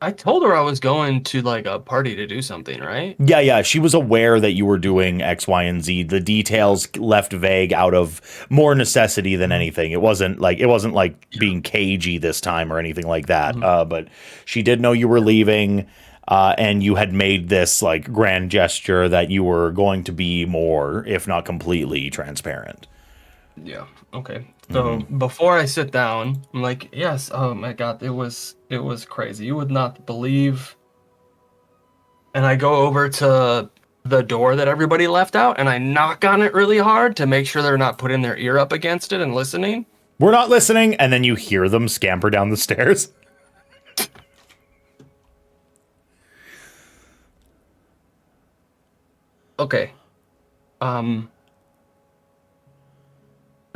S6: I told her I was going to like a party to do something, right?
S2: Yeah. She was aware that you were doing X, Y, and Z. The details left vague out of more necessity than anything. It wasn't like being cagey this time or anything like that. But she did know you were leaving, and you had made this like grand gesture that you were going to be more, if not completely, transparent.
S6: Yeah. Okay. So before I sit down, I'm like, yes. Oh my God, it was crazy. You would not believe. And I go over to the door that everybody left out, and I knock on it really hard to make sure they're not putting their ear up against it and listening.
S2: We're not listening, and then you hear them scamper down the stairs.
S6: Okay.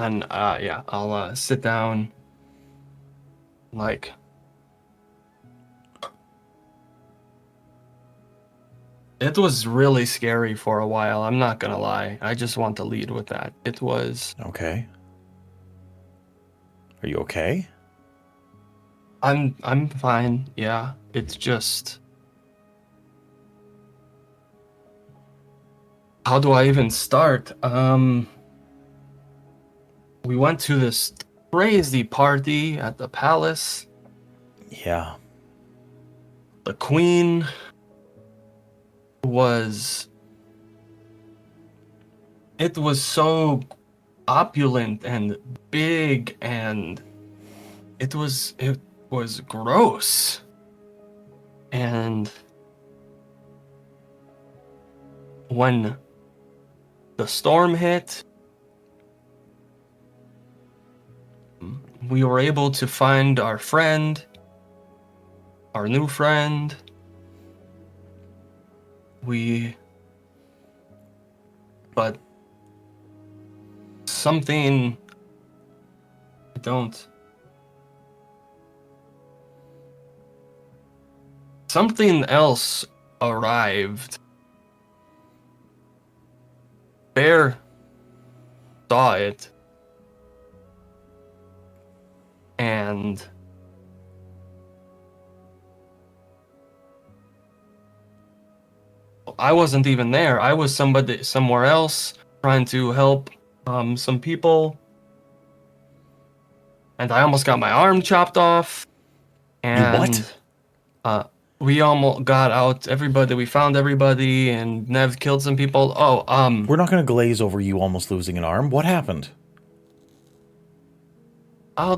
S6: And yeah, I'll sit down. Like, it was really scary for a while. I'm not gonna lie. I just want to lead with that. It was.
S2: Okay. Are you okay?
S6: I'm fine. Yeah. It's just. How do I even start? We went to this crazy party at the palace.
S2: Yeah.
S6: The queen was... It was so opulent and big, and it was gross. And when the storm hit, we were able to find our new friend. But something something else arrived. Bear saw it. And I wasn't even there. I was somewhere else trying to help some people. And I almost got my arm chopped off. And
S2: You what?
S6: We almost got out everybody. We found everybody, and Nev killed some people.
S2: We're not going to glaze over you almost losing an arm. What happened?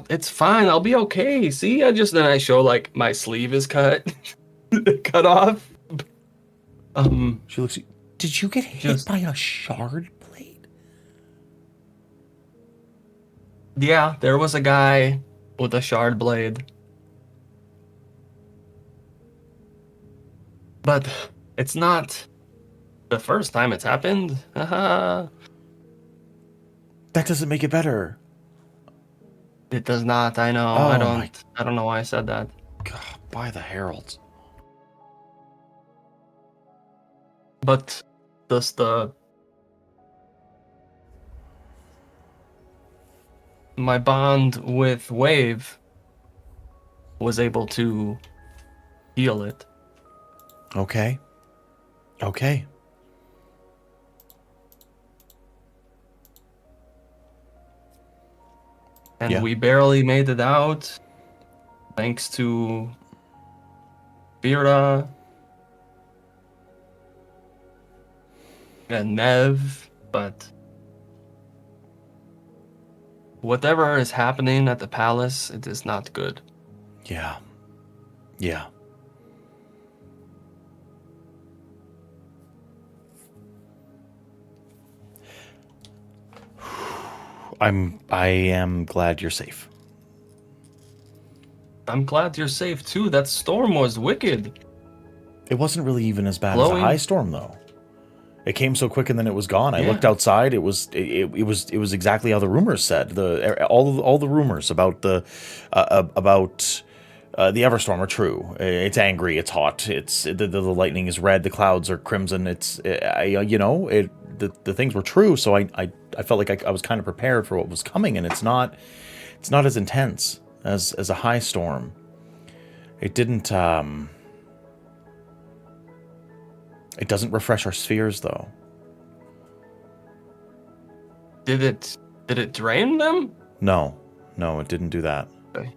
S6: It's fine. I'll be okay. See, then I show like my sleeve is cut cut off.
S2: She looks. Did you get hit by a shard blade?
S6: Yeah, there was a guy with a shard blade. But it's not the first time it's happened.
S2: That doesn't make it better.
S6: It does not. I know.
S2: Oh,
S6: I don't know why I said that.
S2: God, by the heralds.
S6: But does my bond with Wave was able to heal it.
S2: Okay. Okay.
S6: And we barely made it out, thanks to Vera and Nev, but whatever is happening at the palace, it is not good.
S2: Yeah. Yeah. I am glad you're safe.
S6: I'm glad you're safe too. That storm was wicked.
S2: It wasn't really even as bad as a high storm, though. It came so quick and then it was gone. I looked outside. It was exactly how the rumors said. All the rumors about the Everstorm are true. It's angry. It's hot. It's the lightning is red. The clouds are crimson. The things were true. So I felt like I was kind of prepared for what was coming, and it's not as intense as a high storm. It didn't. It doesn't refresh our spheres, though.
S6: Did it drain them?
S2: No, it didn't do that.
S6: Okay.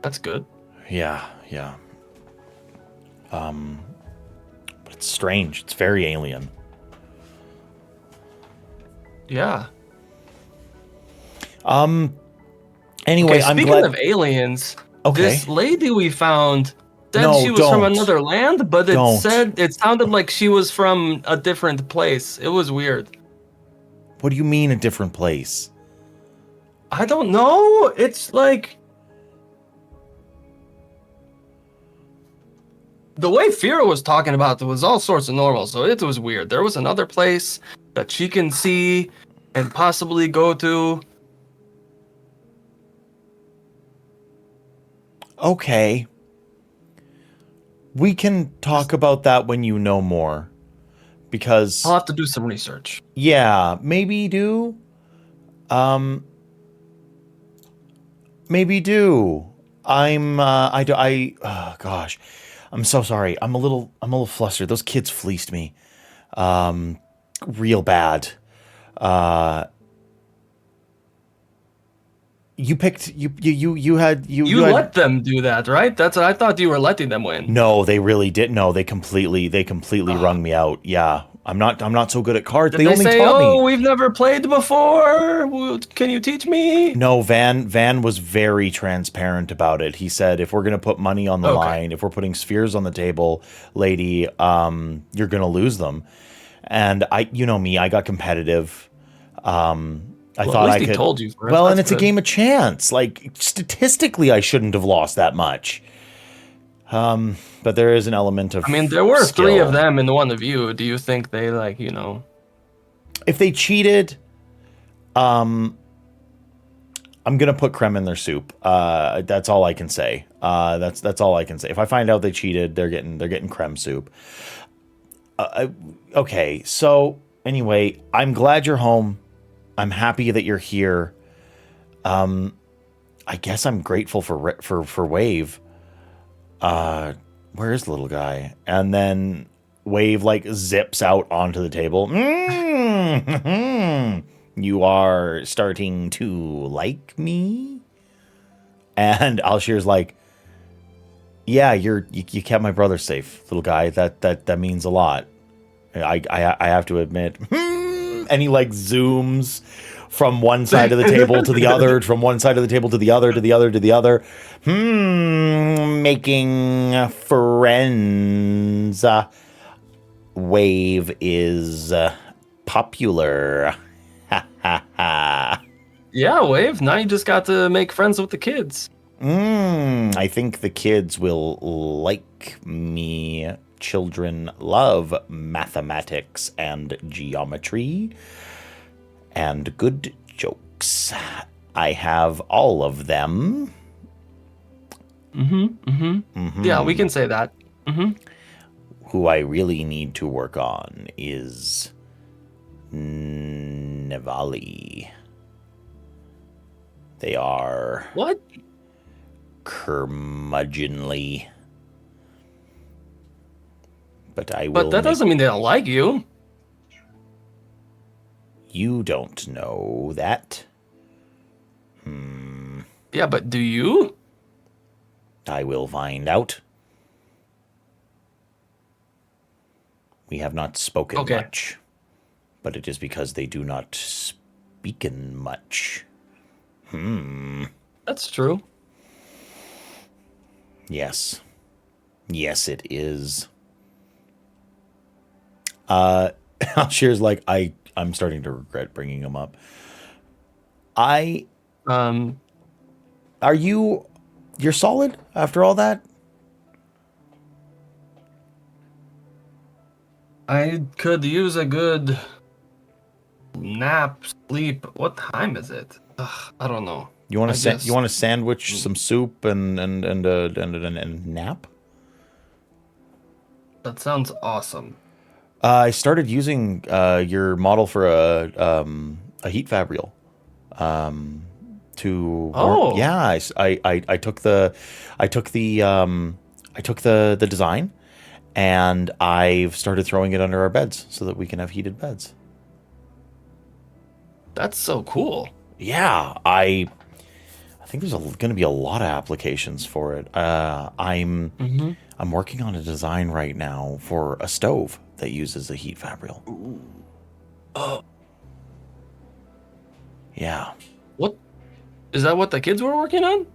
S6: That's good.
S2: Yeah. But it's strange. It's very alien.
S6: Yeah.
S2: Anyway,
S6: okay,
S2: I'm
S6: speaking
S2: glad.
S6: of aliens,
S2: Okay.
S6: this lady we found said
S2: No,
S6: she was from
S2: don't.
S6: another land, but it sounded like she was from a different place. It was weird.
S2: What do you mean a different place?
S6: I don't know. It's like the way Fira was talking about it was all sorts of normal, so it was weird. There was another place that she can see and possibly go to.
S2: Okay. We can talk about that when you know more. Because
S6: I'll have to do some research.
S2: yeah, maybe do. Maybe do. Oh gosh. I'm so sorry. I'm a little flustered. Those kids fleeced me. Real bad. You
S6: let them do that, right? That's what I thought you were letting them win.
S2: No, they really did. No, they completely wrung me out. Yeah. I'm not so good at cards.
S6: Did
S2: They only
S6: say,
S2: taught me.
S6: we've never played before. Can you teach me?
S2: No, Van was very transparent about it. He said, if we're going to put money on the line, if we're putting spheres on the table, lady, you're going to lose them. And you know me, I got competitive. I thought
S6: at least
S2: I could.
S6: He told you.
S2: Well, and it's a game of chance. Like statistically, I shouldn't have lost that much. But there is an element of.
S6: I mean, there were
S2: skill.
S6: 3 of them and 1 of you. Do you think they
S2: If they cheated, I'm gonna put creme in their soup. That's all I can say. That's all I can say. If I find out they cheated, they're getting creme soup. Okay, so anyway, I'm glad you're home. I'm happy that you're here. I guess I'm grateful for Wave. Where is the little guy? And then Wave zips out onto the table. You are starting to like me? And Alshir's like, yeah, you kept my brother safe, little guy. That means a lot. I have to admit. And he zooms from one side of the table to the other, from one side of the table to the other, to the other, to the other. Making friends. Wave is popular. Ha ha ha.
S6: Yeah, Wave. Now you just got to make friends with the kids.
S2: I think the kids will like me. Children love mathematics and geometry and good jokes. I have all of them.
S6: Yeah, we can say that.
S2: Who I really need to work on is Navali. They are
S6: What?
S2: curmudgeonly. But I will.
S6: But that doesn't mean they don't like you.
S2: You don't know that.
S6: Yeah, but do you?
S2: I will find out. We have not spoken much, but it is because they do not speaken much.
S6: That's true.
S2: Yes. Yes, it is. Shear's like, I'm starting to regret bringing him up. You're solid after all that?
S6: I could use a good nap, sleep. What time is it? I don't know.
S2: You want to sandwich some soup and nap?
S6: That sounds awesome.
S2: I started using your model for a heat fabrial. Yeah, I took the design, and I've started throwing it under our beds so that we can have heated beds.
S6: That's so cool.
S2: Yeah, I think there's going to be a lot of applications for it. I'm working on a design right now for a stove that uses a heat fabrial.
S6: Oh.
S2: Yeah.
S6: What? Is that what the kids were working on?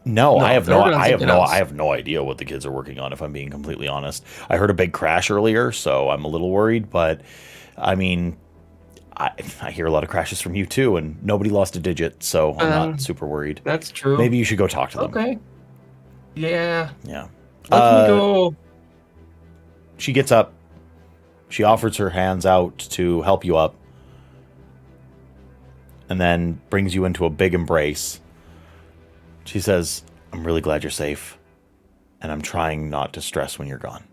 S2: No, I have no idea what the kids are working on, if I'm being completely honest. I heard a big crash earlier, so I'm a little worried, but I mean, I hear a lot of crashes from you too, and nobody lost a digit, so I'm not super worried.
S6: That's true.
S2: Maybe you should go talk to them.
S6: Okay. Yeah.
S2: Yeah.
S6: Let me go.
S2: She gets up. She offers her hands out to help you up, and then brings you into a big embrace. She says, I'm really glad you're safe, and I'm trying not to stress when you're gone.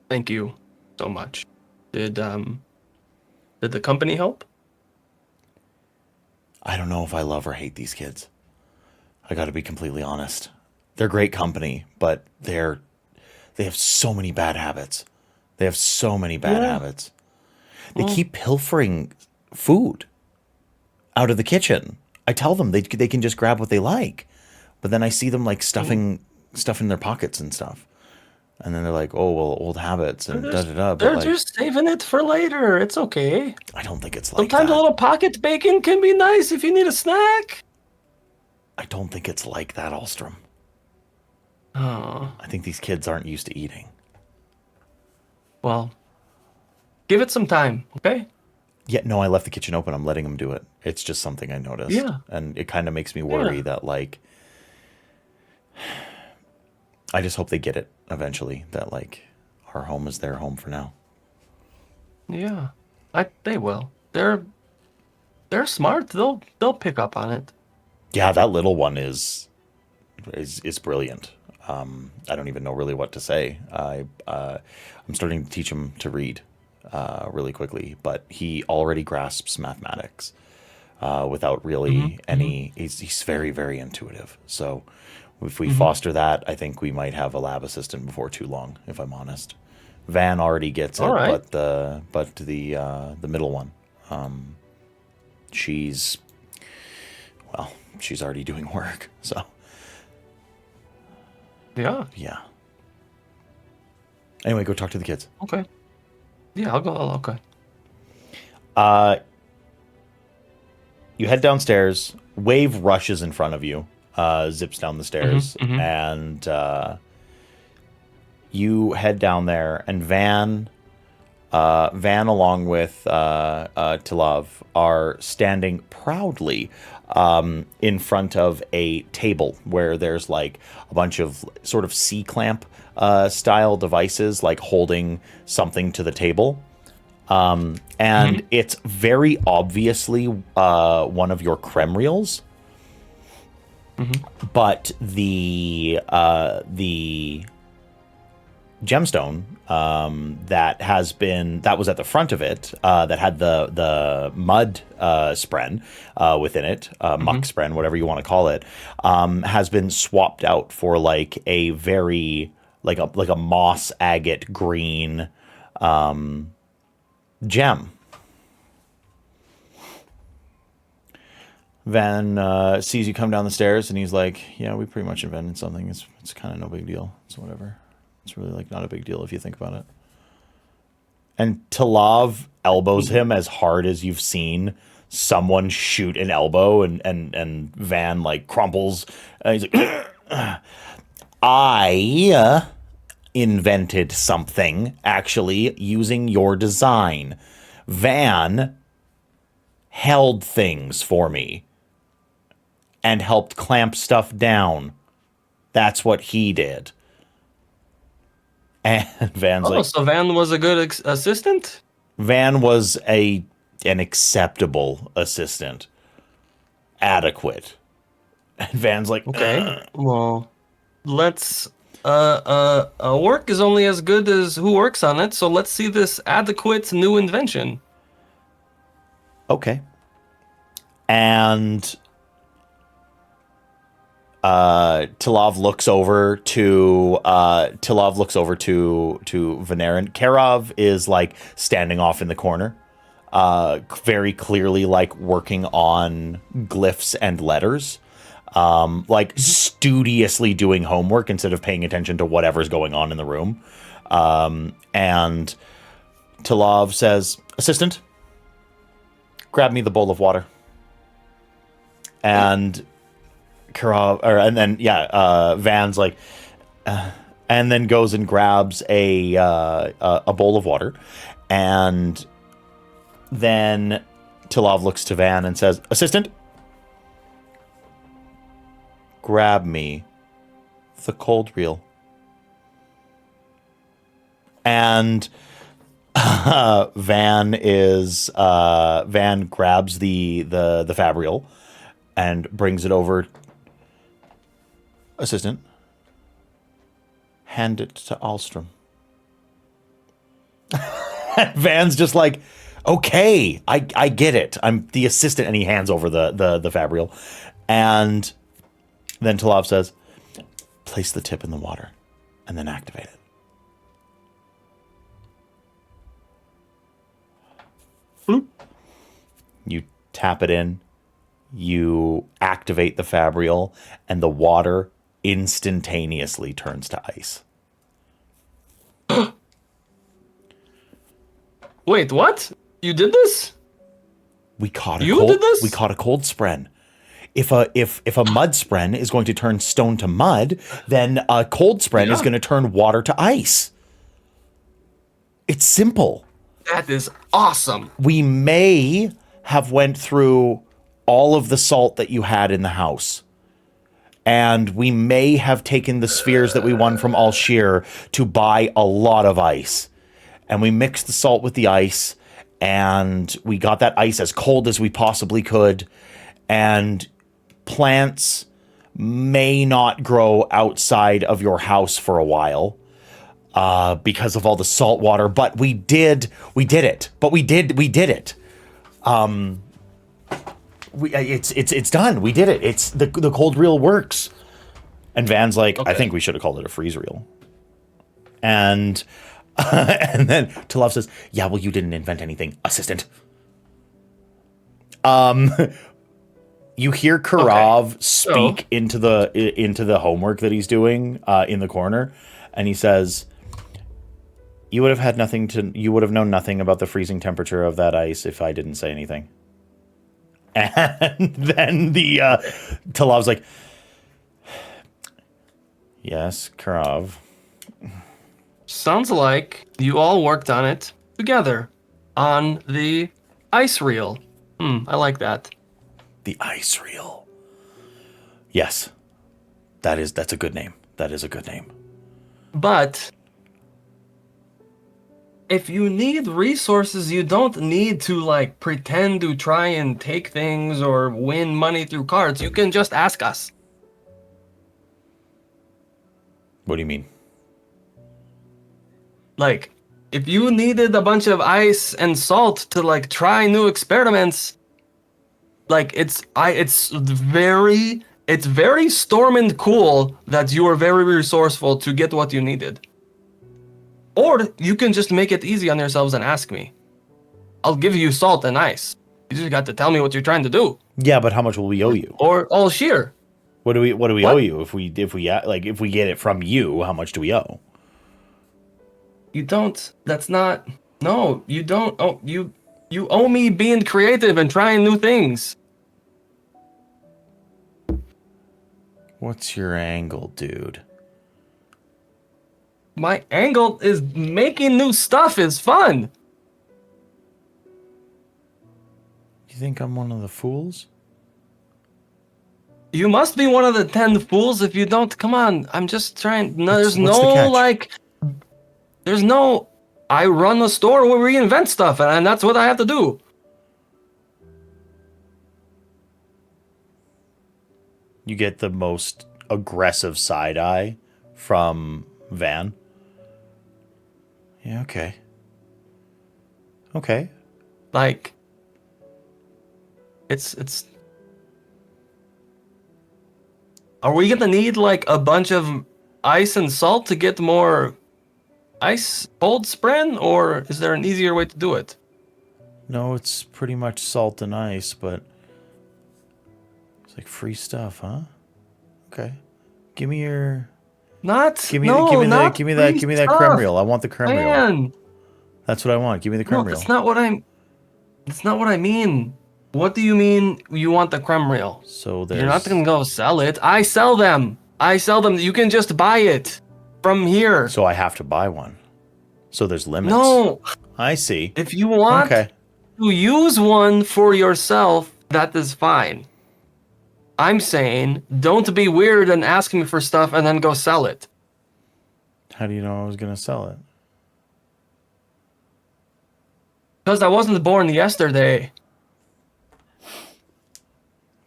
S6: Thank you so much. Did the company help?
S2: I don't know if I love or hate these kids. I got to be completely honest. They're great company, but they have so many bad habits. They have so many bad habits. They keep pilfering food out of the kitchen. I tell them they can just grab what they like, but then I see them like stuffing stuff in their pockets and stuff, and then they're like, "Oh well, old habits and da da da."
S6: They're just saving it for later. It's okay.
S2: I don't think it's like
S6: sometimes
S2: that.
S6: A little pocket bacon can be nice if you need a snack.
S2: I don't think it's like that, Alstrom.
S6: Oh.
S2: I think these kids aren't used to eating.
S6: Well, give it some time, okay?
S2: Yeah, no, I left the kitchen open. I'm letting them do it. It's just something I noticed.
S6: Yeah.
S2: And it kind of makes me worry that, like, I just hope they get it eventually, that, like, our home is their home for now.
S6: Yeah. They will. They're smart. They'll pick up on it.
S2: Yeah, that little one is brilliant. I don't even know really what to say. I'm starting to teach him to read really quickly, but he already grasps mathematics without really any. He's very, very intuitive. So if we foster that, I think we might have a lab assistant before too long. If I'm honest, Van already gets it,
S6: right.
S2: but the middle one, she's already doing work. So.
S6: Yeah.
S2: Yeah. Anyway, go talk to the kids.
S6: Okay. Yeah, I'll go. Okay.
S2: You head downstairs. Wave rushes in front of you, zips down the stairs, and you head down there. And Van along with Tilav are standing proudly in front of a table where there's like a bunch of sort of C-clamp style devices, like holding something to the table. And it's very obviously one of your creme reels. But the gemstone that was at the front of it, that had the mud spren within it, muck spren, whatever you want to call it, has been swapped out for like a very like a moss agate green gem. Van sees you come down the stairs, and he's like, yeah, we pretty much invented something. It's kind of no big deal. It's whatever. It's really like not a big deal if you think about it. And Talav elbows him as hard as you've seen someone shoot an elbow, and Van like crumples. He's like, I invented something actually using your design. Van held things for me and helped clamp stuff down. That's what he did. And Van's like,
S6: so Van was a good assistant?
S2: Van was an acceptable assistant. Adequate. And Van's like,
S6: okay, well, let's work is only as good as who works on it, so let's see this adequate new invention.
S2: Okay. And Talav looks over to Venerin. Karov is like standing off in the corner, very clearly like working on glyphs and letters, like studiously doing homework instead of paying attention to whatever's going on in the room. And Talav says, "Assistant, grab me the bowl of water." And Van's like, and then goes and grabs a bowl of water, and then Talav looks to Van and says, "Assistant, grab me the cold reel." And Van grabs the fabrial and brings it over. "Assistant, hand it to Alstrom." Van's just like, okay, I get it. I'm the assistant, and he hands over the fabrial. And then Talav says, "Place the tip in the water and then activate it." Bloop. You tap it in, you activate the fabrial, and the water instantaneously turns to ice.
S6: Wait, what? You did this?
S2: We caught a
S6: You
S2: cold,
S6: did this?
S2: We caught a cold spren. If a mud spren is going to turn stone to mud, then a cold spren is going to turn water to ice. It's simple.
S6: That is awesome.
S2: We may have went through all of the salt that you had in the house, and we may have taken the spheres that we won from Alshir to buy a lot of ice, and we mixed the salt with the ice, and we got that ice as cold as we possibly could, and plants may not grow outside of your house for a while because of all the salt water, but we did it. It's done. We did it. It's the cold reel works. And Van's like, okay. I think we should have called it a freeze reel. And then Talav says, "Yeah, well, you didn't invent anything, assistant." You hear Karov speak into the homework that he's doing in the corner, and he says, You would have known nothing about the freezing temperature of that ice if I didn't say anything." And then the Talav's like, "Yes, Karov."
S6: Sounds like you all worked on it together on the ice reel. I like that.
S2: The ice reel. Yes. That's a good name. That is a good name.
S6: But if you need resources, you don't need to like pretend to try and take things or win money through cards. You can just ask us.
S2: What do you mean?
S6: Like, if you needed a bunch of ice and salt to like try new experiments, like it's very it's very Storm and cool that you were very resourceful to get what you needed. Or you can just make it easy on yourselves and ask me. I'll give you salt and ice. You just got to tell me what you're trying to do.
S2: Yeah, but how much will we owe you?
S6: Or all sheer.
S2: What do we owe you if we get it from you? How much do we owe?
S6: You don't. That's not. No, you don't. Oh, you owe me being creative and trying new things.
S2: What's your angle, dude?
S6: My angle is making new stuff is fun.
S2: You think I'm one of the fools?
S6: You must be one of the 10 fools if you don't. Come on, I'm just trying. No,
S2: What's
S6: there's
S2: the
S6: no
S2: catch?
S6: like. There's no. I run a store where we invent stuff, and that's what I have to do.
S2: You get the most aggressive side eye from Van. Yeah, okay. Okay.
S6: Like. It's. Are we gonna need like a bunch of ice and salt to get more ice cold spread, or is there an easier way to do it?
S2: No, it's pretty much salt and ice, but it's like free stuff, huh? Okay. Give me your give me that creme reel. I want the creme reel.
S6: Man,
S2: That's what I want. Give me the creme
S6: no,
S2: reel.
S6: that's not what I mean. What do you mean you want the creme reel?
S2: So there's
S6: You're not gonna go sell it. I sell them. You can just buy it from here.
S2: So I have to buy one. So there's limits.
S6: No,
S2: I see.
S6: if you want
S2: Okay.
S6: to use one for yourself, that is fine. I'm saying don't be weird and ask me for stuff and then go sell it.
S2: How do you know I was gonna sell it?
S6: Because I wasn't born yesterday.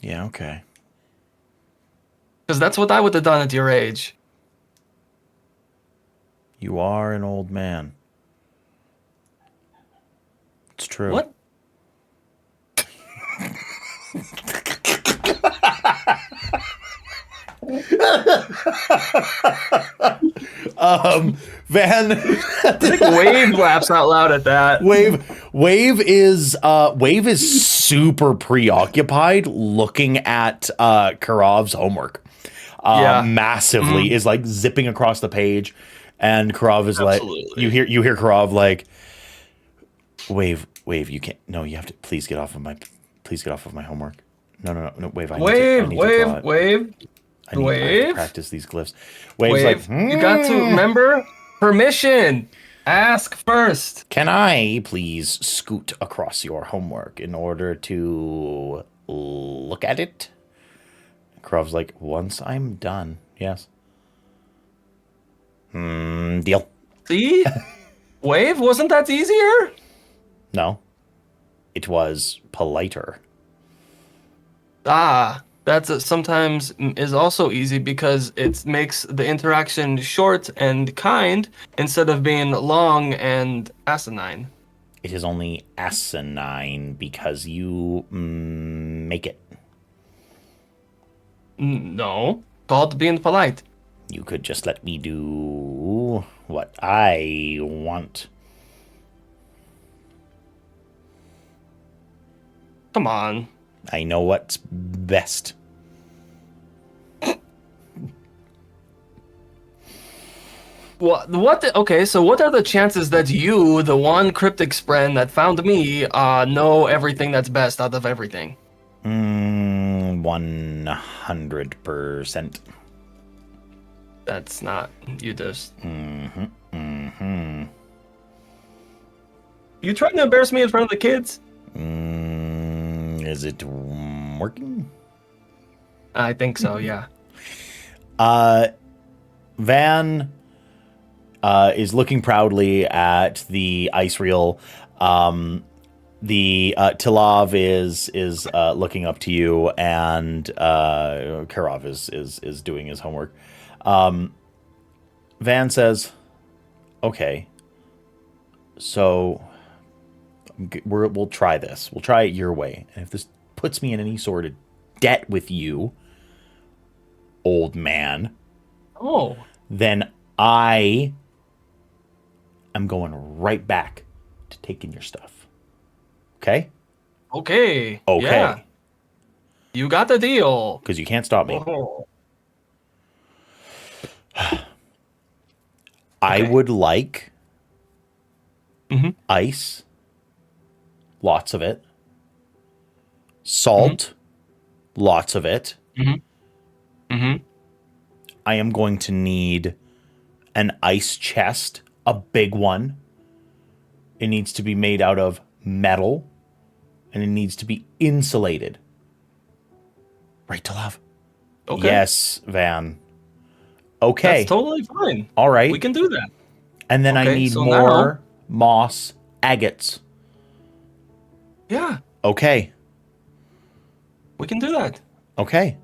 S2: Yeah, okay.
S6: Because that's what I would have done at your age.
S2: You are an old man. It's true.
S6: What?
S2: Van
S6: I think Wave laughs out loud at that.
S2: Wave is super preoccupied looking at Karov's homework.
S6: Yeah.
S2: Massively is like zipping across the page, and Karov is
S6: Absolutely.
S2: like, you hear Karov like, Wave, you can't. No, you have to. Please get off of my homework. No, Wave. I need to draw it.
S6: Wave.
S2: I need to practice these glyphs. Wave's
S6: Wave.
S2: like,
S6: You got to remember permission. Ask first.
S2: Can I please scoot across your homework in order to look at it? Karov's like, once I'm done, yes. Deal.
S6: See? Wave, wasn't that easier?
S2: No. It was politer.
S6: That's sometimes is also easy because it makes the interaction short and kind instead of being long and asinine.
S2: It is only asinine because you make it.
S6: No, called being polite.
S2: You could just let me do what I want.
S6: Come on.
S2: I know what's best.
S6: Okay, so what are the chances that you, the one cryptic spren that found me, know everything that's best out of everything?
S2: 100%.
S6: That's not, you just... You trying to embarrass me in front of the kids?
S2: Is it working?
S6: I think so, yeah.
S2: Van is looking proudly at the ice reel. The Tilav is looking up to you, and Karov is doing his homework. Van says, "Okay, so we'll try this. We'll try it your way, and if this puts me in any sort of debt with you, old man,
S6: Oh.
S2: then I am going right back to taking your stuff. Okay?
S6: Okay.
S2: Okay.
S6: Yeah. You got the deal.
S2: Because you can't stop me.
S6: Oh.
S2: I would like
S6: Mhm.
S2: ice, lots of it. Salt, lots of it.
S6: Mm-hmm.
S2: I am going to need an ice chest, a big one. It needs to be made out of metal, and it needs to be insulated. Right to love.
S6: Okay.
S2: Yes, Van. Okay.
S6: That's totally fine.
S2: All right.
S6: We can do that.
S2: And then I
S6: Okay,
S2: need
S6: so
S2: more moss agates.
S6: Yeah,
S2: Okay.
S6: we can do that.
S2: Okay.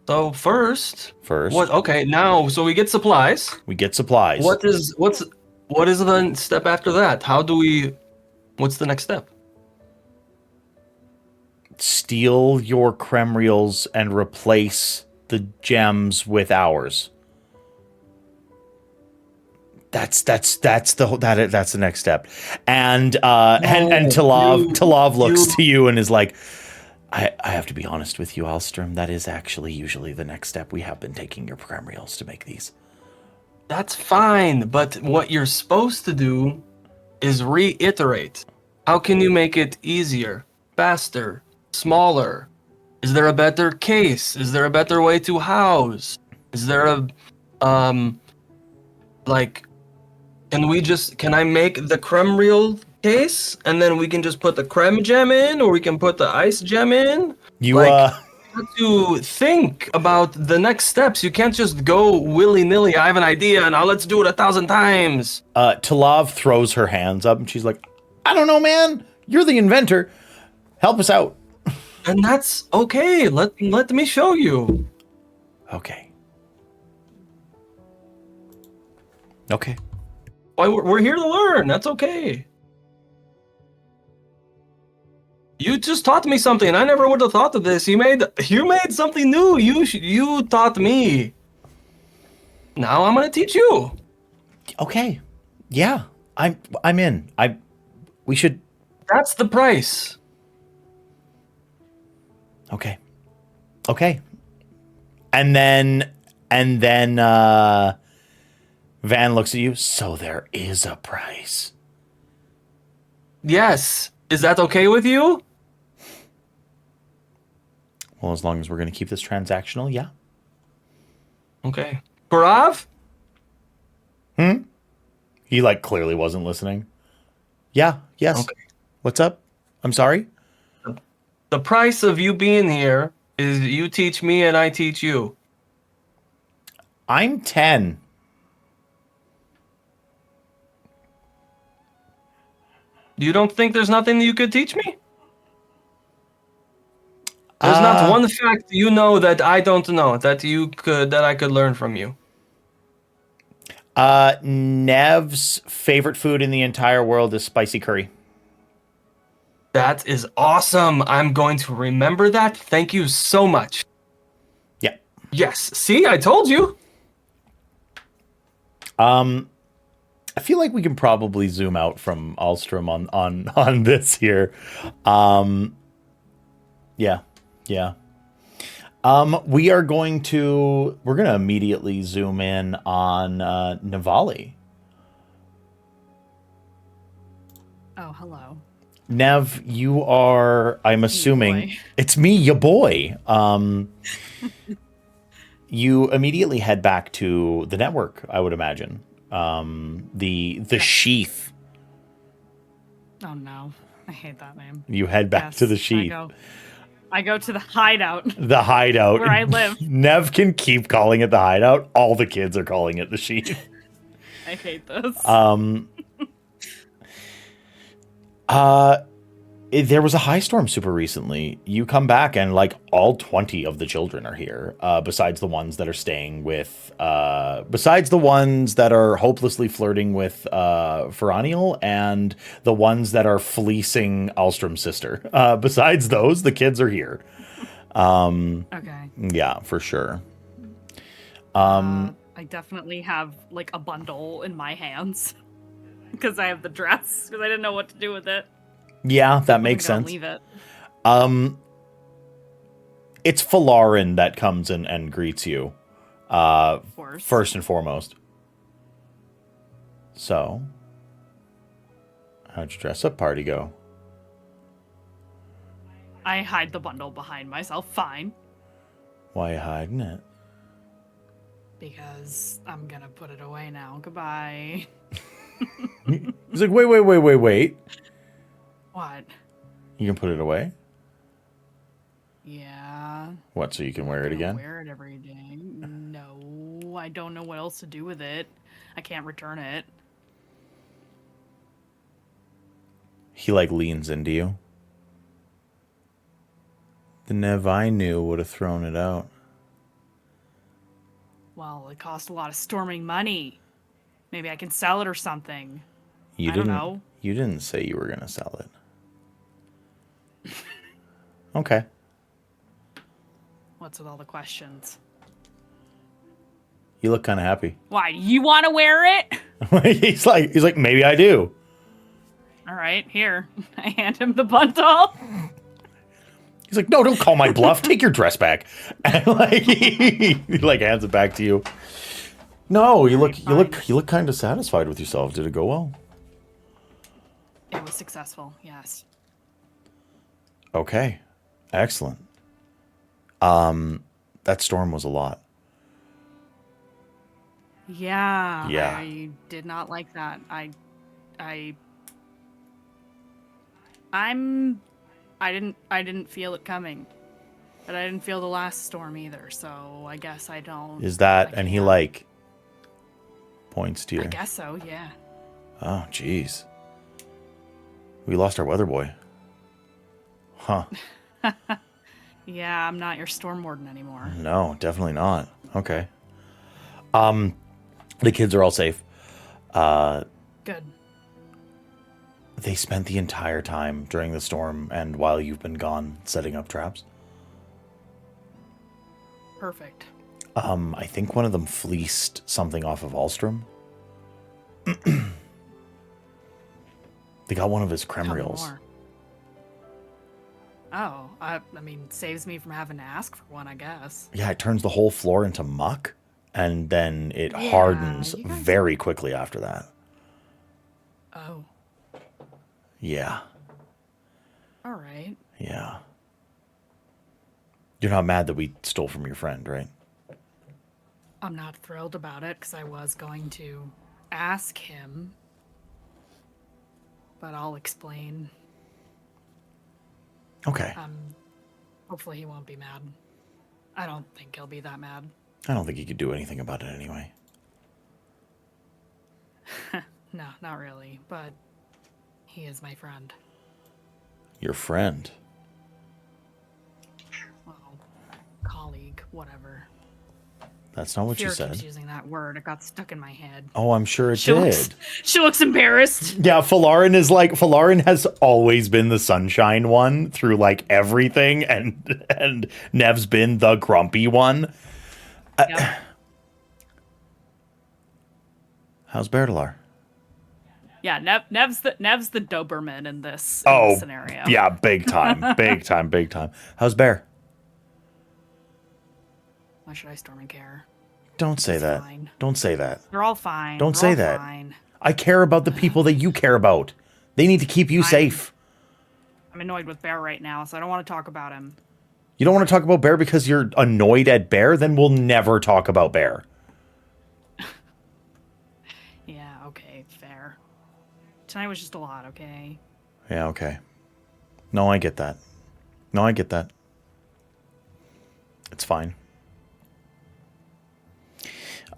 S6: So first,
S2: First,
S6: what? Okay, now so we get supplies.
S2: we get supplies.
S6: What is the step after that? How do we? What's the next step?
S2: Steal your Kremriels and replace the gems with ours. That's the next step. And Talav looks to you and is like, I have to be honest with you, Alstrom. That is actually usually the next step. We have been taking your Kremriels to make these.
S6: That's fine, but what you're supposed to do is reiterate. How can you make it easier, faster, smaller? Is there a better case? Is there a better way to house? Is there a can I make the Kremriel case and then we can just put the Krem gem in, or we can put the ice gem in?
S2: You
S6: you have to think about the next steps. You can't just go willy-nilly. I have an idea and let's do it 1,000 times.
S2: Talav throws her hands up and she's like, I don't know, man. You're the inventor. Help us out.
S6: And that's okay. Let me show you.
S2: Okay. Okay.
S6: Why we're here to learn. That's okay. You just taught me something. I never would have thought of this. You made something new. You taught me. Now I'm gonna teach you.
S2: Okay. Yeah. I'm in. We should.
S6: That's the price.
S2: Okay. Okay. And then Van looks at you. So there is a price.
S6: Yes. Is that okay with you?
S2: Well, as long as we're going to keep this transactional, yeah.
S6: Okay. Barav?
S2: He clearly wasn't listening. Yeah. Yes.
S6: Okay.
S2: What's up? I'm sorry.
S6: The price of you being here is you teach me and I teach you.
S2: I'm 10.
S6: You don't think there's nothing you could teach me? There's not one fact you know that I don't know that I could learn from you.
S2: Nev's favorite food in the entire world is spicy curry.
S6: That is awesome. I'm going to remember that. Thank you so much.
S2: Yeah.
S6: Yes. See, I told you.
S2: I feel like we can probably zoom out from Alstrom on this here. Yeah. We're going to immediately zoom in on Navali.
S5: Oh, hello.
S2: Nev, you are, I'm assuming,
S5: boy.
S2: it's me, ya boy. You immediately head back to the network, I would imagine. The sheath.
S5: Oh no, I hate that name.
S2: You head back to the sheath.
S5: I go to the hideout.
S2: The hideout.
S5: Where I live.
S2: Nev can keep calling it the hideout. All the kids are calling it the sheath.
S5: I hate this.
S2: There was a high storm super recently. You come back and all 20 of the children are here, besides the ones that are staying with, besides the ones that are hopelessly flirting with Feraniel and the ones that are fleecing Alstrom's sister. Besides those, the kids are here.
S5: Okay.
S2: Yeah, for sure.
S5: I definitely have like a bundle in my hands because I have the dress because I didn't know what to do with it.
S2: Yeah, that makes sense.
S5: Leave it.
S2: It's Falarin that comes in and greets you. First and foremost. So, how'd your dress up party go?
S5: I hide the bundle behind myself. Fine.
S2: Why are you hiding it?
S5: Because I'm gonna put it away now. Goodbye.
S2: He's like, wait.
S5: What?
S2: You can put it away?
S5: Yeah.
S2: What, so you can wear it again?
S5: Wear it every day. No, I don't know what else to do with it. I can't return it.
S2: He like leans into you. The Nev I knew would have thrown it out.
S5: Well, it cost a lot of storming money. Maybe I can sell it or something.
S2: I
S5: don't know.
S2: You didn't say you were gonna sell it. Okay.
S5: What's with all the questions?
S2: You look kind of happy.
S5: Why? You want to wear it?
S2: he's like, maybe I do.
S5: All right, here. I hand him the bundle.
S2: He's like, no, don't call my bluff. Take your dress back. And like he like hands it back to you. No, you look kind of satisfied with yourself. Did it go well?
S5: It was successful. Yes.
S2: Okay. Excellent. That storm was a lot.
S5: Yeah.
S2: Yeah.
S5: I did not like that. I didn't feel it coming. But I didn't feel the last storm either, so I guess I don't.
S2: Is that and he like points to you?
S5: I guess so, yeah.
S2: Oh, jeez. We lost our weather boy. Huh.
S5: Yeah, I'm not your storm warden anymore.
S2: No, definitely not. Okay. The kids are all safe.
S5: Good.
S2: They spent the entire time during the storm and while you've been gone setting up traps.
S5: Perfect.
S2: I think one of them fleeced something off of Alstrom. They got one of his Kremriels.
S5: Oh, I mean, saves me from having to ask for one, I guess.
S2: Yeah, it turns the whole floor into muck, and then it hardens very quickly after that.
S5: Oh.
S2: Yeah.
S5: All right.
S2: Yeah. You're not mad that we stole from your friend, right?
S5: I'm not thrilled about it, because I was going to ask him. But I'll explain.
S2: Okay.
S5: Hopefully he won't be mad. I don't think he'll be that mad.
S2: I don't think you could do anything about it anyway.
S5: No, not really, but he is my friend.
S2: Your friend?
S5: Well, colleague, whatever.
S2: That's not what you
S5: Fira keeps
S2: said.
S5: using that word. It got stuck in my head.
S2: Oh, I'm sure it did.
S5: She looks embarrassed.
S2: Yeah, Falarin has always been the sunshine one through like everything, and Nev's been the grumpy one.
S5: Yep.
S2: How's Bertalar?
S5: Yeah, Nev's the Doberman in this scenario.
S2: Yeah, big time. How's Bear?
S5: Why should I storm and care?
S2: Don't say that.
S5: Fine.
S2: Don't say that.
S5: They're all fine.
S2: Don't
S5: They're
S2: say
S5: all
S2: that.
S5: Fine.
S2: I care about the people that you care about. They need to keep you safe.
S5: I'm annoyed with Bear right now, so I don't want to talk about him.
S2: You don't want to talk about Bear because you're annoyed at Bear? Then we'll never talk about Bear.
S5: Yeah, okay, fair. Tonight was just a lot, okay?
S2: Yeah, okay. No, I get that. It's fine.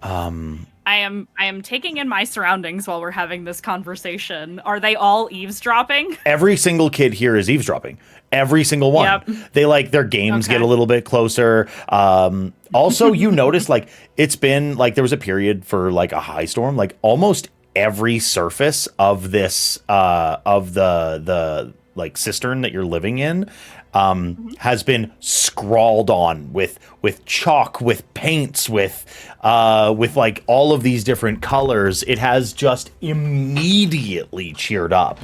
S5: I am taking in my surroundings while we're having this conversation. Are they all eavesdropping?
S2: Every single kid here is eavesdropping. Every single one.
S5: Yep.
S2: They like their games get a little bit closer. Also, you notice like it's been like there was a period for like a high storm, like almost every surface of this of the like cistern that you're living in has been scrawled on with chalk, with paints, with like all of these different colors. It has just immediately cheered up.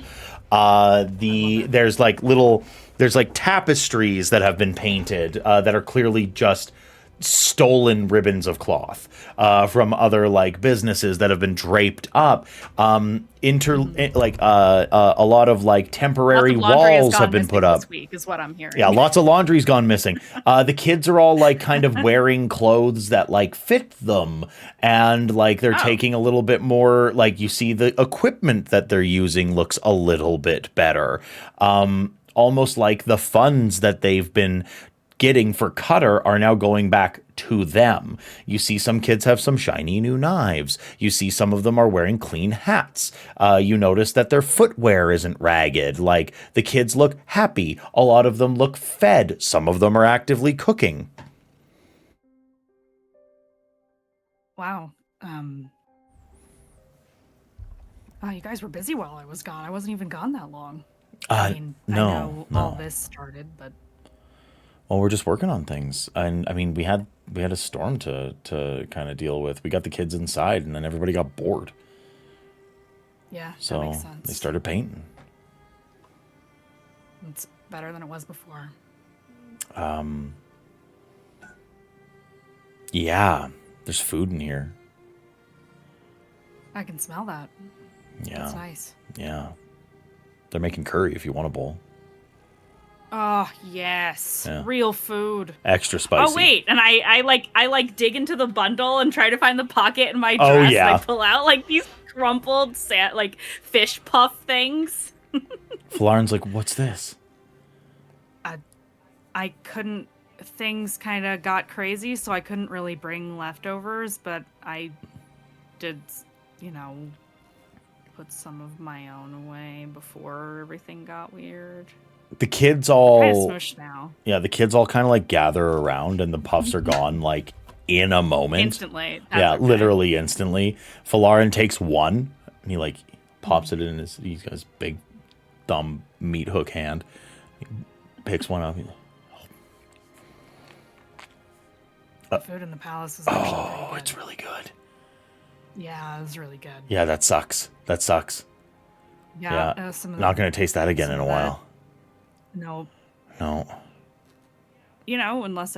S2: There's like tapestries that have been painted that are clearly just stolen ribbons of cloth from other like businesses that have been draped up. A lot of like temporary walls have been put up.
S5: This week is what I'm hearing.
S2: Yeah, lots of laundry's gone missing. The kids are all like kind of wearing clothes that like fit them, and like they're taking a little bit more. Like you see the equipment that they're using looks a little bit better. Almost like the funds that they've been getting for Cutter are now going back to them. You see some kids have some shiny new knives. You see some of them are wearing clean hats. You notice that their footwear isn't ragged. Like the kids look happy. A lot of them look fed. Some of them are actively cooking.
S5: Wow. Wow, you guys were busy while I was gone. I wasn't even gone that long. I know all this started, but
S2: well, we're just working on things. And I mean, we had a storm to kind of deal with. We got the kids inside, and then everybody got bored.
S5: Yeah,
S2: so
S5: that makes sense.
S2: They started painting.
S5: It's better than it was before.
S2: Yeah, there's food in here.
S5: I can smell that.
S2: Yeah,
S5: that's nice.
S2: Yeah, they're making curry if you want a bowl.
S5: Oh yes,
S2: Yeah.
S5: Real food.
S2: Extra spicy.
S5: Oh wait, and I dig into the bundle and try to find the pocket in my dress.
S2: Yeah.
S5: And I pull out like these crumpled like fish puff things.
S2: Falarin's like, what's this?
S5: I couldn't. Things kind of got crazy, so I couldn't really bring leftovers, but I did, put some of my own away before everything got weird.
S2: The kids all
S5: kind of smushed now.
S2: Yeah, the kids all kind of like gather around, and the puffs are gone like in a moment.
S5: Instantly.
S2: Yeah, okay. Literally instantly. Falarin takes one, and he like pops it in he's got his big thumb meat hook hand. He picks one up.
S5: The food in the palace is actually pretty good.
S2: It's really good.
S5: Yeah, it was really good.
S2: Yeah, that sucks.
S5: Yeah.
S2: Not going to taste that again in a while.
S5: No. Unless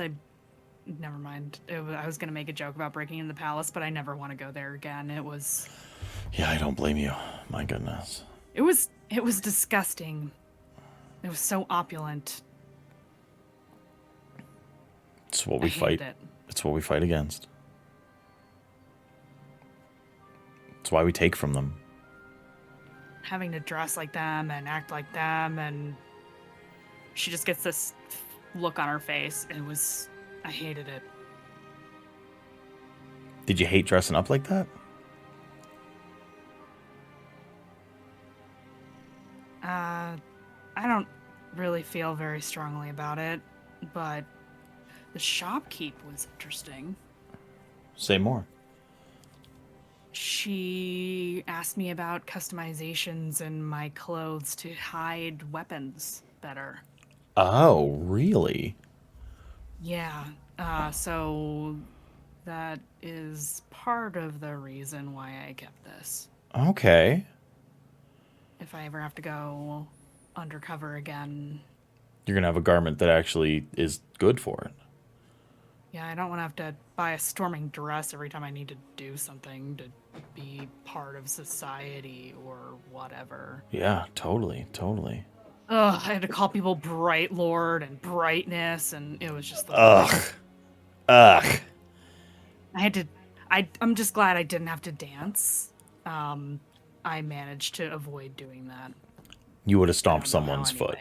S5: never mind. I was going to make a joke about breaking into the palace, but I never want to go there again. It was...
S2: Yeah, I don't blame you. My goodness.
S5: It was disgusting. It was so opulent.
S2: It's what we fight. It's what we fight against. It's why we take from them.
S5: Having to dress like them and act like them, and she just gets this look on her face. I hated it.
S2: Did you hate dressing up like that?
S5: I don't really feel very strongly about it, but the shopkeep was interesting.
S2: Say more.
S5: She asked me about customizations in my clothes to hide weapons better.
S2: Oh, really?
S5: Yeah. So that is part of the reason why I kept this.
S2: Okay.
S5: If I ever have to go undercover again.
S2: You're going to have a garment that actually is good for it.
S5: Yeah, I don't want to have to buy a storming dress every time I need to do something to be part of society or whatever.
S2: Yeah, totally.
S5: Ugh, I had to call people Bright Lord and Brightness, and it was just like...
S2: Ugh.
S5: I'm just glad I didn't have to dance. I managed to avoid doing that.
S2: You would have stomped someone's foot.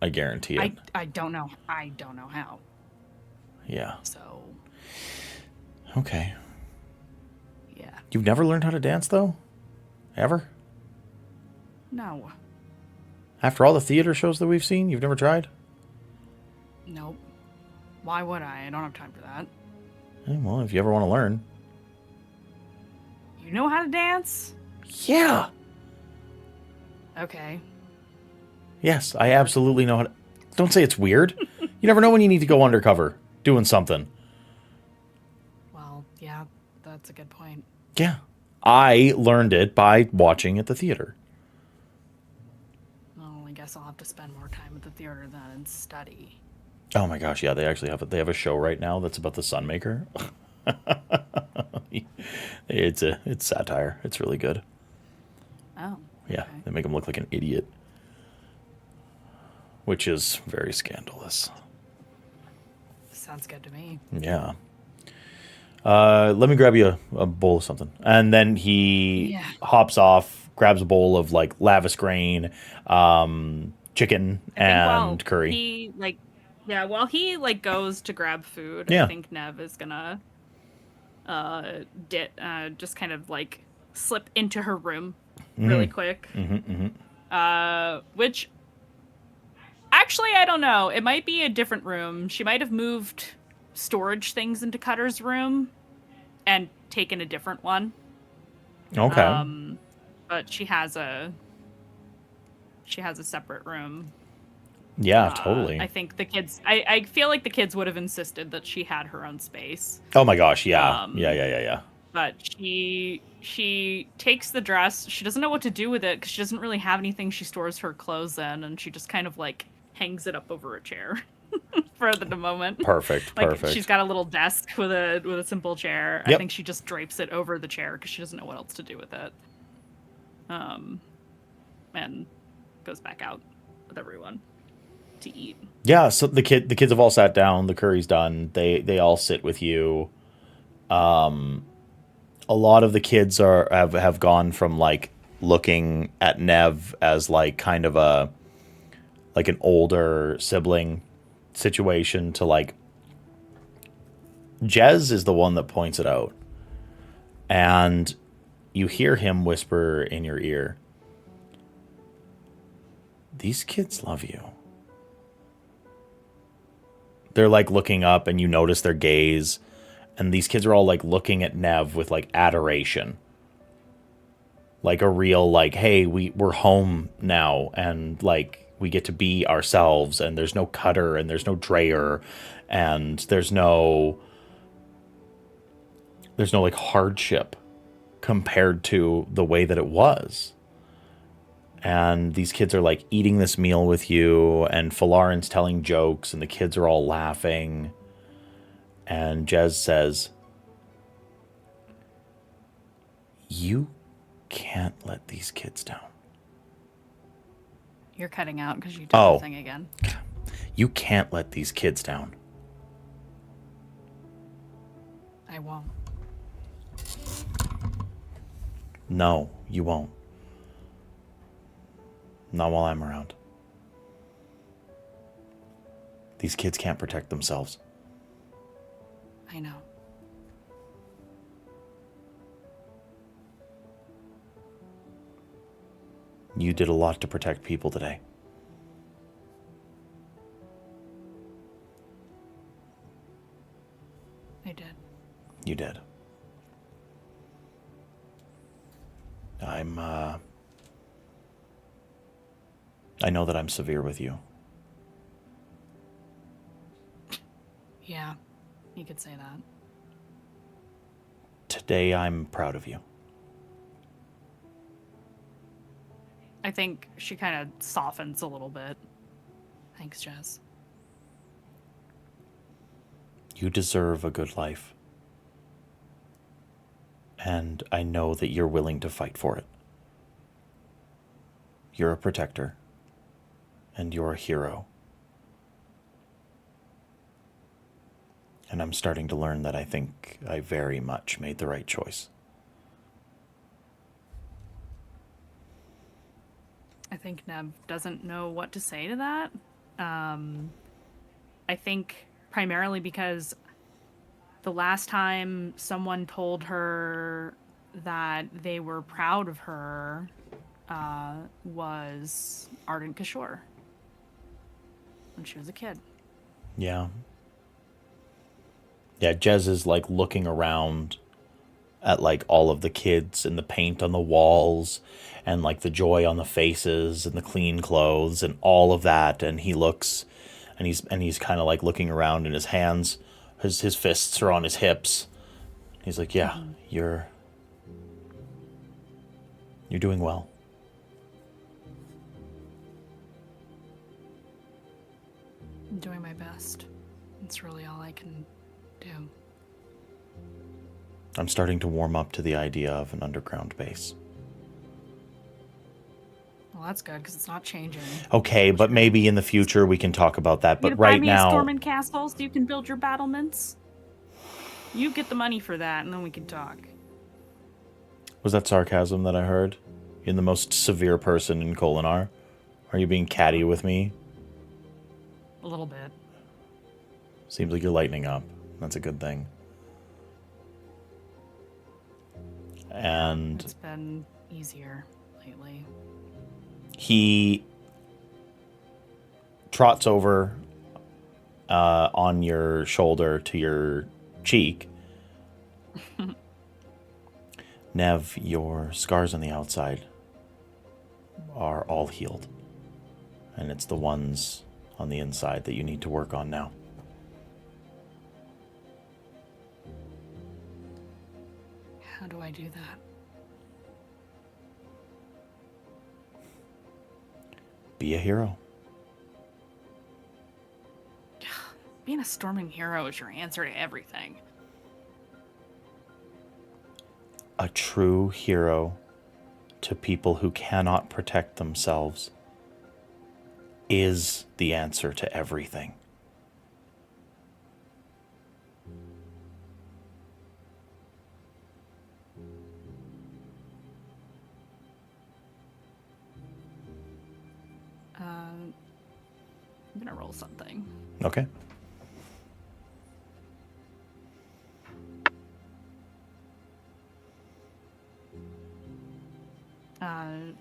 S2: I guarantee it.
S5: I don't know how.
S2: Yeah.
S5: So.
S2: Okay.
S5: Yeah.
S2: You've never learned how to dance, though? Ever?
S5: No.
S2: After all the theater shows that we've seen, you've never tried?
S5: Nope. Why would I? I don't have time for that.
S2: Well, if you ever want to learn.
S5: You know how to dance?
S2: Yeah.
S5: Okay.
S2: Yes, I absolutely know how to... Don't say it's weird. You never know when you need to go undercover doing something.
S5: Well, yeah, that's a good point.
S2: Yeah. I learned it by watching at the theater.
S5: Well, I guess I'll have to spend more time at the theater then and study.
S2: Oh my gosh, yeah, they actually have they have a show right now that's about the Sunmaker. It's satire. It's really good.
S5: Oh.
S2: Yeah,
S5: okay.
S2: they make him look like an idiot, which is very scandalous.
S5: Sounds good to me.
S2: Yeah. Let me grab you a bowl of something. And then he hops off, grabs a bowl of like lavish grain, chicken, and curry.
S5: While he goes to grab food,
S2: Yeah.
S5: I think Nev is gonna just kind of like slip into her room really quick. Which actually, I don't know. It might be a different room. She might have moved storage things into Cutter's room and taken a different one.
S2: Okay.
S5: But she has a separate room.
S2: Yeah, totally.
S5: I think the kids. I feel like the kids would have insisted that she had her own space.
S2: Oh my gosh, yeah. Yeah.
S5: But she takes the dress. She doesn't know what to do with it because she doesn't really have anything she stores her clothes in, and she just kind of like hangs it up over a chair for the moment.
S2: Perfect.
S5: She's got a little desk with a simple chair.
S2: Yep.
S5: I think she just drapes it over the chair because she doesn't know what else to do with it. And goes back out with everyone to eat.
S2: Yeah, so the kids have all sat down. The curry's done. They all sit with you. A lot of the kids have gone from like looking at Nev as like kind of an older sibling situation to like Jez is the one that points it out. And you hear him whisper in your ear, "These kids love you." They're like looking up and you notice their gaze. And these kids are all like looking at Nev with like adoration. Like a real like, hey, we're home now and like we get to be ourselves and there's no Cutter and there's no Dreyer and there's no like hardship compared to the way that it was. And these kids are like eating this meal with you and Falarin's telling jokes and the kids are all laughing. And Jez says, "You can't let these kids down."
S5: You're cutting out because you did the thing again.
S2: "You can't let these kids down."
S5: I won't.
S2: No, you won't. Not while I'm around. These kids can't protect themselves.
S5: I know.
S2: You did a lot to protect people today.
S5: I did.
S2: You did. I know that I'm severe with you.
S5: Yeah, you could say that.
S2: Today, I'm proud of you.
S5: I think she kind of softens a little bit. Thanks, Jez.
S2: You deserve a good life. And I know that you're willing to fight for it. You're a protector. And you're a hero. And I'm starting to learn that I think I very much made the right choice.
S5: I think Neb doesn't know what to say to that. I think primarily because the last time someone told her that they were proud of her was Ardent Kishore when she was a kid.
S2: Yeah. Yeah, Jez is like looking around at like all of the kids and the paint on the walls and like the joy on the faces and the clean clothes and all of that. And he looks and he's kind of like looking around, and his hands, his fists are on his hips. He's like, yeah, you're doing well.
S5: I'm doing my best. It's really all I can do.
S2: I'm starting to warm up to the idea of an underground base.
S5: Well, that's good, because it's not changing.
S2: Okay, but maybe in the future we can talk about that. But
S5: you
S2: right
S5: buy me
S2: now,
S5: a Storming Castle so you can build your battlements. You get the money for that, and then we can talk.
S2: was that sarcasm that I heard? In the most severe person in Kholinar? Are you being catty with me?
S5: A little bit.
S2: Seems like you're lightening up. That's a good thing. And
S5: It's been easier lately.
S2: he trots over on your shoulder to your cheek. Nev, your scars on the outside are all healed. And it's the ones on the inside that you need to work on now.
S5: How do I do that?
S2: Be a hero.
S5: Being a storming hero is your answer to everything.
S2: A true hero to people who cannot protect themselves is the answer to everything.
S5: I'm gonna roll something.
S2: Okay.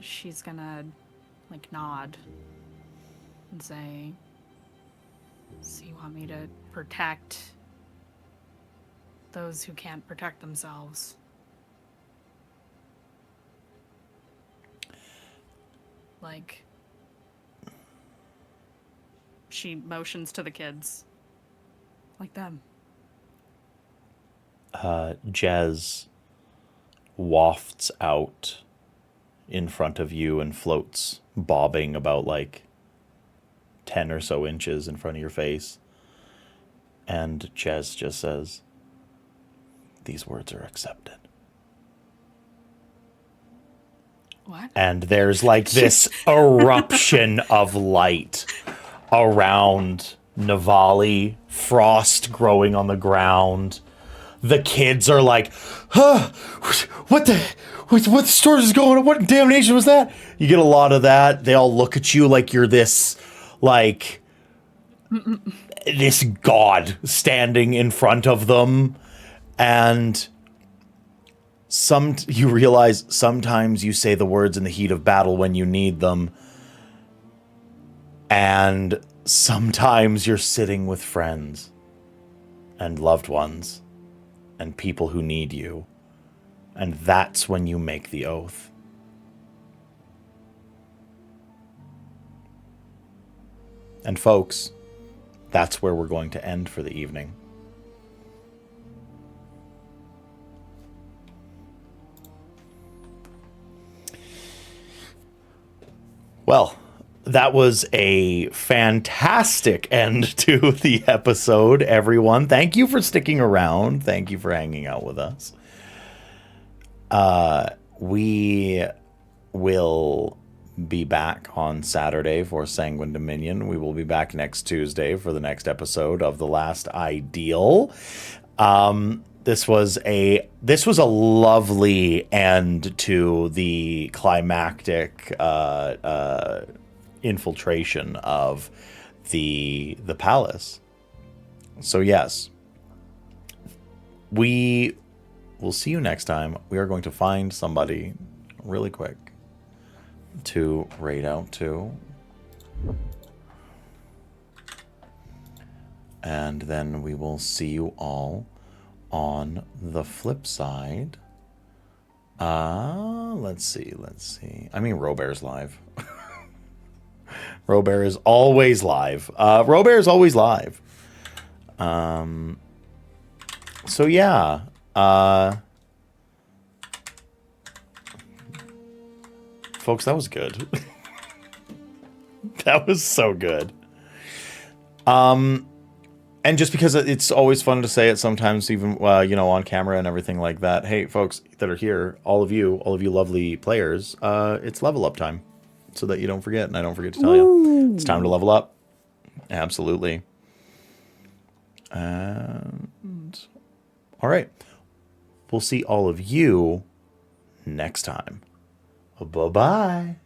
S5: She's gonna, like, nod and say, so you want me to protect those who can't protect themselves? Like, she motions to the kids. Like them.
S2: Jez wafts out in front of you and floats, bobbing about like 10 or so inches in front of your face. And Jez just says, these words are accepted.
S5: What?
S2: And there's like this eruption of light around Navali, frost growing on the ground. The kids are like, huh, what the stores is going on? What damnation was that? You get a lot of that. They all look at you like you're this, like, this god standing in front of them. And you realize sometimes you say the words in the heat of battle when you need them. And sometimes you're sitting with friends and loved ones and people who need you. And that's when you make the oath. And folks, that's where we're going to end for the evening. Well, that was a fantastic end to the episode, everyone. Thank you for sticking around. Thank you for hanging out with us. We will be back on Saturday for Sanguine Dominion. We will be back next Tuesday for the next episode of The Last Ideal. This was a lovely end to the climactic infiltration of the palace. So yes, we will see you next time. We are going to find somebody really quick to raid out to. And then we will see you all on the flip side Let's see. I mean, Robear's live. Robear is always live. Robear is always live. So yeah. Folks, that was good. That was so good. And just because it's always fun to say it sometimes, even on camera and everything like that. Hey, folks that are here, all of you lovely players, it's level up time, so that you don't forget, and I don't forget to tell you, it's time to level up. Absolutely. And all right, we'll see all of you next time. Bye bye.